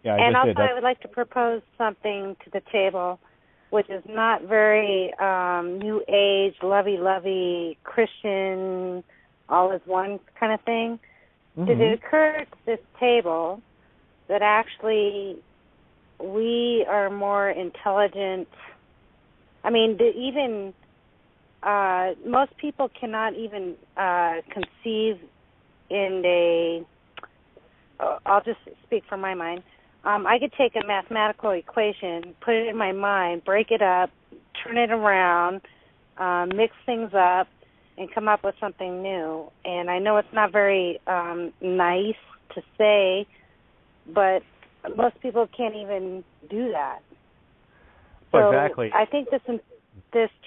Yeah, and also, did. I would like to propose something to the table, which is not very new age, lovey-lovey, Christian, all is one kind of thing. Mm-hmm. Did it occur to this table that actually we are more intelligent? I mean, even most people cannot even conceive in a. I'll just speak from my mind. I could take a mathematical equation, put it in my mind, break it up, turn it around, mix things up, and come up with something new. And I know it's not very nice to say, but most people can't even do that. So exactly. I think this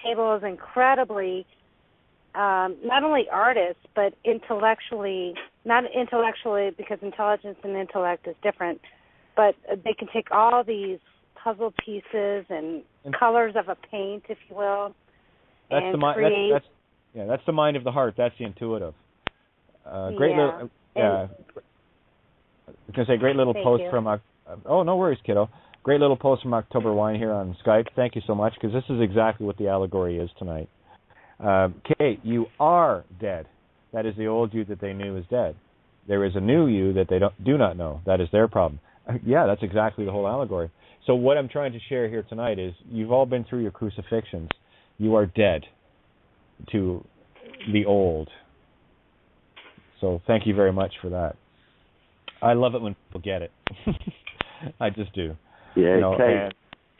table is incredibly, not only artists, but intellectually, not intellectually because intelligence and intellect is different, but they can take all these puzzle pieces and colors of a paint, if you will, and create. That's the mind of the heart. That's the intuitive. Great little. I was going to say great little post from. Oh, no worries, kiddo. Great little post from October Wine here on Skype. Thank you so much, because this is exactly what the allegory is tonight. Kate, you are dead. That is the old you that they knew is dead. There is a new you that they do not know. That is their problem. Yeah, that's exactly the whole allegory. So what I'm trying to share here tonight is you've all been through your crucifixions. You are dead to the old. So thank you very much for that. I love it when people get it. I just do. Yeah,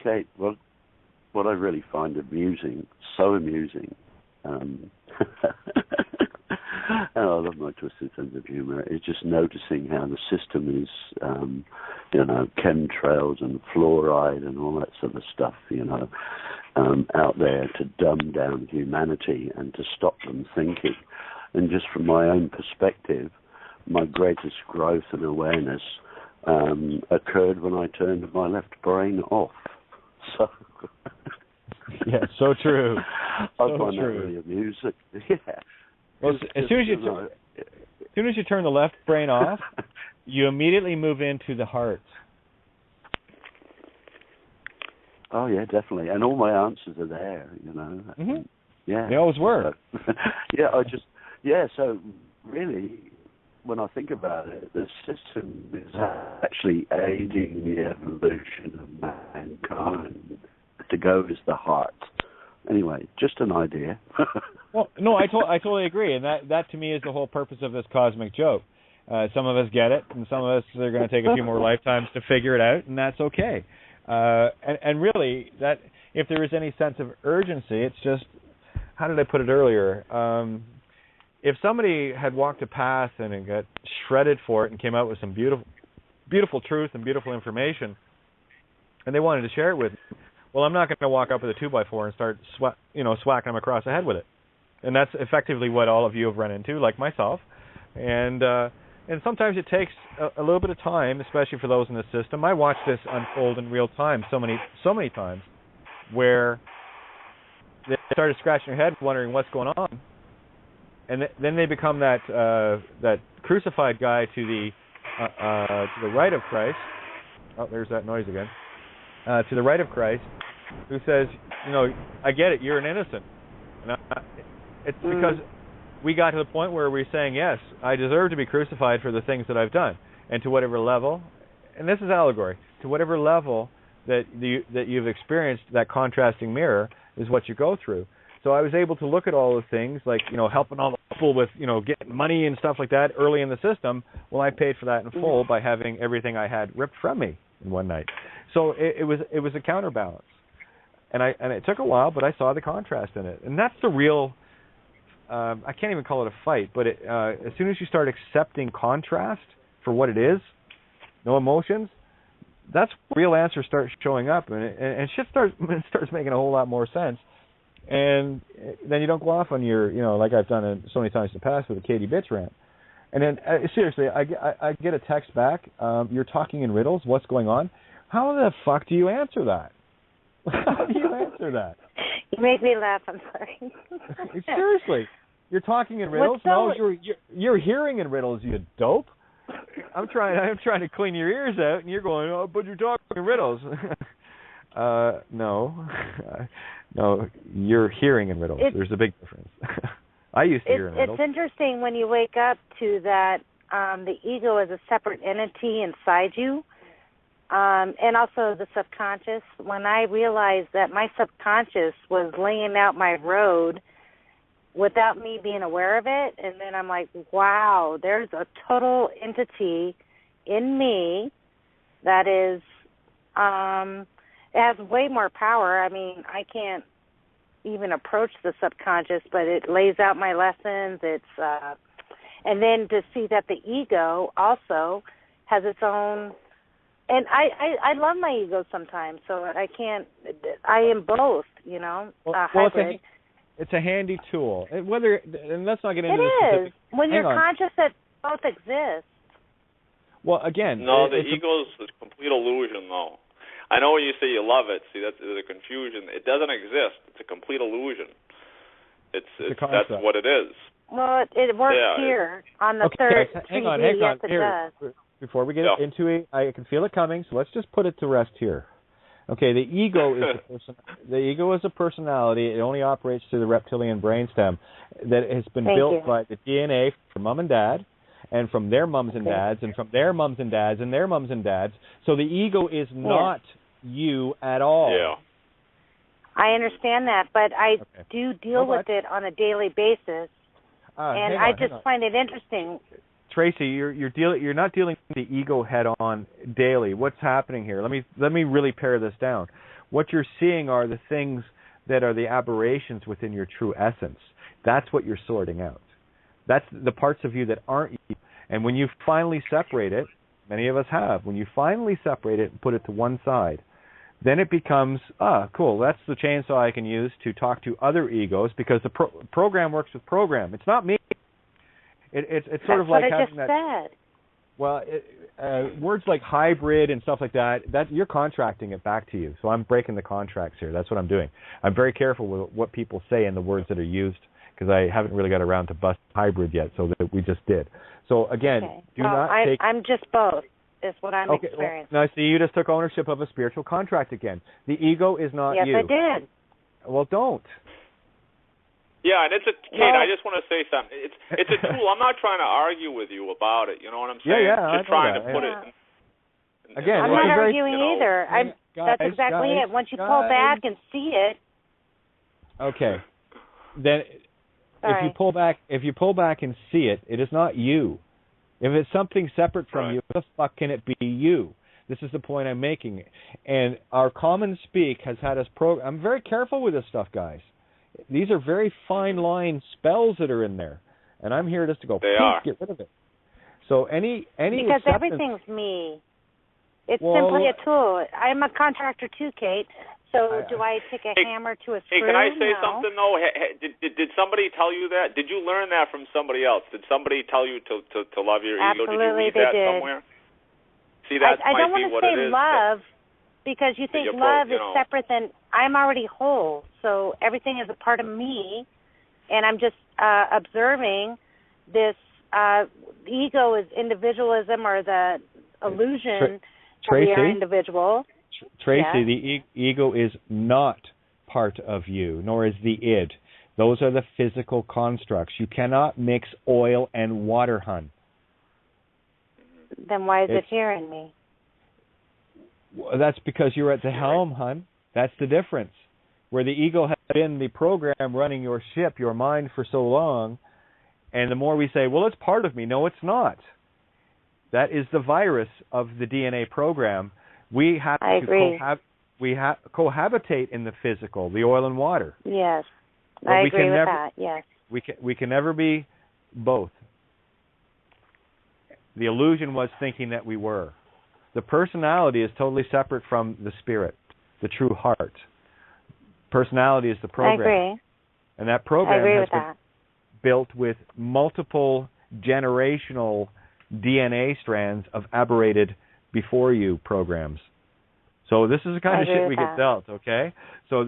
Kate, what I really find amusing, so amusing, and I love my twisted sense of humor, is just noticing how the system is, chemtrails and fluoride and all that sort of stuff, out there to dumb down humanity and to stop them thinking. And just from my own perspective, my greatest growth and awareness occurred when I turned my left brain off. So yeah, so true. I find that really amusing. Yeah. Well, as soon as you turn the left brain off, you immediately move into the heart. Oh yeah, definitely, and all my answers are there. Mm-hmm. Yeah, they always were. So really, when I think about it, the system is actually aiding the evolution of mankind. To go is the heart. Anyway, just an idea. Well, no, I totally agree, and that to me is the whole purpose of this cosmic joke. Some of us get it, and some of us are going to take a few more lifetimes to figure it out, and that's okay. And really, that if there is any sense of urgency, it's just, how did I put it earlier? If somebody had walked a path and got shredded for it and came out with some beautiful truth and beautiful information, and they wanted to share it with me, well, I'm not going to walk up with a 2x4 and start swacking them across the head with it. And that's effectively what all of you have run into, like myself. And sometimes it takes a little bit of time, especially for those in the system. I watch this unfold in real time so many times, where they started scratching their head, wondering what's going on, and then they become that crucified guy to the right of Christ. Oh, there's that noise again. To the right of Christ, who says, I get it, you're an innocent. And it's because we got to the point where we're saying, yes, I deserve to be crucified for the things that I've done. And to whatever level, and this is allegory, to whatever level that you've experienced, that contrasting mirror is what you go through. So I was able to look at all the things, like, helping all the people with, getting money and stuff like that early in the system. Well, I paid for that in full by having everything I had ripped from me in one night. So it was a counterbalance. And it took a while, but I saw the contrast in it. And that's the real, I can't even call it a fight, but as soon as you start accepting contrast for what it is, no emotions, that's where real answers start showing up, and shit starts making a whole lot more sense. And then you don't go off on your, like I've done so many times in the past with the Katie Bitch rant. And then, seriously, I get a text back, you're talking in riddles, what's going on? How the fuck do you answer that? How do you answer that? You make me laugh, I'm sorry. Seriously, you're talking in riddles? No, you're hearing in riddles, you dope. I'm trying to clean your ears out, and you're going, oh, but you're talking in riddles. No, you're hearing in riddles. There's a big difference. I used to hear in riddles. It's interesting when you wake up to that the ego is a separate entity inside you, and also the subconscious. When I realized that my subconscious was laying out my road without me being aware of it, and then I'm like, wow, there's a total entity in me that is, it has way more power. I mean, I can't even approach the subconscious, but it lays out my lessons. And then to see that the ego also has its own, and I love my ego sometimes, so I am both, hybrid. It's a handy tool. And let's not get into the specifics. When you're conscious that both exist. Well, again, no, the ego is a complete illusion, though. I know when you say you love it. See, that's the confusion. It doesn't exist. It's a complete illusion. That's what it is. Well, it works here on the third. Hang on. Yes, it does. Before we get into it, I can feel it coming. So let's just put it to rest here. Okay, the ego is a personality. It only operates through the reptilian brainstem that has been built by the DNA from mom and dad, and from their moms and dads, and from their moms and dads, and their moms and dads. So the ego is not you at all. Yeah. I understand that, but I do deal with it on a daily basis, and I just find it interesting. Tracy, you're not dealing with the ego head on daily. What's happening here? Let me really pare this down. What you're seeing are the things that are the aberrations within your true essence. That's what you're sorting out. That's the parts of you that aren't you. And when you finally separate it, many of us have, when you finally separate it and put it to one side, then it becomes, cool, that's the chainsaw I can use to talk to other egos, because the program works with program. It's not me. It's sort of like having that. Said. Well, words like hybrid and stuff like that you're contracting it back to you. So I'm breaking the contracts here. That's what I'm doing. I'm very careful with what people say and the words that are used, because I haven't really got around to bust hybrid yet, so that we just did. So again, I'm just both, is what I'm experiencing. Now, see, you just took ownership of a spiritual contract again. The ego is not you. Yes, I did. Well, don't. Yeah, and Kate, I just want to say something. It's a tool. I'm not trying to argue with you about it. You know what I'm saying? Just trying to put it. Again, I'm not arguing either. That's exactly it. Once you pull back and see it. Okay. Then, if you pull back and see it, it is not you. If it's something separate from you, what the fuck can it be you? This is the point I'm making. And our common speak has had us I'm very careful with this stuff, guys. These are very fine line spells that are in there, and I'm here just to go. Get rid of it. So any because everything's me. It's simply a tool. I'm a contractor too, Kate. So do I take a hammer to a screw? Hey, can I say something though? Did somebody tell you that? Did you learn that from somebody else? Did somebody tell you to love your ego? Did you read that somewhere? See, that I don't might be want to say love. Because you think love is separate, then I'm already whole. So everything is a part of me, and I'm just observing this. Ego is individualism, or the illusion that we are individual. Tracy, the ego is not part of you, nor is the id. Those are the physical constructs. You cannot mix oil and water, hun. Then why is it here in me? That's because you're at the helm, hun. That's the difference. Where the ego has been the program running your ship, your mind, for so long, and the more we say, well, it's part of me. No, it's not. That is the virus of the DNA program. We have to cohabitate in the physical, the oil and water. Yes, I agree with that. Yes, we can never be both. The illusion was thinking that we were. The personality is totally separate from the spirit, the true heart. Personality is the program. I agree. And that program has been that. built with multiple generational DNA strands of aberrated before you programs. So this is the kind of shit we get dealt, okay? So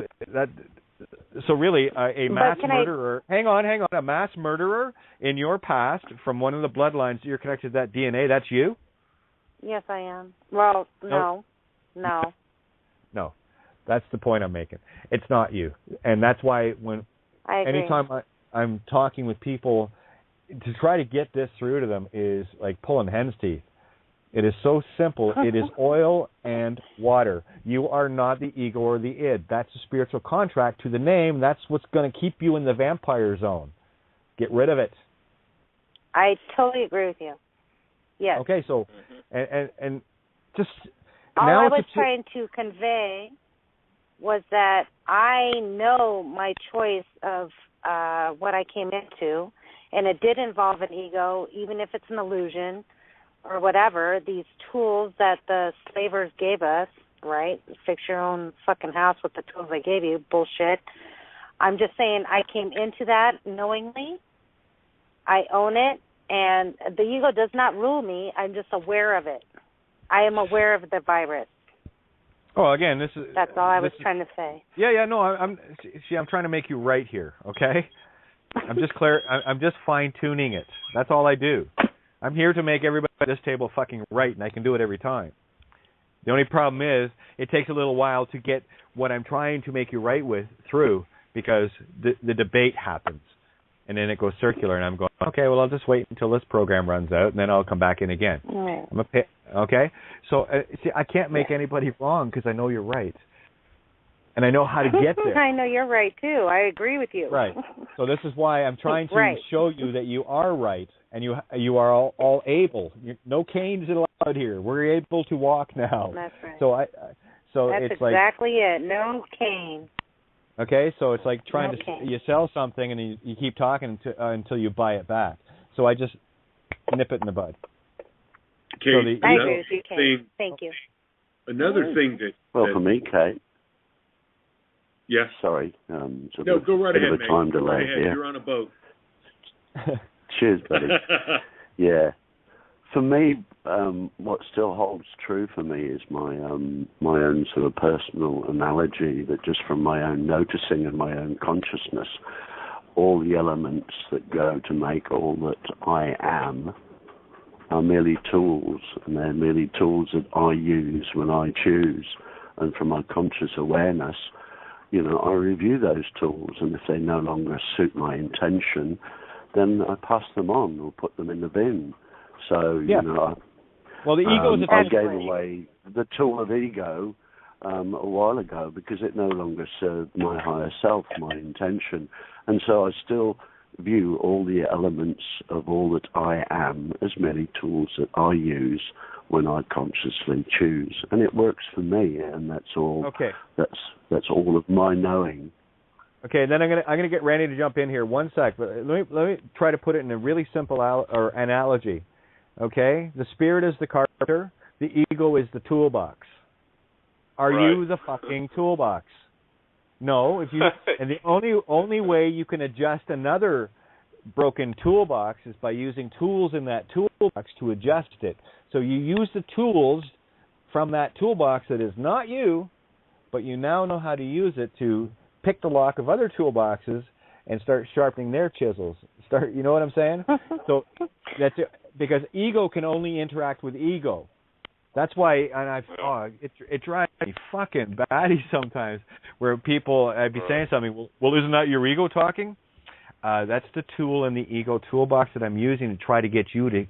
really a mass murderer, hang on, a mass murderer in your past from one of the bloodlines that you're connected to that DNA, that's you? Yes, I am. Well, no. No. That's the point I'm making. It's not you. And that's why anytime I'm talking with people, to try to get this through to them is like pulling hen's teeth. It is so simple. It is oil and water. You are not the ego or the id. That's a spiritual contract to the name. That's what's going to keep you in the vampire zone. Get rid of it. I totally agree with you. Yes. Okay, so, and just... All I was trying to convey was that I know my choice of what I came into, and it did involve an ego, even if it's an illusion or whatever. These tools that the slavers gave us, right? Fix your own fucking house with the tools they gave you. Bullshit. I'm just saying I came into that knowingly. I own it, and the ego does not rule me. I'm just aware of it. I am aware of the virus. Oh, again, that's all I was trying to say. Yeah, no, I'm trying to make you right here, okay? I'm just fine-tuning it. That's all I do. I'm here to make everybody at this table fucking right, and I can do it every time. The only problem is it takes a little while to get what I'm trying to make you right with through, because the debate happens, and then it goes circular, and I'm going, okay, well, I'll just wait until this program runs out, and then I'll come back in again. Right. Okay? So, I can't make anybody wrong because I know you're right. And I know how to get there. I know you're right, too. I agree with you. Right. So this is why I'm trying to show you that you are right, and you are all able. No canes allowed here. We're able to walk now. That's right. That's exactly it. No cane. Okay, so it's like trying you sell something and you keep talking until you buy it back. So I just nip it in the bud. Kate, I agree with you, Kate. Thank you. Another thing that... for me, Kate. Yeah. Sorry. Go right ahead, mate. Time delay. Go right ahead. Yeah. You're on a boat. Cheers, buddy. Yeah. For me, what still holds true for me is my own sort of personal analogy that just from my own noticing and my own consciousness, all the elements that go to make all that I am are merely tools, and they're merely tools that I use when I choose. And from my conscious awareness, I review those tools, and if they no longer suit my intention, then I pass them on or put them in the bin. So, well, the ego is I gave away the tool of ego a while ago because it no longer served my higher self, my intention. And so I still view all the elements of all that I am as merely tools that I use when I consciously choose, and it works for me, and that's all. Okay. That's all of my knowing. Okay, then I'm gonna get Randy to jump in here. One sec, but let me try to put it in a really simple analogy. Okay, the spirit is the carpenter, the ego is the toolbox. Are you the fucking toolbox? No, and the only way you can adjust another broken toolbox is by using tools in that toolbox to adjust it. So you use the tools from that toolbox that is not you, but you now know how to use it to pick the lock of other toolboxes and start sharpening their chisels. You know what I'm saying? So that's it, because ego can only interact with ego. That's why, and it drives me fucking batty sometimes, where I'd be saying something, well, isn't that your ego talking? That's the tool in the ego toolbox that I'm using to try to get you to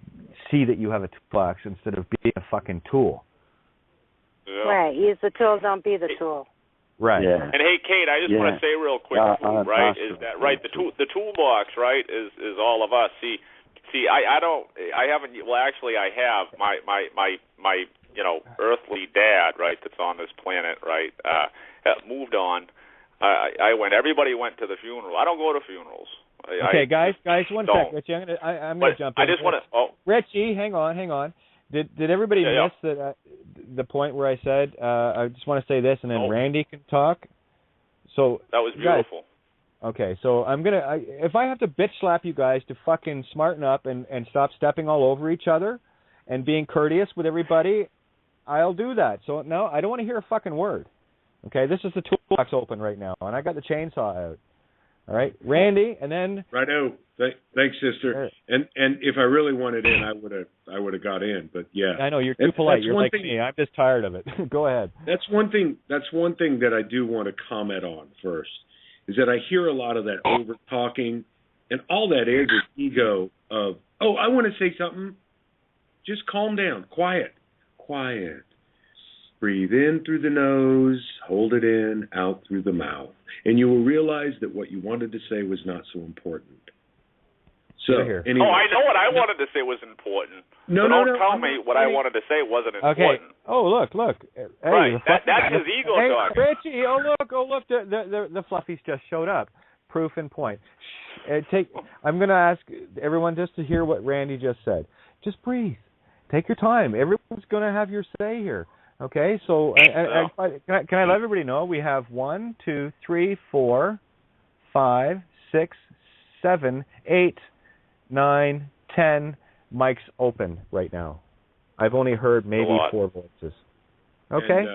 see that you have a toolbox instead of being a fucking tool. Yeah. Right. Use the tool, don't be the tool. Right. Yeah. And hey, Kate, I just want to say real quick, the toolbox, right, is all of us. See, I have my earthly dad, right, that's on this planet, right, moved on. Everybody went to the funeral. I don't go to funerals. Okay, guys, one sec, Richie. I'm gonna jump in. I just want to. Richie, hang on. Did everybody miss that the point where I said I just want to say this, and then Randy can talk? So that was beautiful. Guys, okay, so if I have to bitch slap you guys to fucking smarten up and stop stepping all over each other and being courteous with everybody, I'll do that. So no, I don't want to hear a fucking word. Okay, this is the toolbox open right now, and I got the chainsaw out. All right, Randy, and then righto. Thanks, sister. And if I really wanted in, I would have got in. But yeah, I know you're too polite. You're like me. I'm just tired of it. Go ahead. That's one thing that I do want to comment on first. Is that I hear a lot of that over talking, and all that is ego of, oh, I want to say something. Just calm down. Quiet. Breathe in through the nose, hold it in, out through the mouth. And you will realize that what you wanted to say was not so important. So, anyway. I know what I wanted to say was important. No, don't tell me what I wanted to say wasn't important. Okay. Oh, look. Hey, right. That's his ego talking. Richie, look. The fluffies just showed up. Proof in point. I'm going to ask everyone just to hear what Randy just said. Just breathe. Take your time. Everyone's going to have your say here. Okay, so can I let everybody know we have 1, 2, 3, 4, 5, 6, 7, 8, 9, 10 mics open right now. I've only heard maybe 4 voices. Okay.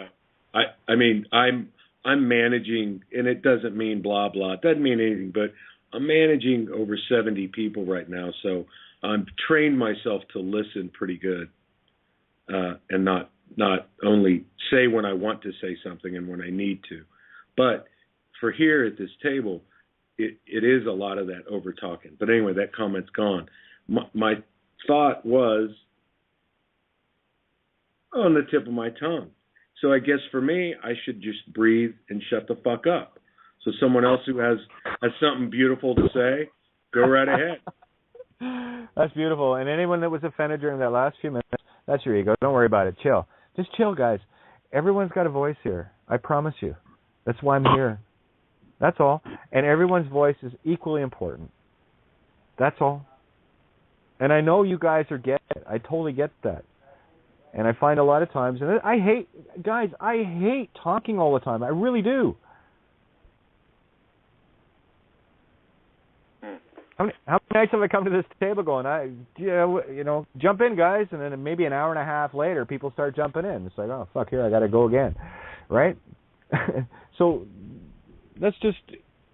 And, I mean, I'm managing, and it doesn't mean blah blah. It doesn't mean anything, but I'm managing over 70 people right now, so I'm trained myself to listen pretty good, and not only say when I want to say something and when I need to. But for here at this table, it is a lot of that over talking. But anyway, that comment's gone. My thought was on the tip of my tongue. So I guess for me, I should just breathe and shut the fuck up. So someone else who has something beautiful to say, go right ahead. That's beautiful. And anyone that was offended during that last few minutes, that's your ego. Don't worry about it. Chill. Just chill, guys. Everyone's got a voice here. I promise you. That's why I'm here. That's all. And everyone's voice is equally important. That's all. And I know you guys get it. I totally get that. And I find a lot of times, and I hate talking all the time. I really do. How many nights have I come to this table going, jump in, guys, and then maybe an hour and a half later, people start jumping in. It's like, oh, fuck, here, I got to go again, right? So that's just...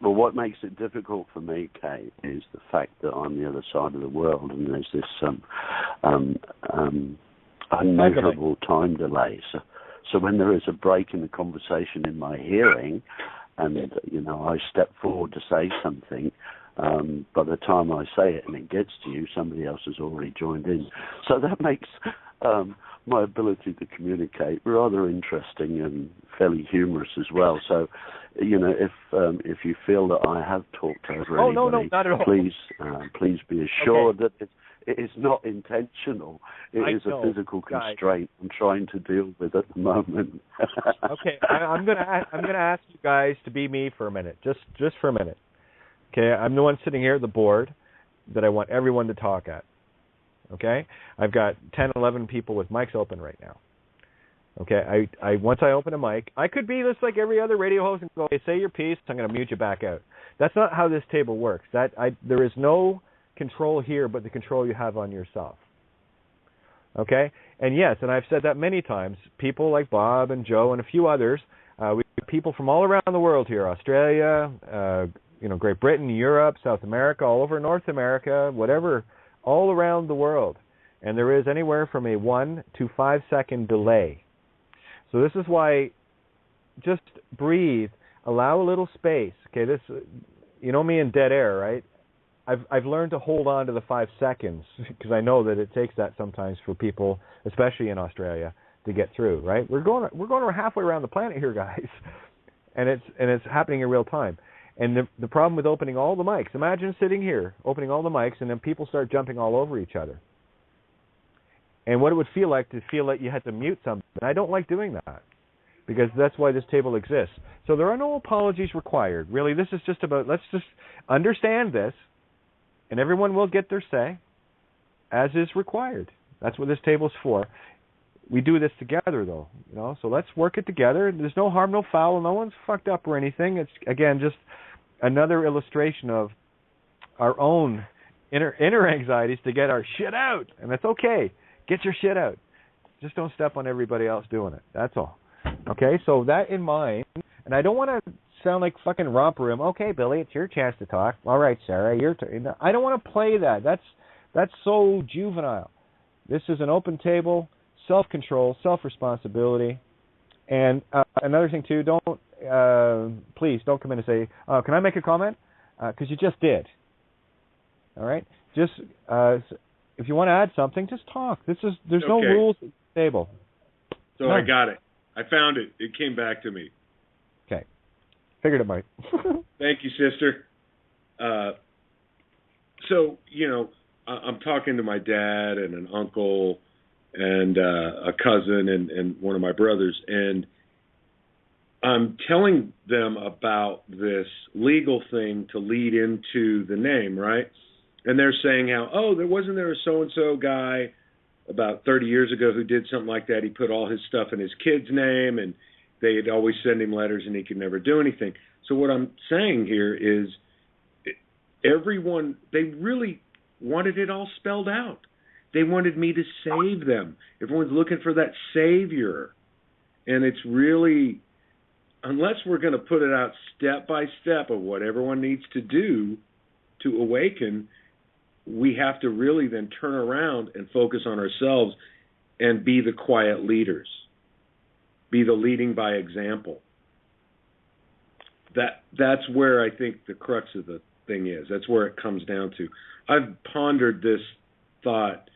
Well, what makes it difficult for me, Kate, is the fact that I'm the other side of the world, and there's this unmeasurable time delay. So when there is a break in the conversation in my hearing, and, I step forward to say something, by the time I say it and it gets to you, somebody else has already joined in. So that makes my ability to communicate rather interesting and fairly humorous as well. So, if you feel that I have talked over anybody, no, not at all. Please be assured that it is not intentional. It is a physical constraint I'm trying to deal with at the moment. Okay, I'm gonna ask you guys to be me for a minute, just for a minute. Okay, I'm the one sitting here at the board that I want everyone to talk at. Okay? I've got 10, 11 people with mics open right now. Okay, I once I open a mic, I could be just like every other radio host and go, hey, say your piece, I'm going to mute you back out. That's not how this table works. There is no control here but the control you have on yourself. Okay? And yes, and I've said that many times, people like Bob and Joe and a few others, we have people from all around the world here, Australia, Great Britain, Europe, South America, all over North America, whatever, all around the world. And there is anywhere from a 1 to 5 second delay. So this is why just breathe, allow a little space. Okay, this, me in dead air, right? I've learned to hold on to the 5 seconds because I know that it takes that sometimes for people, especially in Australia, to get through, right? We're going halfway around the planet here, guys. And it's happening in real time. And the problem with opening all the mics, imagine sitting here, opening all the mics, and then people start jumping all over each other. And what it would feel like to feel like you had to mute something. I don't like doing that because that's why this table exists. So there are no apologies required. Really, this is just about, let's just understand this, and everyone will get their say as is required. That's what this table's for. We do this together, though, so let's work it together. There's no harm, no foul. No one's fucked up or anything. It's, again, just another illustration of our own inner anxieties to get our shit out. And that's okay. Get your shit out. Just don't step on everybody else doing it. That's all. Okay, so that in mind, and I don't want to sound like fucking romper room. Okay, Billy, it's your chance to talk. All right, Sarah, your turn. I don't want to play that. That's so juvenile. This is an open table, self-control, self-responsibility. And another thing, too, please don't come in and say, can I make a comment? Because you just did. All right? Just, if you want to add something, just talk. There's no rules at the table. So I got it. I found it. It came back to me. Okay. Figured it might. Thank you, sister. So, I'm talking to my dad and an uncle and a cousin and one of my brothers, and I'm telling them about this legal thing to lead into the name, right? And they're saying how, wasn't there a so-and-so guy about 30 years ago who did something like that. He put all his stuff in his kid's name, and they'd always send him letters, and he could never do anything. So what I'm saying here is everyone, they really wanted it all spelled out. They wanted me to save them. Everyone's looking for that savior. And it's really, unless we're going to put it out step by step of what everyone needs to do to awaken, we have to really then turn around and focus on ourselves and be the quiet leaders. Be the leading by example. That's where I think the crux of the thing is. That's where it comes down to. I've pondered this thought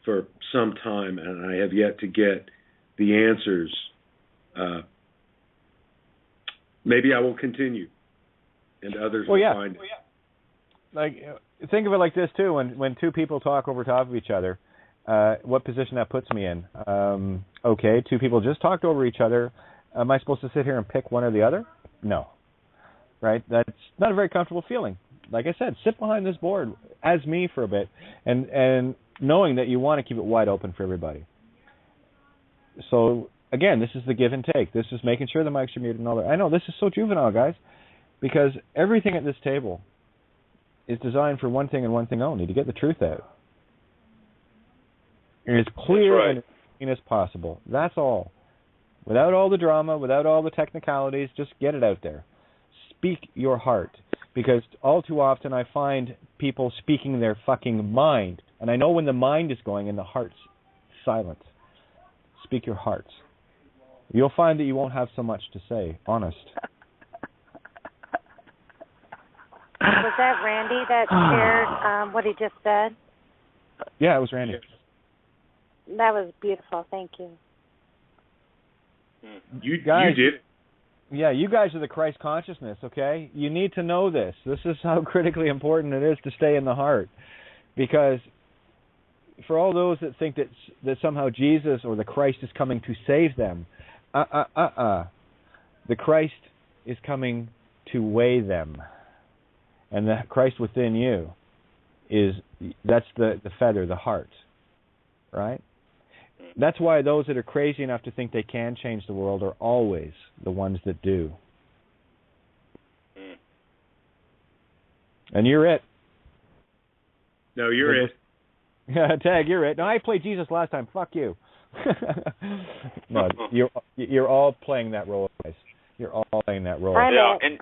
for some time, and I have yet to get the answers. Maybe I will continue, and others will find it. Like, think of it like this too. When two people talk over top of each other, what position that puts me in? Okay, two people just talked over each other. Am I supposed to sit here and pick one or the other? No. Right? That's not a very comfortable feeling. Like I said, sit behind this board as me for a bit, and knowing that you want to keep it wide open for everybody. So again, this is the give and take. This is making sure the mics are muted and all that. I know this is so juvenile, guys, because everything at this table is designed for one thing and one thing only, to get the truth out. And as clear and as clean as possible. That's all. Without all the drama, without all the technicalities, just get it out there. Speak your heart. Because all too often I find people speaking their fucking mind. And I know when the mind is going and the heart's silent. Speak your hearts. You'll find that you won't have so much to say. Honest. Was that Randy that shared what he just said? Yeah, it was Randy. That was beautiful. Thank you. You did. Yeah, you guys are the Christ consciousness, okay? You need to know this. This is how critically important it is to stay in the heart. Because for all those that think that somehow Jesus or the Christ is coming to save them, the Christ is coming to weigh them. And the Christ within you that's the feather, the heart, right? That's why those that are crazy enough to think they can change the world are always the ones that do. And you're it. No, you're it. Yeah, Tag, you're it. No, I played Jesus last time. Fuck you. No, you're all playing that role, guys. You're all playing that role. Yeah, and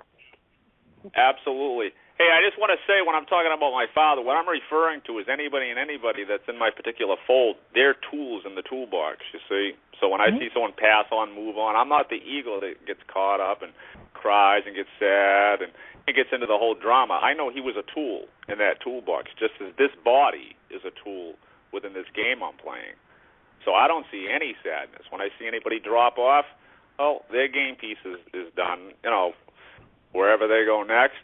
absolutely. Hey, I just want to say, when I'm talking about my father, what I'm referring to is anybody that's in my particular fold, they're tools in the toolbox, you see. So when I see someone pass on, move on, I'm not the ego that gets caught up and cries and gets sad and gets into the whole drama. I know he was a tool in that toolbox, just as this body is a tool within this game I'm playing. So I don't see any sadness. When I see anybody drop off, their game piece is done. Wherever they go next,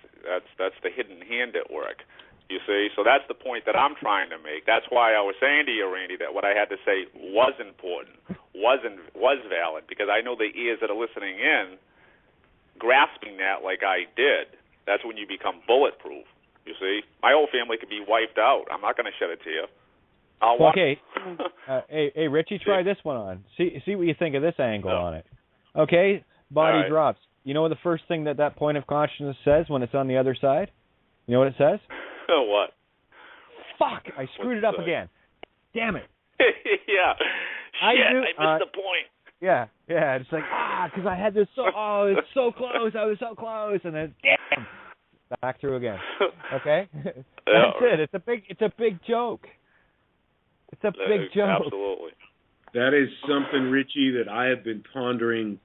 that's the hidden hand at work, you see. So that's the point that I'm trying to make. That's why I was saying to you, Randy, that what I had to say was important, was valid, because I know the ears that are listening in, grasping that like I did, that's when you become bulletproof, you see. My whole family could be wiped out. I'm not going to shed a tear. Okay. Hey, Richie, try this one on. See what you think of this angle on it. Okay, body drops. You know what the first thing that point of consciousness says when it's on the other side? You know what it says? What? Fuck! I screwed it up again. Damn it. Yeah. I missed the point. Yeah. It's like, because I had this it's so close. I was so close, and then damn, back through again. Okay, that's it. It's a big joke. It's a big joke. Absolutely. That is something, Richie, that I have been pondering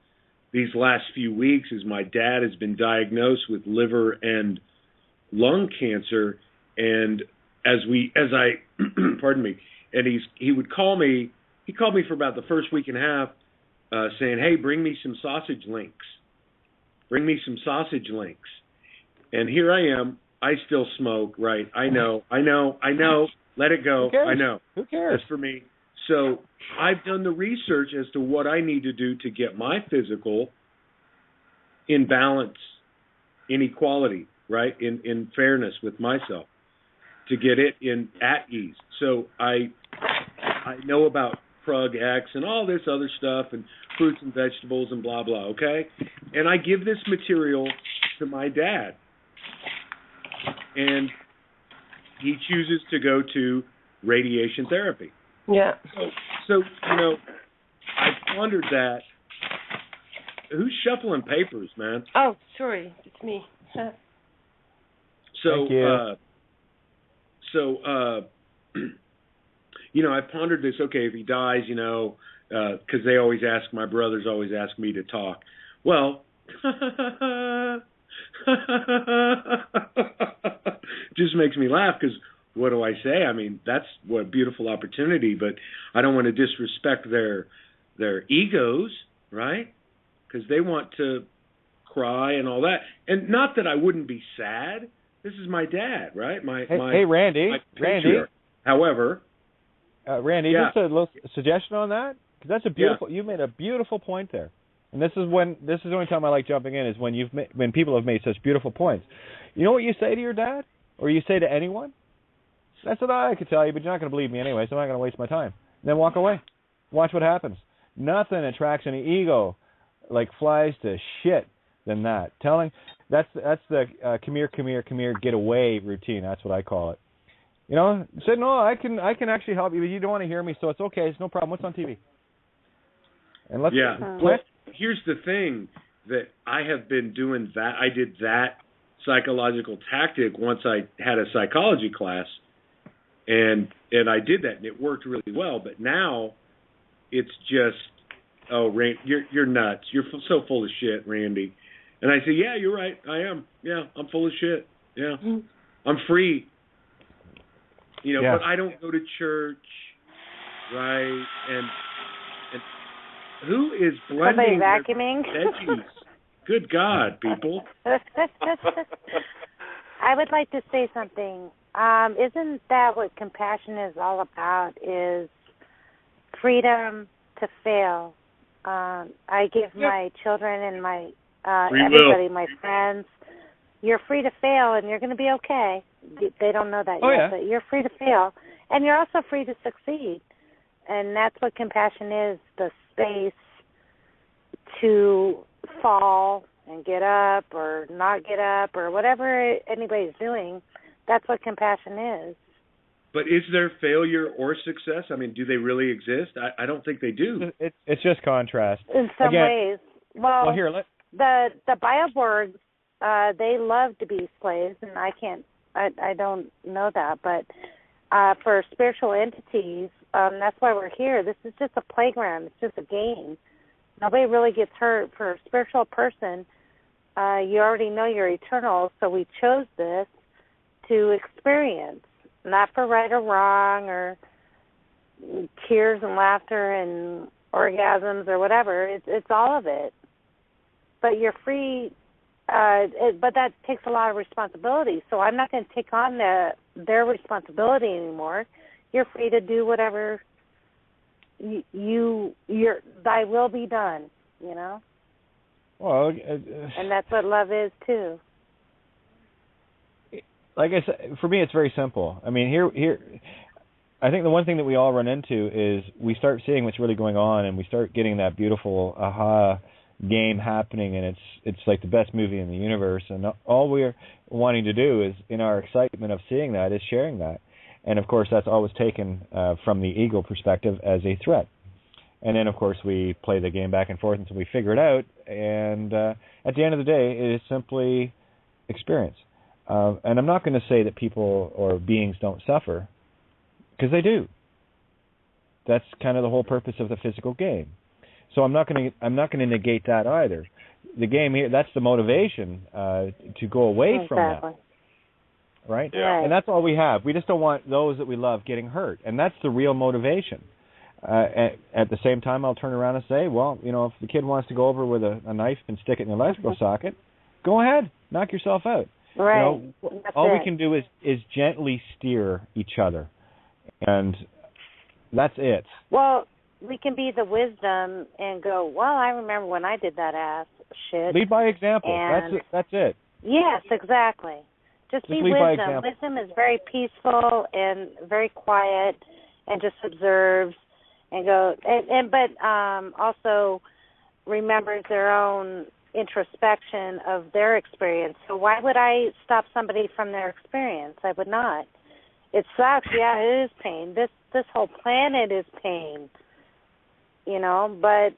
these last few weeks. As my dad has been diagnosed with liver and lung cancer, and as I, pardon me, and he would call me. He called me for about the first week and a half, saying, "Hey, bring me some sausage links. Bring me some sausage links." And here I am. I still smoke, right? I know. Let it go. I know. Who cares? That's for me. So I've done the research as to what I need to do to get my physical in balance, in equality, right? In fairness with myself, to get it at ease. So I know about Prug X and all this other stuff and fruits and vegetables and blah, blah, okay? And I give this material to my dad. And he chooses to go to radiation therapy. Yeah. So I pondered that. Who's shuffling papers, man? Oh, sorry. It's me. Thank you. I pondered this. Okay, if he dies, because they always ask, my brothers always ask me to talk. Well, just makes me laugh because what do I say? I mean, that's what a beautiful opportunity, but I don't want to disrespect their egos, right? Because they want to cry and all that. And not that I wouldn't be sad. This is my dad, right? Hey, Randy. However, Randy, just a little suggestion on that, because that's a beautiful. You made a beautiful point there, and this is the only time I like jumping in is when people have made such beautiful points. You know what you say to your dad, or you say to anyone? That's what I could tell you, but you're not going to believe me anyway, so I'm not going to waste my time. And then walk away. Watch what happens. Nothing attracts any ego like flies to shit than that. That's the come here, get away routine. That's what I call it. Say no, I can actually help you, but you don't want to hear me, so it's okay. It's no problem. What's on TV? And let's Well, here's the thing that I have been doing that. I did that psychological tactic once I had a psychology class, and I did that, and it worked really well. But now it's just, you're nuts. You're so full of shit, Randy. And I say, yeah, you're right. I am. Yeah, I'm full of shit. Yeah, I'm free. But I don't go to church, right? And who is blending vacuuming? Veggies? Good God, people. I would like to say something. Isn't that what compassion is all about, is freedom to fail? I give my children and my everybody, my friends, you're free to fail and you're going to be okay. They don't know that yet, but you're free to fail. And you're also free to succeed. And that's what compassion is, the space to fall and get up or not get up or whatever anybody's doing. That's what compassion is. But is there failure or success? I mean, do they really exist? I don't think they do. It's just contrast. In some ways. Well, here, the Bioborgs, they love to be slaves, and I don't know that, but for spiritual entities, that's why we're here. This is just a playground. It's just a game. Nobody really gets hurt. For a spiritual person, you already know you're eternal, so we chose this to experience, not for right or wrong or tears and laughter and orgasms or whatever. It's all of it. But you're free, but that takes a lot of responsibility, so I'm not going to take on their responsibility anymore. You're free to do whatever thy will be done, Well, and that's what love is too. Like I said, for me, it's very simple. I mean, here, I think the one thing that we all run into is we start seeing what's really going on, and we start getting that beautiful aha game happening, and it's like the best movie in the universe. And all we're wanting to do is, in our excitement of seeing that, is sharing that. And of course, that's always taken from the ego perspective as a threat. And then, of course, we play the game back and forth until we figure it out. And at the end of the day, it is simply experience. And I'm not going to say that people or beings don't suffer, because they do. That's kind of the whole purpose of the physical game. So I'm not going to negate that either. The game here, that's the motivation to go away from that. Right? Yeah. And that's all we have. We just don't want those that we love getting hurt. And that's the real motivation. At the same time, I'll turn around and say, well, if the kid wants to go over with a knife and stick it in the electrical socket, go ahead, knock yourself out. Right. All we can do is gently steer each other, and that's it. Well, we can be the wisdom and go, well, I remember when I did that ass shit. Lead by example. And That's it. Yes, exactly. Just be wisdom. Wisdom is very peaceful and very quiet, and just observes and go. But also remembers their own introspection of their experience. So why would I stop somebody from their experience? I would not. It sucks. Yeah, it is pain. This whole planet is pain. But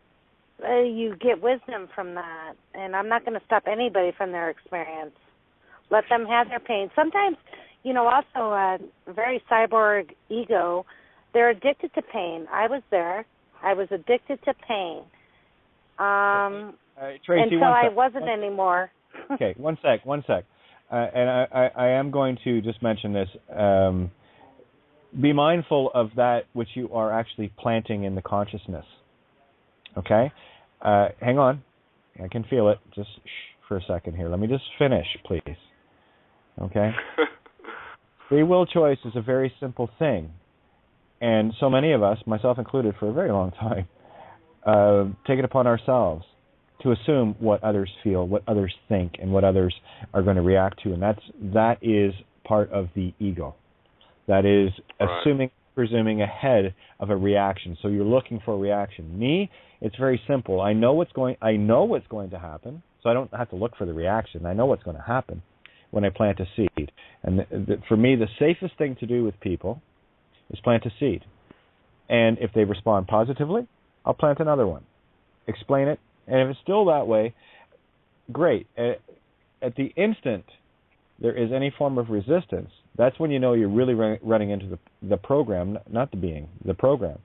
you get wisdom from that, and I'm not going to stop anybody from their experience. Let them have their pain. Sometimes, also a very cyborg ego, they're addicted to pain. I was there. I was addicted to pain. Tracy, until I wasn't anymore. Okay, one sec. And I am going to just mention this. Be mindful of that which you are actually planting in the consciousness. Okay? Hang on. I can feel it. Just for a second here. Let me just finish, please. Okay? Free will choice is a very simple thing. And so many of us, myself included for a very long time, take it upon ourselves to assume what others feel, what others think, and what others are going to react to. And that is part of the ego. That is assuming, presuming ahead of a reaction. So you're looking for a reaction. Me, it's very simple. I know what's going to happen, so I don't have to look for the reaction. I know what's going to happen when I plant a seed. And for me, the safest thing to do with people is plant a seed. And if they respond positively, I'll plant another one. Explain it. And if it's still that way, great. At the instant there is any form of resistance, that's when you know you're really running into the program, not the being, the program.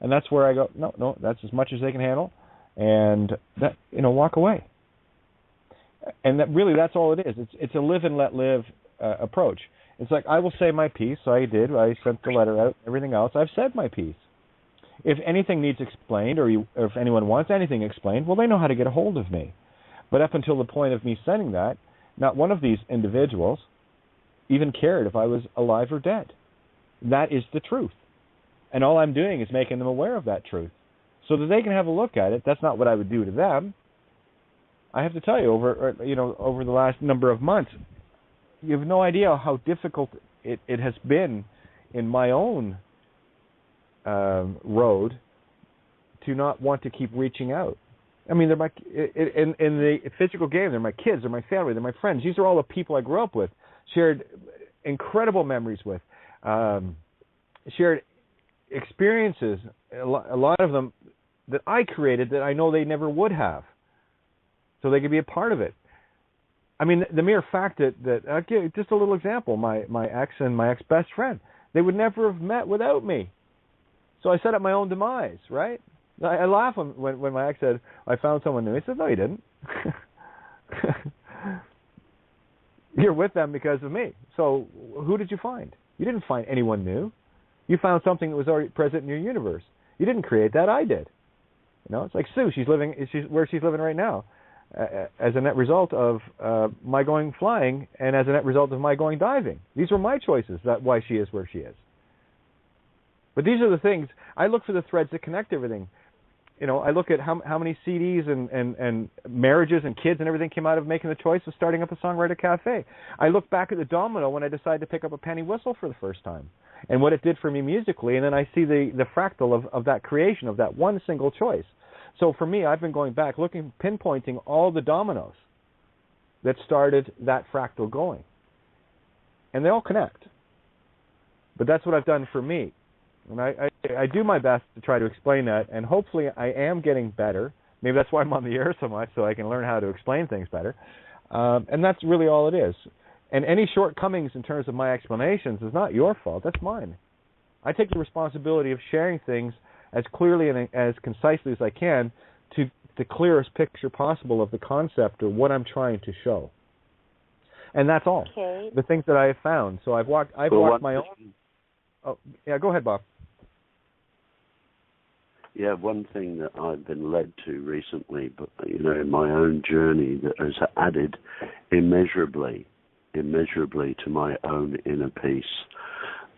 And that's where I go, no, that's as much as they can handle, and that, walk away. And that's all it is. It's a live and let live approach. It's like, I will say my piece, so I did. I sent the letter out, everything else. I've said my piece. If anything needs explained, or if anyone wants anything explained, well, they know how to get a hold of me. But up until the point of me sending that, not one of these individuals even cared if I was alive or dead. That is the truth. And all I'm doing is making them aware of that truth so that they can have a look at it. That's not what I would do to them. I have to tell you, over the last number of months, you have no idea how difficult it has been in my own road to not want to keep reaching out. I mean, they're in the physical game, they're my kids, they're my family, they're my friends. These are all the people I grew up with, shared incredible memories with, shared experiences, a lot of them that I created that I know they never would have, so they could be a part of it. I mean, the mere fact that I'll give just a little example, my ex and my ex-best friend, they would never have met without me. So I set up my own demise, right? I laugh when my ex said, I found someone new. He said, no, you didn't. You're with them because of me. So who did you find? You didn't find anyone new. You found something that was already present in your universe. You didn't create that. I did. It's like Sue. She's where she's living right now as a net result of my going flying and as a net result of my going diving. These were my choices. That's why she is where she is. But these are the things. I look for the threads that connect everything. I look at how many CDs and marriages and kids and everything came out of making the choice of starting up a songwriter cafe. I look back at the domino when I decided to pick up a penny whistle for the first time. and what it did for me musically, and then I see the fractal of that creation, of that one single choice. So for me, I've been going back, pinpointing all the dominoes that started that fractal going. And they all connect. But that's what I've done for me. And I do my best to try to explain that, and hopefully I am getting better. Maybe that's why I'm on the air so much, so I can learn how to explain things better. And that's really all it is. And any shortcomings in terms of my explanations is not your fault. That's mine. I take the responsibility of sharing things as clearly and as concisely as I can to the clearest picture possible of the concept or what I'm trying to show. And that's all. Okay. The things that I have found. So I've walked my own. Oh, yeah, go ahead, Bob. Yeah, one thing that I've been led to recently, but in my own journey, that has added immeasurably to my own inner peace.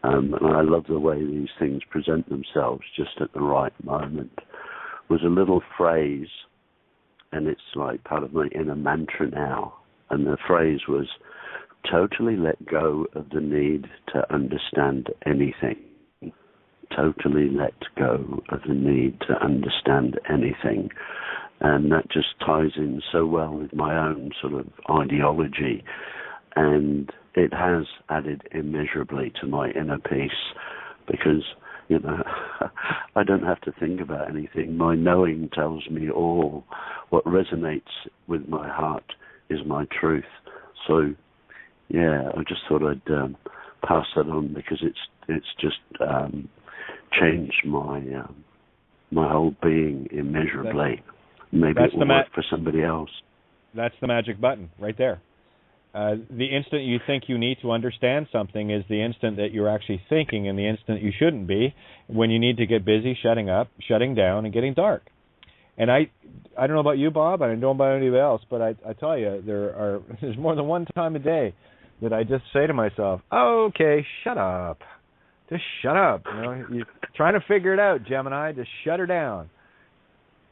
And I love the way these things present themselves just at the right moment. Was a little phrase, and it's like part of my inner mantra now. And the phrase was, totally let go of the need to understand anything. Totally let go of the need to understand anything. And that just ties in so well with my own sort of ideology. And it has added immeasurably to my inner peace because, I don't have to think about anything. My knowing tells me all. What resonates with my heart is my truth. So, yeah, I just thought I'd pass that on because it's just changed my whole being immeasurably. Maybe it will work for somebody else. That's the magic button right there. The instant you think you need to understand something is the instant that you're actually thinking, and the instant you shouldn't be, when you need to get busy shutting up, shutting down, and getting dark. And I don't know about you, Bob, I don't know about anybody else, but I tell you, there's more than one time a day that I just say to myself, okay, shut up. Just shut up. You're trying to figure it out, Gemini. Just shut her down.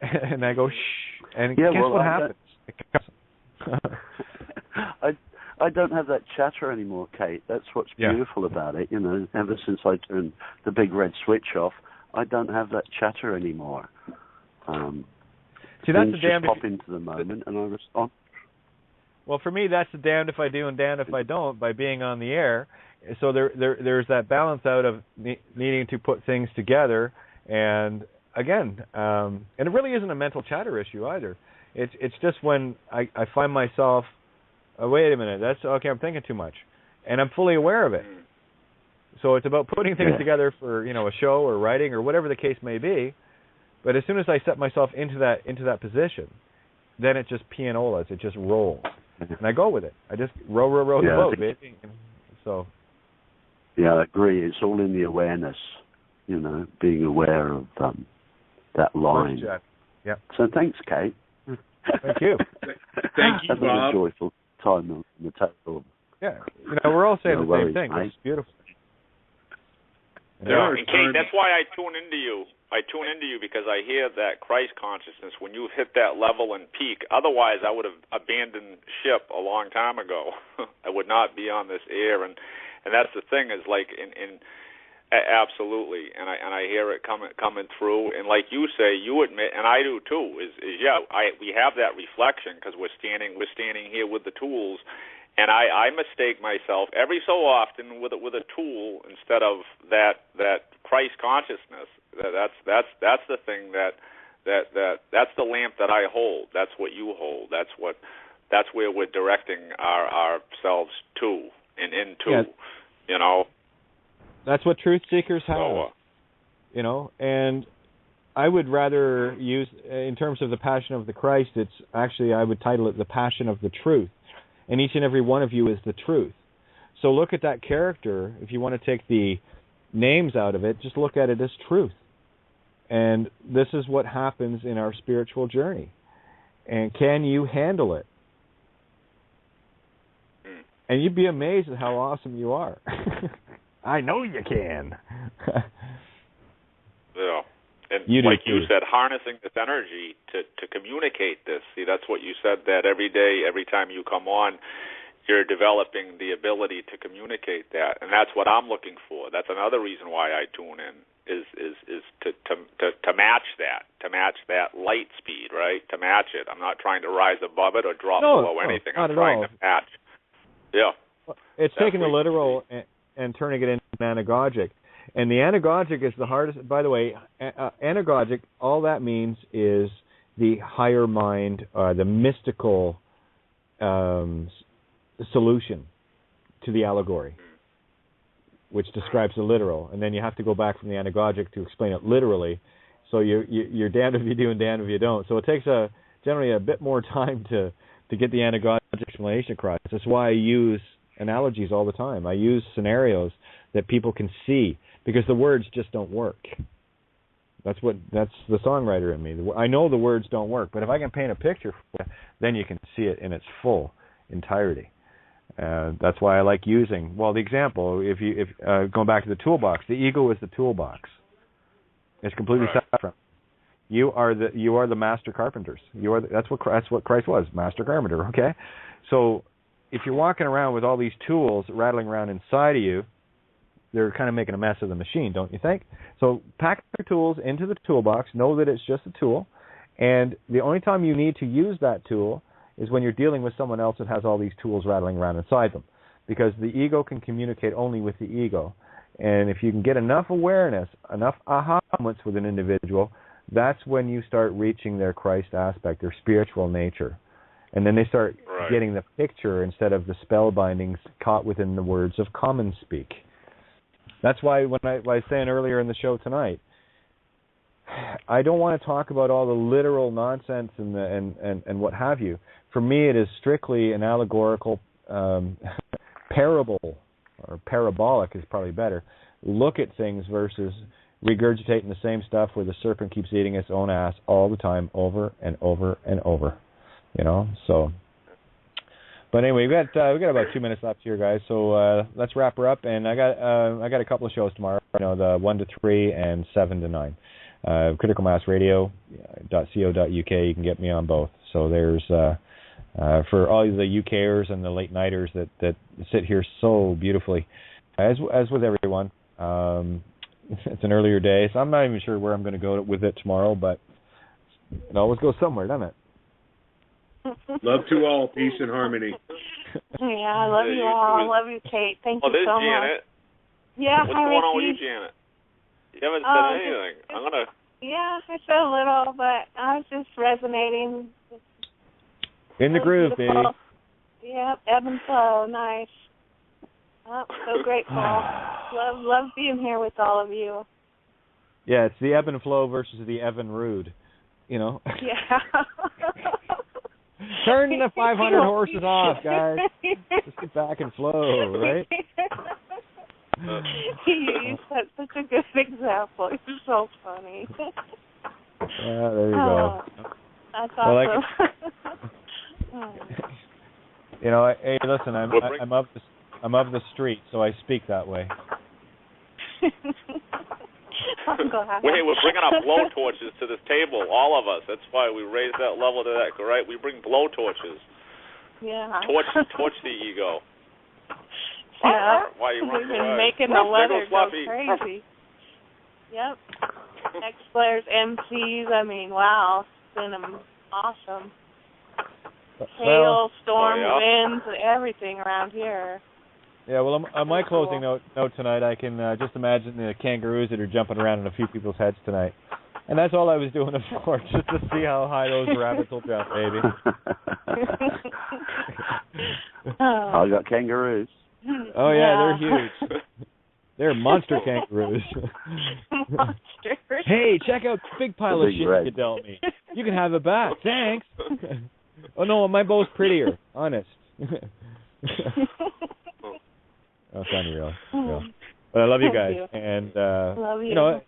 And I go, shh. And guess what happens? I don't have that chatter anymore, Kate. That's what's beautiful about it. Ever since I turned the big red switch off, I don't have that chatter anymore. See, that's the damned just pop into the moment and I respond. Well, for me, that's the damned if I do and damned if I don't by being on the air. So there's that balance out of needing to put things together. And again, and it really isn't a mental chatter issue either. It's just when I find myself, wait a minute, that's okay, I'm thinking too much. And I'm fully aware of it. So it's about putting things together for, a show or writing or whatever the case may be. But as soon as I set myself into that position, then it just pianolas, it just rolls. And I go with it. I just row the boat, baby. So. Yeah, I agree. It's all in the awareness, being aware of that line. Yeah. So thanks, Kate. Thank you. Thank you, Bob. A joyful time on the table. Yeah, we're all saying the same thing. It's beautiful. Yeah, and Kate, that's why I tune into you. I tune into you because I hear that Christ consciousness when you hit that level and peak. Otherwise, I would have abandoned ship a long time ago. I would not be on this air, and that's the thing is like in absolutely, and I hear it coming through, and like you say, you admit, and I do too. We have that reflection because we're standing here with the tools, and I mistake myself every so often with a tool instead of that Christ consciousness. That's the thing that's the lamp that I hold. That's what you hold. That's where we're directing ourselves to and into. Yeah. That's what truth seekers have. And I would rather use, in terms of the passion of the Christ, it's actually, I would title it the passion of the truth. And each and every one of you is the truth. So look at that character. If you want to take the names out of it, just look at it as truth. And this is what happens in our spiritual journey. And can you handle it? And you'd be amazed at how awesome you are. I know you can. Yeah. And you said, harnessing this energy to communicate this. See, that's what you said, that every day, every time you come on, you're developing the ability to communicate that, and that's what I'm looking for. That's another reason why I tune in is to match that light speed, right? To match it. I'm not trying to rise above it or drop below anything. I'm trying to match. Yeah. It's taking the literal and turning it into anagogic. And the anagogic is the hardest. By the way, anagogic, all that means is the higher mind, the mystical solution to the allegory, which describes the literal. And then you have to go back from the anagogic to explain it literally. So you're damned if you do and damned if you don't. So it takes generally a bit more time to get the anagogic explanation across. That's why I use analogies all the time. I use scenarios that people can see, because the words just don't work. That's the songwriter in me. I know the words don't work, but if I can paint a picture for you, then you can see it in its full entirety. That's why I like using. Well, the example, if going back to the toolbox, the ego is the toolbox. It's completely separate. You are the master carpenters. That's what Christ was, master carpenter. Okay, so if you're walking around with all these tools rattling around inside of you, they're kind of making a mess of the machine, don't you think? So pack your tools into the toolbox. Know that it's just a tool, and the only time you need to use that tool is when you're dealing with someone else that has all these tools rattling around inside them, because the ego can communicate only with the ego. And if you can get enough awareness, enough aha moments with an individual, that's when you start reaching their Christ aspect, their spiritual nature. And then they start getting the picture instead of the spell bindings caught within the words of common speak. That's why when I was saying earlier in the show tonight, I don't want to talk about all the literal nonsense and what have you. For me, it is strictly an allegorical parable, or parabolic is probably better, look at things versus regurgitating the same stuff where the serpent keeps eating its own ass all the time, over and over and over. You know, so. But anyway, we got about 2 minutes left here, guys. So let's wrap her up. And I got a couple of shows tomorrow. You know, the 1 to 3 and 7 to 9. criticalmassradio.co.uk. You can get me on both. So there's for all the UKers and the late nighters that sit here so beautifully, as with everyone. It's an earlier day, so I'm not even sure where I'm going to go with it tomorrow. But it always goes somewhere, doesn't it? Love to all, peace and harmony. Yeah, I love you all. I love you, Kate. Thank you so Janet. much. Yeah, what's going on with you, Janet? You haven't said anything. I'm gonna. Yeah, I said a little, but I was just resonating. In the groove, baby. Yep, ebb and flow, nice. Oh, so grateful. love being here with all of you. Yeah, it's the ebb and flow versus the Evan Rude. You know. Yeah. Turn the 500 horses off, guys. Just get back and flow, right? You set such a good example. You're so funny. Yeah, there you go. That's awesome. You know, hey, listen, I'm of the street, so I speak that way. We're bringing our blow torches to this table, all of us. That's why we raise that level to that, right? We bring blow torches. Yeah. Torch the ego. Yeah. Why you We've been making the weather go crazy. Yep. X-Players, MCs, I mean, wow. It's been awesome. Hail, storm, winds, everything around here. Yeah, well, on my closing note tonight, I can just imagine the kangaroos that are jumping around in a few people's heads tonight. And that's all I was doing it for, just to see how high those rabbits will jump, baby. I got kangaroos. Oh, yeah, they're huge. They're monster kangaroos. Monsters. Hey, check out the big pile of shit you dealt me. You can have it back. Thanks. Oh, no, my bow's prettier. Honest. Oh, it's unreal. But I love you guys. And, love you. You know,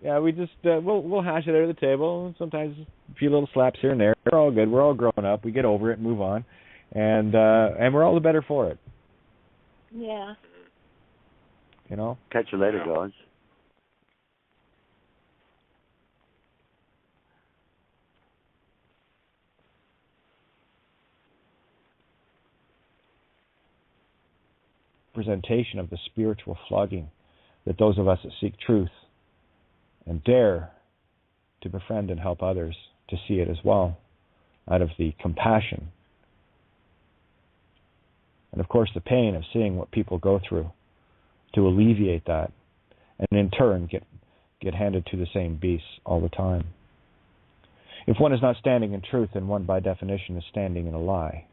yeah, we just, we'll hash it out at the table. Sometimes a few little slaps here and there. We're all good. We're all grown up. We get over it and move on. And we're all the better for it. Yeah. You know? Catch you later, guys. representation of the spiritual flogging that those of us that seek truth and dare to befriend and help others to see it as well, out of the compassion. And of course the pain of seeing what people go through, to alleviate that, and in turn get handed to the same beasts all the time. If one is not standing in truth, then one by definition is standing in a lie.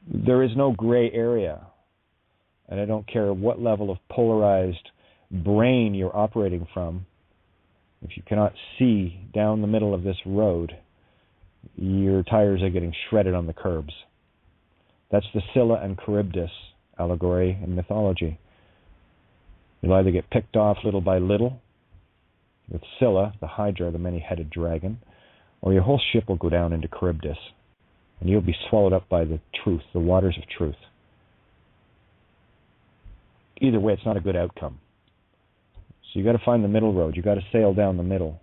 There is no gray area, and I don't care what level of polarized brain you're operating from. If you cannot see down the middle of this road, your tires are getting shredded on the curbs. That's the Scylla and Charybdis allegory in mythology. You'll either get picked off little by little with Scylla, the Hydra, the many-headed dragon, or your whole ship will go down into Charybdis, and you'll be swallowed up by the truth, the waters of truth. Either way, it's not a good outcome. So you got to find the middle road. You got to sail down the middle.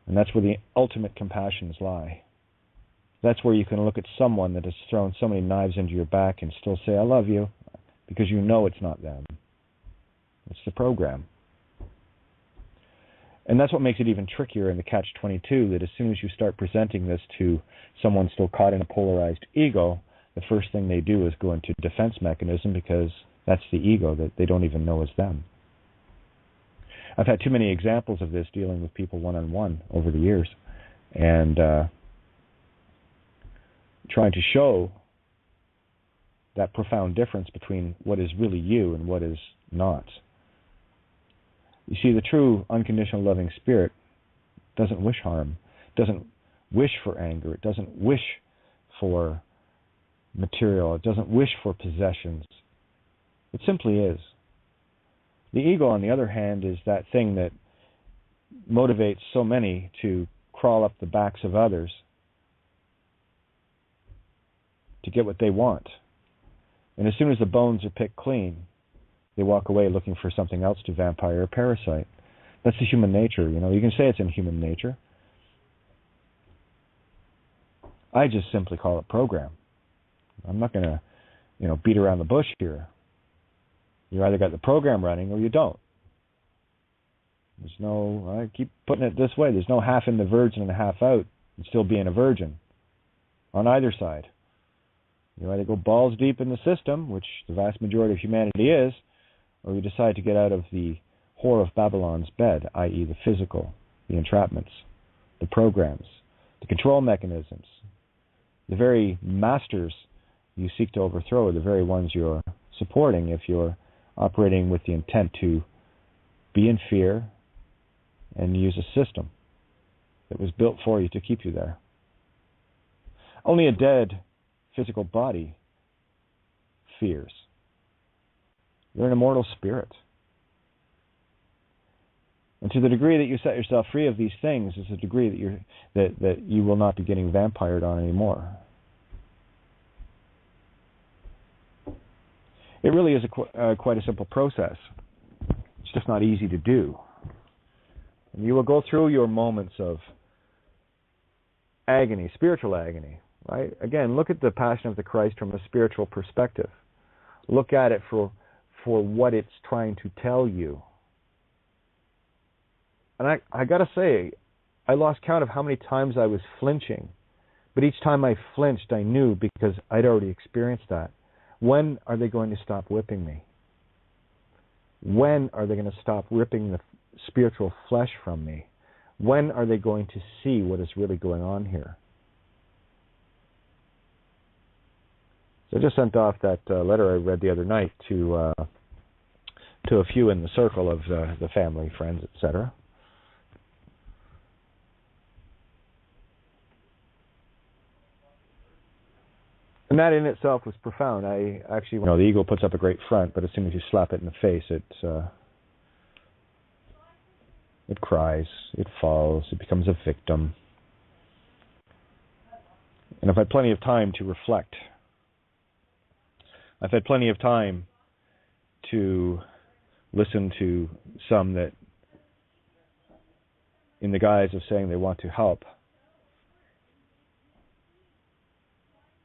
And that's where the ultimate compassions lie. That's where you can look at someone that has thrown so many knives into your back and still say, I love you, because you know it's not them. It's the program. And that's what makes it even trickier in the catch-22, that as soon as you start presenting this to someone still caught in a polarized ego, the first thing they do is go into defense mechanism, because that's the ego that they don't even know is them. I've had too many examples of this dealing with people one-on-one over the years, and trying to show that profound difference between what is really you and what is not. You see, the true unconditional loving spirit doesn't wish harm, doesn't wish for anger, it doesn't wish for material, it doesn't wish for possessions. It simply is. The ego, on the other hand, is that thing that motivates so many to crawl up the backs of others to get what they want. And as soon as the bones are picked clean, they walk away looking for something else to vampire or parasite. That's the human nature. You can say it's in human nature. I just simply call it program. I'm not going to, beat around the bush here. You either got the program running or you don't. I keep putting it this way, there's no half in the virgin and half out and still being a virgin on either side. You either go balls deep in the system, which the vast majority of humanity is, or you decide to get out of the whore of Babylon's bed, i.e. the physical, the entrapments, the programs, the control mechanisms. The very masters you seek to overthrow are the very ones you're supporting if you're operating with the intent to be in fear and use a system that was built for you to keep you there. Only a dead physical body fears. You're an immortal spirit. And to the degree that you set yourself free of these things is the degree that you will not be getting vampired on anymore. It really is quite a simple process. It's just not easy to do. And you will go through your moments of agony, spiritual agony, right? Again, look at the Passion of the Christ from a spiritual perspective. Look at it for what it's trying to tell you. And I got to say, I lost count of how many times I was flinching. But each time I flinched, I knew because I'd already experienced that. When are they going to stop whipping me? When are they going to stop ripping the spiritual flesh from me? When are they going to see what is really going on here? So I just sent off that letter I read the other night to a few in the circle of the family, friends, etc. And that in itself was profound. I actually, the ego puts up a great front, but as soon as you slap it in the face, it cries, it falls, it becomes a victim. And I've had plenty of time to reflect. I've had plenty of time to listen to some that, in the guise of saying they want to help,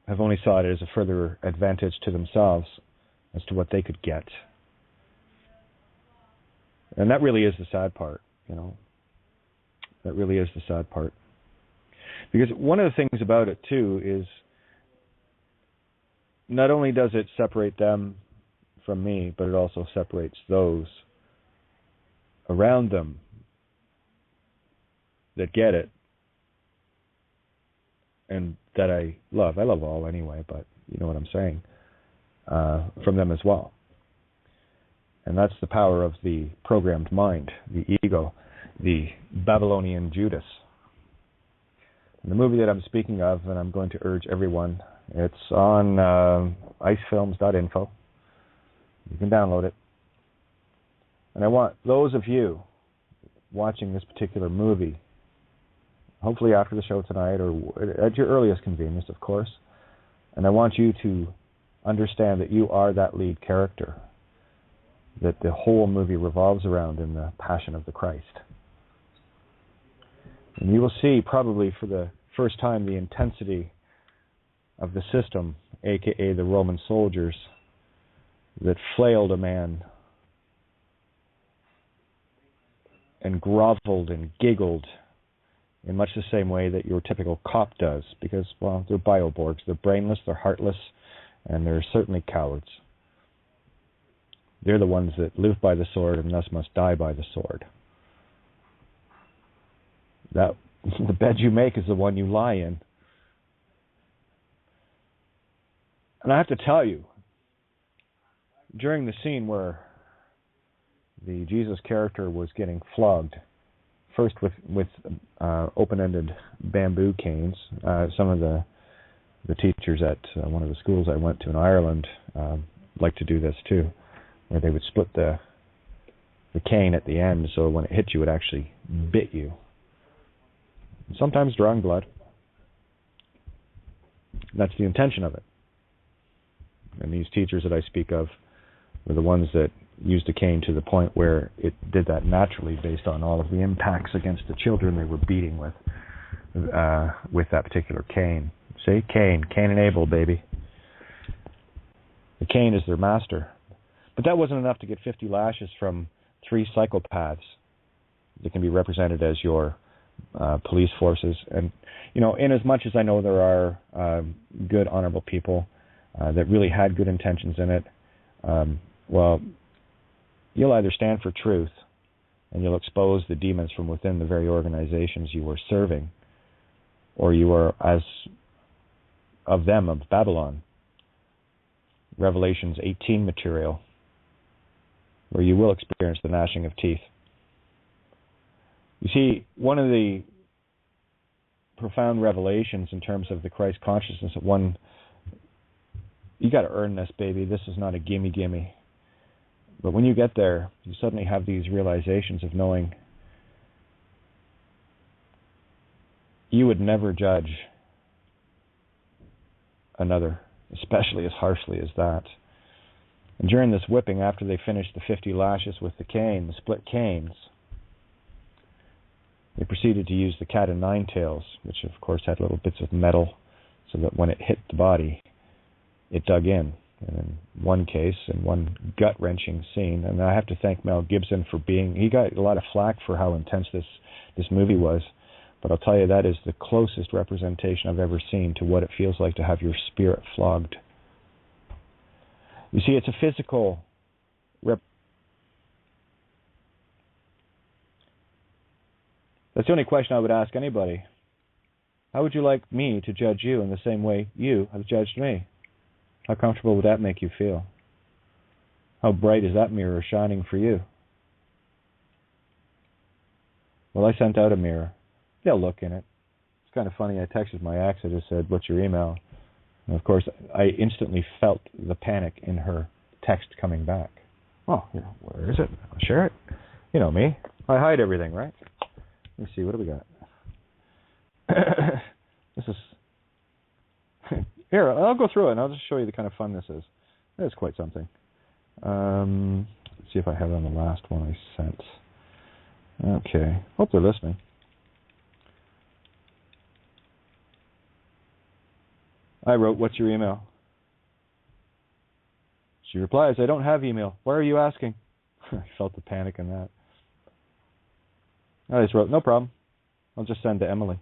have only saw it as a further advantage to themselves as to what they could get. And that really is the sad part, you know. That really is the sad part. Because one of the things about it, too, is not only does it separate them from me, but it also separates those around them that get it and that I love. I love all anyway, but you know what I'm saying, from them as well. And that's the power of the programmed mind, the ego, the Babylonian Judas. And the movie that I'm speaking of, and I'm going to urge everyone, it's on icefilms.info. You can download it. And I want those of you watching this particular movie, hopefully after the show tonight or at your earliest convenience, of course, and I want you to understand that you are that lead character that the whole movie revolves around in the Passion of the Christ. And you will see probably for the first time the intensity of the system, aka the Roman soldiers, that flailed a man and groveled and giggled in much the same way that your typical cop does, because, well, they're bioborgs. They're brainless, they're heartless, and they're certainly cowards. They're the ones that live by the sword and thus must die by the sword. That the bed you make is the one you lie in. And I have to tell you, during the scene where the Jesus character was getting flogged, first with open-ended bamboo canes, some of the teachers at one of the schools I went to in Ireland like to do this too, where they would split the cane at the end so when it hit you, it actually bit you. Sometimes drawing blood. That's the intention of it. And these teachers that I speak of were the ones that used a cane to the point where it did that naturally based on all of the impacts against the children they were beating with that particular cane. See? Cain and Abel, baby. The cane is their master. But that wasn't enough to get 50 lashes from 3 psychopaths that can be represented as your police forces. And, you know, in as much as I know there are good, honorable people that really had good intentions in it, well, you'll either stand for truth and you'll expose the demons from within the very organizations you were serving, or you are as of them, of Babylon, Revelations 18 material, where you will experience the gnashing of teeth. You see, one of the profound revelations in terms of the Christ consciousness, you got to earn this, baby. This is not a gimme. But when you get there, you suddenly have these realizations of knowing you would never judge another, especially as harshly as that. And during this whipping, after they finished the 50 lashes with the cane, the split canes, they proceeded to use the cat o' nine tails, which of course had little bits of metal, so that when it hit the body, it dug in. And in one case, in one gut-wrenching scene, and I have to thank Mel Gibson for he got a lot of flack for how intense this movie was, but I'll tell you, that is the closest representation I've ever seen to what it feels like to have your spirit flogged. You see, it's a physical That's the only question I would ask anybody. How would you like me to judge you in the same way you have judged me? How comfortable would that make you feel? How bright is that mirror shining for you? Well, I sent out a mirror. They'll look in it. It's kind of funny. I texted my ex. I just said, "What's your email?" And of course, I instantly felt the panic in her text coming back. Oh, where is it? I'll share it. You know me. I hide everything, right? Let me see. What do we got? This is... Here, I'll go through it, and I'll just show you the kind of fun this is. It's quite something. Let's see if I have it on the last one I sent. Okay. Hope they're listening. I wrote, "What's your email?" She replies, "I don't have email. Why are you asking?" I felt the panic in that. I just wrote, "No problem. I'll just send to Emily."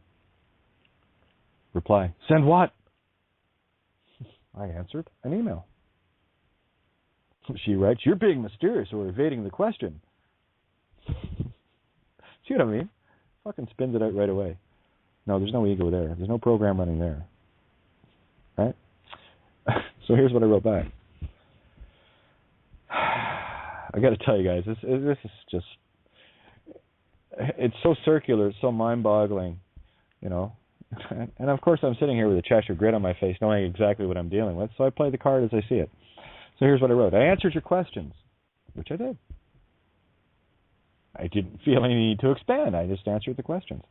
Reply, "Send what?" I answered, "An email." She writes, "You're being mysterious or evading the question." See what I mean? Fucking spins it out right away. No, there's no ego there. There's no program running there. Right? So here's what I wrote back. I got to tell you guys, this is just, it's so circular, it's so mind-boggling, you know. And of course I'm sitting here with a Cheshire grin on my face, knowing exactly what I'm dealing with, so I play the card as I see it. So here's what I wrote. I answered your questions, which I did. I didn't feel any need to expand. I just answered the questions.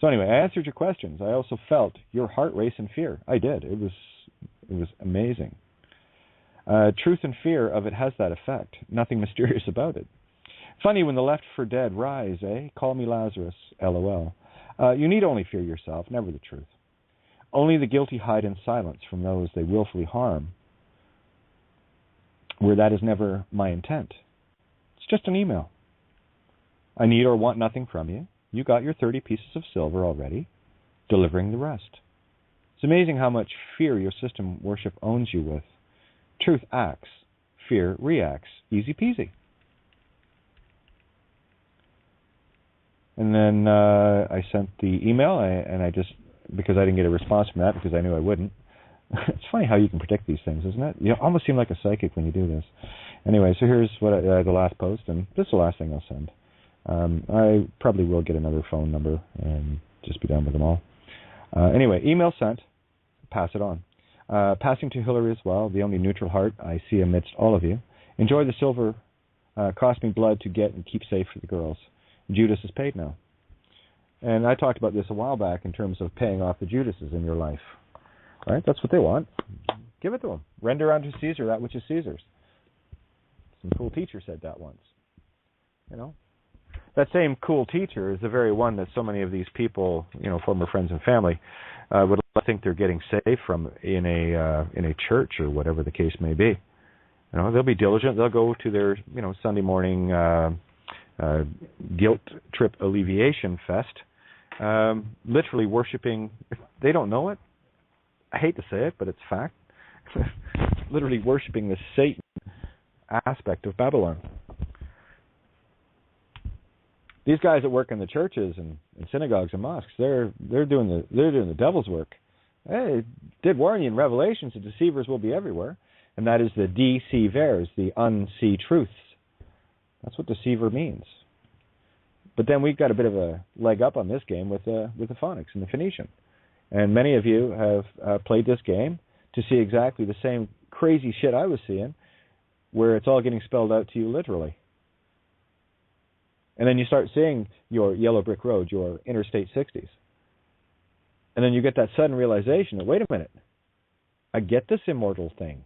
So anyway, I answered your questions. I also felt your heart race in fear. I did. It was amazing. Truth and fear of it has that effect. Nothing mysterious about it. Funny when the left for dead rise, eh? Call me Lazarus, LOL. You need only fear yourself, never the truth. Only the guilty hide in silence from those they willfully harm, where that is never my intent. It's just an email. I need or want nothing from you. You got your 30 pieces of silver already, delivering the rest. It's amazing how much fear your system worship owns you with. Truth acts, fear reacts. Easy peasy. And then I sent the email, and I just, because I didn't get a response from that, because I knew I wouldn't. It's funny how you can predict these things, isn't it? You almost seem like a psychic when you do this. Anyway, so here's what the last post, and this is the last thing I'll send. I probably will get another phone number and just be done with them all. Anyway, email sent. Pass it on. Passing to Hillary as well, the only neutral heart I see amidst all of you. Enjoy the silver. Cost me blood to get and keep safe for the girls. Judas is paid now. And I talked about this a while back in terms of paying off the Judases in your life. Right? That's what they want. Give it to them. Render unto Caesar that which is Caesar's. Some cool teacher said that once. You know? That same cool teacher is the very one that so many of these people, you know, former friends and family, would think they're getting saved from in a church or whatever the case may be. You know, they'll be diligent. They'll go to their, you know, Sunday morning guilt trip alleviation fest, literally worshiping. They don't know it. I hate to say it, but it's fact. Literally worshiping the Satan aspect of Babylon. These guys that work in the churches and synagogues and mosques, they're doing the devil's work. Hey, did warn you in Revelations, the deceivers will be everywhere, and that is the deceivers, the unsee truths. That's what deceiver means. But then we've got a bit of a leg up on this game with the Phonics and the Phoenician, and many of you have played this game to see exactly the same crazy shit I was seeing, where it's all getting spelled out to you literally. And then you start seeing your yellow brick road, your interstate 60s. And then you get that sudden realization that, wait a minute, I get this immortal thing.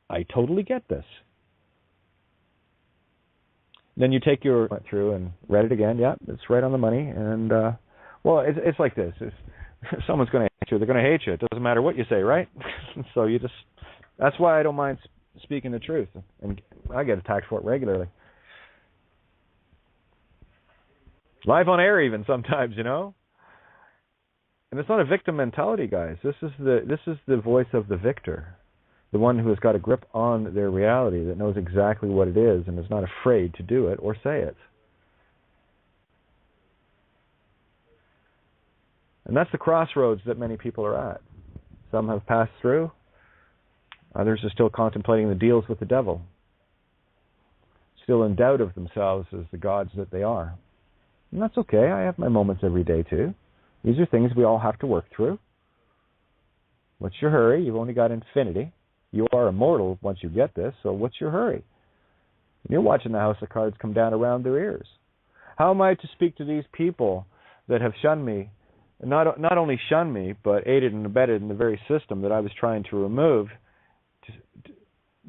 I totally get this. Then you take your went through and read it again. Yeah, it's right on the money. And, well, it's like this. If someone's going to hate you, they're going to hate you. It doesn't matter what you say, right? So you just, that's why I don't mind speaking the truth. And I get attacked for it regularly. Live on air even sometimes, you know. And it's not a victim mentality, guys. This is the voice of the victor, the one who has got a grip on their reality, that knows exactly what it is and is not afraid to do it or say it. And that's the crossroads that many people are at. Some have passed through. Others are still contemplating the deals with the devil, still in doubt of themselves as the gods that they are. And that's okay. I have my moments every day, too. These are things we all have to work through. What's your hurry? You've only got infinity. You are immortal once you get this, so what's your hurry? You're watching the house of cards come down around their ears. How am I to speak to these people that have shunned me, not only shunned me, but aided and abetted in the very system that I was trying to remove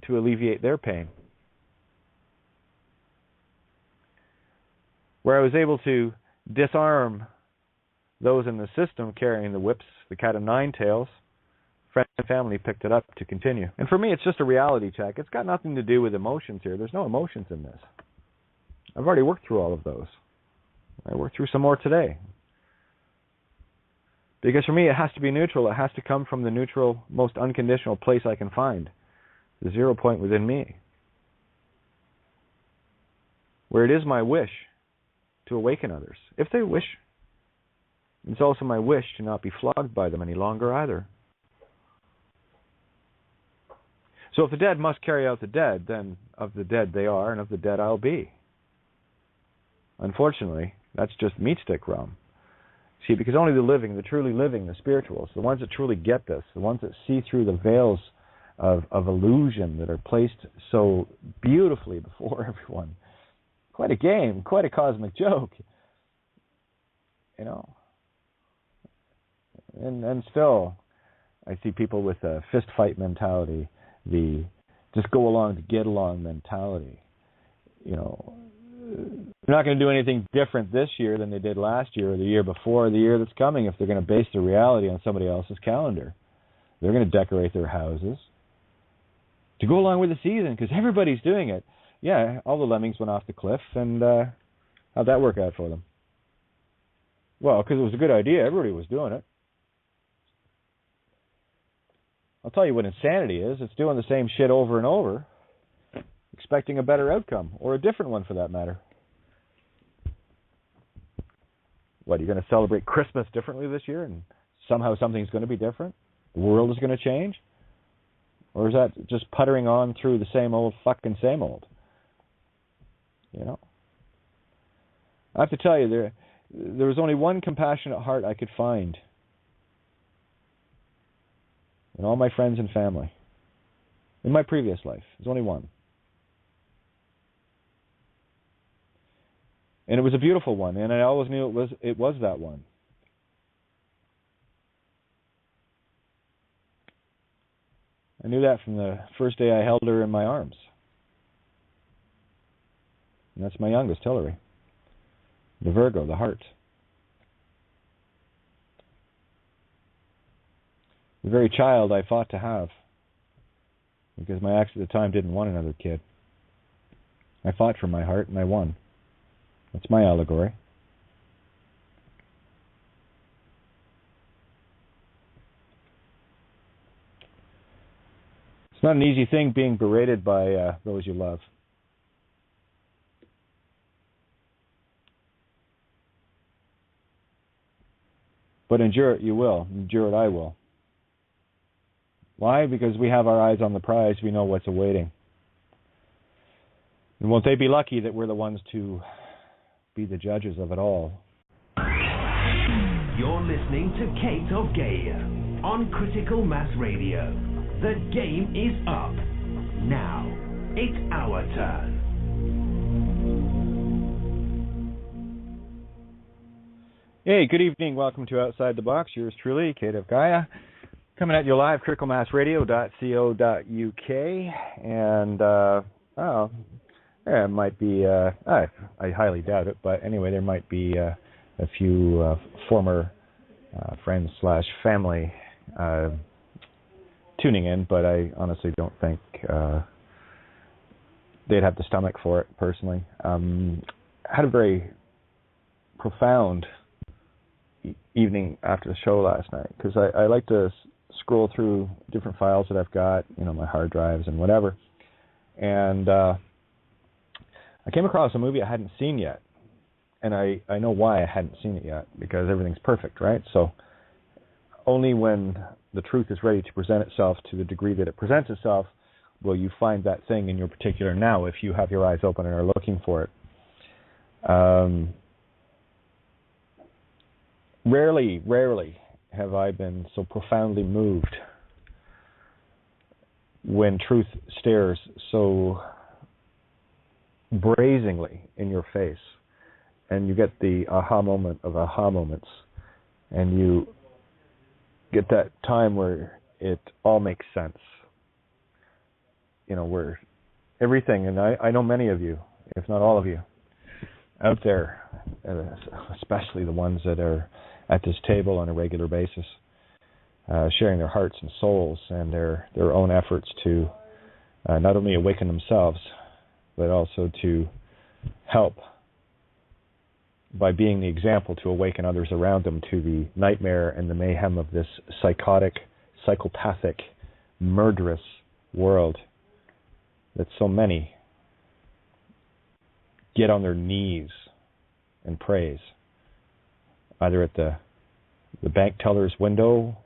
to alleviate their pain? Where I was able to disarm those in the system carrying the whips, the cat of nine tails, friends and family picked it up to continue. And for me, it's just a reality check. It's got nothing to do with emotions here. There's no emotions in this. I've already worked through all of those. I worked through some more today. Because for me, it has to be neutral. It has to come from the neutral, most unconditional place I can find, the 0 point within me, where it is my wish to awaken others, if they wish. It's also my wish to not be flogged by them any longer either. So if the dead must carry out the dead, then of the dead they are, and of the dead I'll be. Unfortunately, that's just meat stick realm. See, because only the living, the truly living, the spirituals, the ones that truly get this, the ones that see through the veils of illusion that are placed so beautifully before everyone. Quite a game, quite a cosmic joke. You know. And still, I see people with a fist fight mentality, the just go along to get along mentality. You know, they're not going to do anything different this year than they did last year or the year before or the year that's coming if they're going to base their reality on somebody else's calendar. They're going to decorate their houses to go along with the season because everybody's doing it. Yeah, all the lemmings went off the cliff, and how'd that work out for them? Well, because it was a good idea. Everybody was doing it. I'll tell you what insanity is. It's doing the same shit over and over, expecting a better outcome, or a different one for that matter. What, you're going to celebrate Christmas differently this year, and somehow something's going to be different? The world is going to change? Or is that just puttering on through the same old fucking same old? You know? I have to tell you, there was only one compassionate heart I could find in all my friends and family. In my previous life, there's only one. And it was a beautiful one, and I always knew it was that one. I knew that from the first day I held her in my arms. And that's my youngest, Hillary. The Virgo, the heart. The very child I fought to have. Because my ex at the time didn't want another kid. I fought for my heart and I won. That's my allegory. It's not an easy thing being berated by those you love. But endure it you will. Endure it I will. Why? Because we have our eyes on the prize. We know what's awaiting. And won't they be lucky that we're the ones to be the judges of it all? You're listening to Kate of Gaia on Critical Mass Radio. The game is up. Now, it's our turn. Hey, good evening. Welcome to Outside the Box. Yours truly, Kate of Gaia. Coming at you live, criticalmassradio.co.uk. And, it might be, I highly doubt it, but anyway, there might be a few former friends/family tuning in, but I honestly don't think they'd have the stomach for it, personally. Had a very profound evening after the show last night, because I like to scroll through different files that I've got, my hard drives and whatever, and I came across a movie I hadn't seen yet, and I know why I hadn't seen it yet, because everything's perfect, right? So only when the truth is ready to present itself to the degree that it presents itself will you find that thing in your particular now, if you have your eyes open and are looking for it. Rarely have I been so profoundly moved when truth stares so brazenly in your face, and you get the aha moment of aha moments, and you get that time where it all makes sense. Where everything, and I know many of you, if not all of you, out there, especially the ones that are at this table on a regular basis, sharing their hearts and souls and their own efforts to not only awaken themselves, but also to help by being the example to awaken others around them to the nightmare and the mayhem of this psychotic, psychopathic, murderous world that so many get on their knees and praise, either at the bank teller's window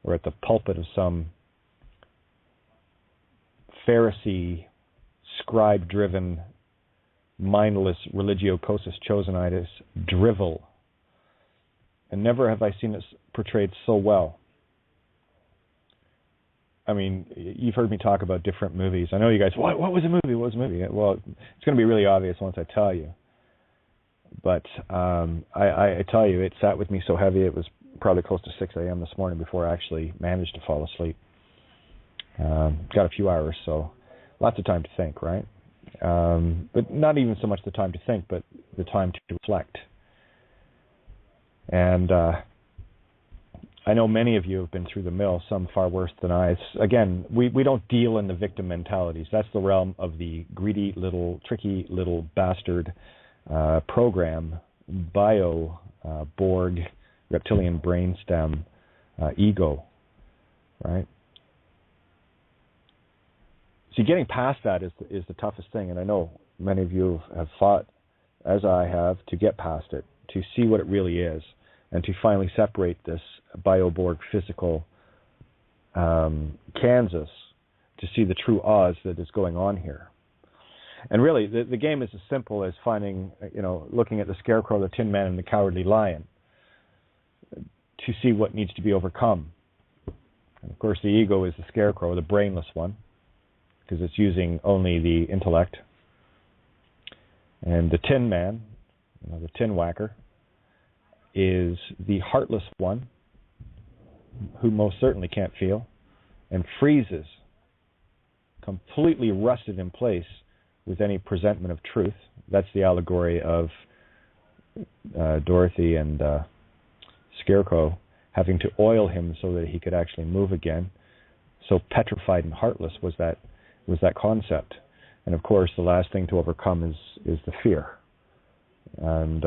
or at the pulpit of some Pharisee, scribe-driven, mindless religio-cosus chosenitis drivel. And never have I seen it portrayed so well. I mean, you've heard me talk about different movies. I know you guys, what was the movie? What was the movie? Well, it's going to be really obvious once I tell you. But I tell you, it sat with me so heavy, it was probably close to 6 a.m. this morning before I actually managed to fall asleep. Got a few hours, so lots of time to think, right? But not even so much the time to think, but the time to reflect. And I know many of you have been through the mill, some far worse than I. Again, we don't deal in the victim mentalities. That's the realm of the greedy little, tricky little bastard program, Borg, reptilian brainstem, ego, right? See, getting past that is the toughest thing, and I know many of you have fought, as I have, to get past it, to see what it really is, and to finally separate this Borg physical Kansas to see the true Oz that is going on here. And really, the game is as simple as finding, looking at the Scarecrow, the Tin Man, and the Cowardly Lion to see what needs to be overcome. And of course, the ego is the Scarecrow, the brainless one, because it's using only the intellect. And the Tin Man, the Tin Whacker, is the heartless one, who most certainly can't feel, and freezes, completely rusted in place with any presentment of truth. That's the allegory of Dorothy and Scarecrow having to oil him so that he could actually move again. So petrified and heartless was that concept. And of course, the last thing to overcome is the fear. And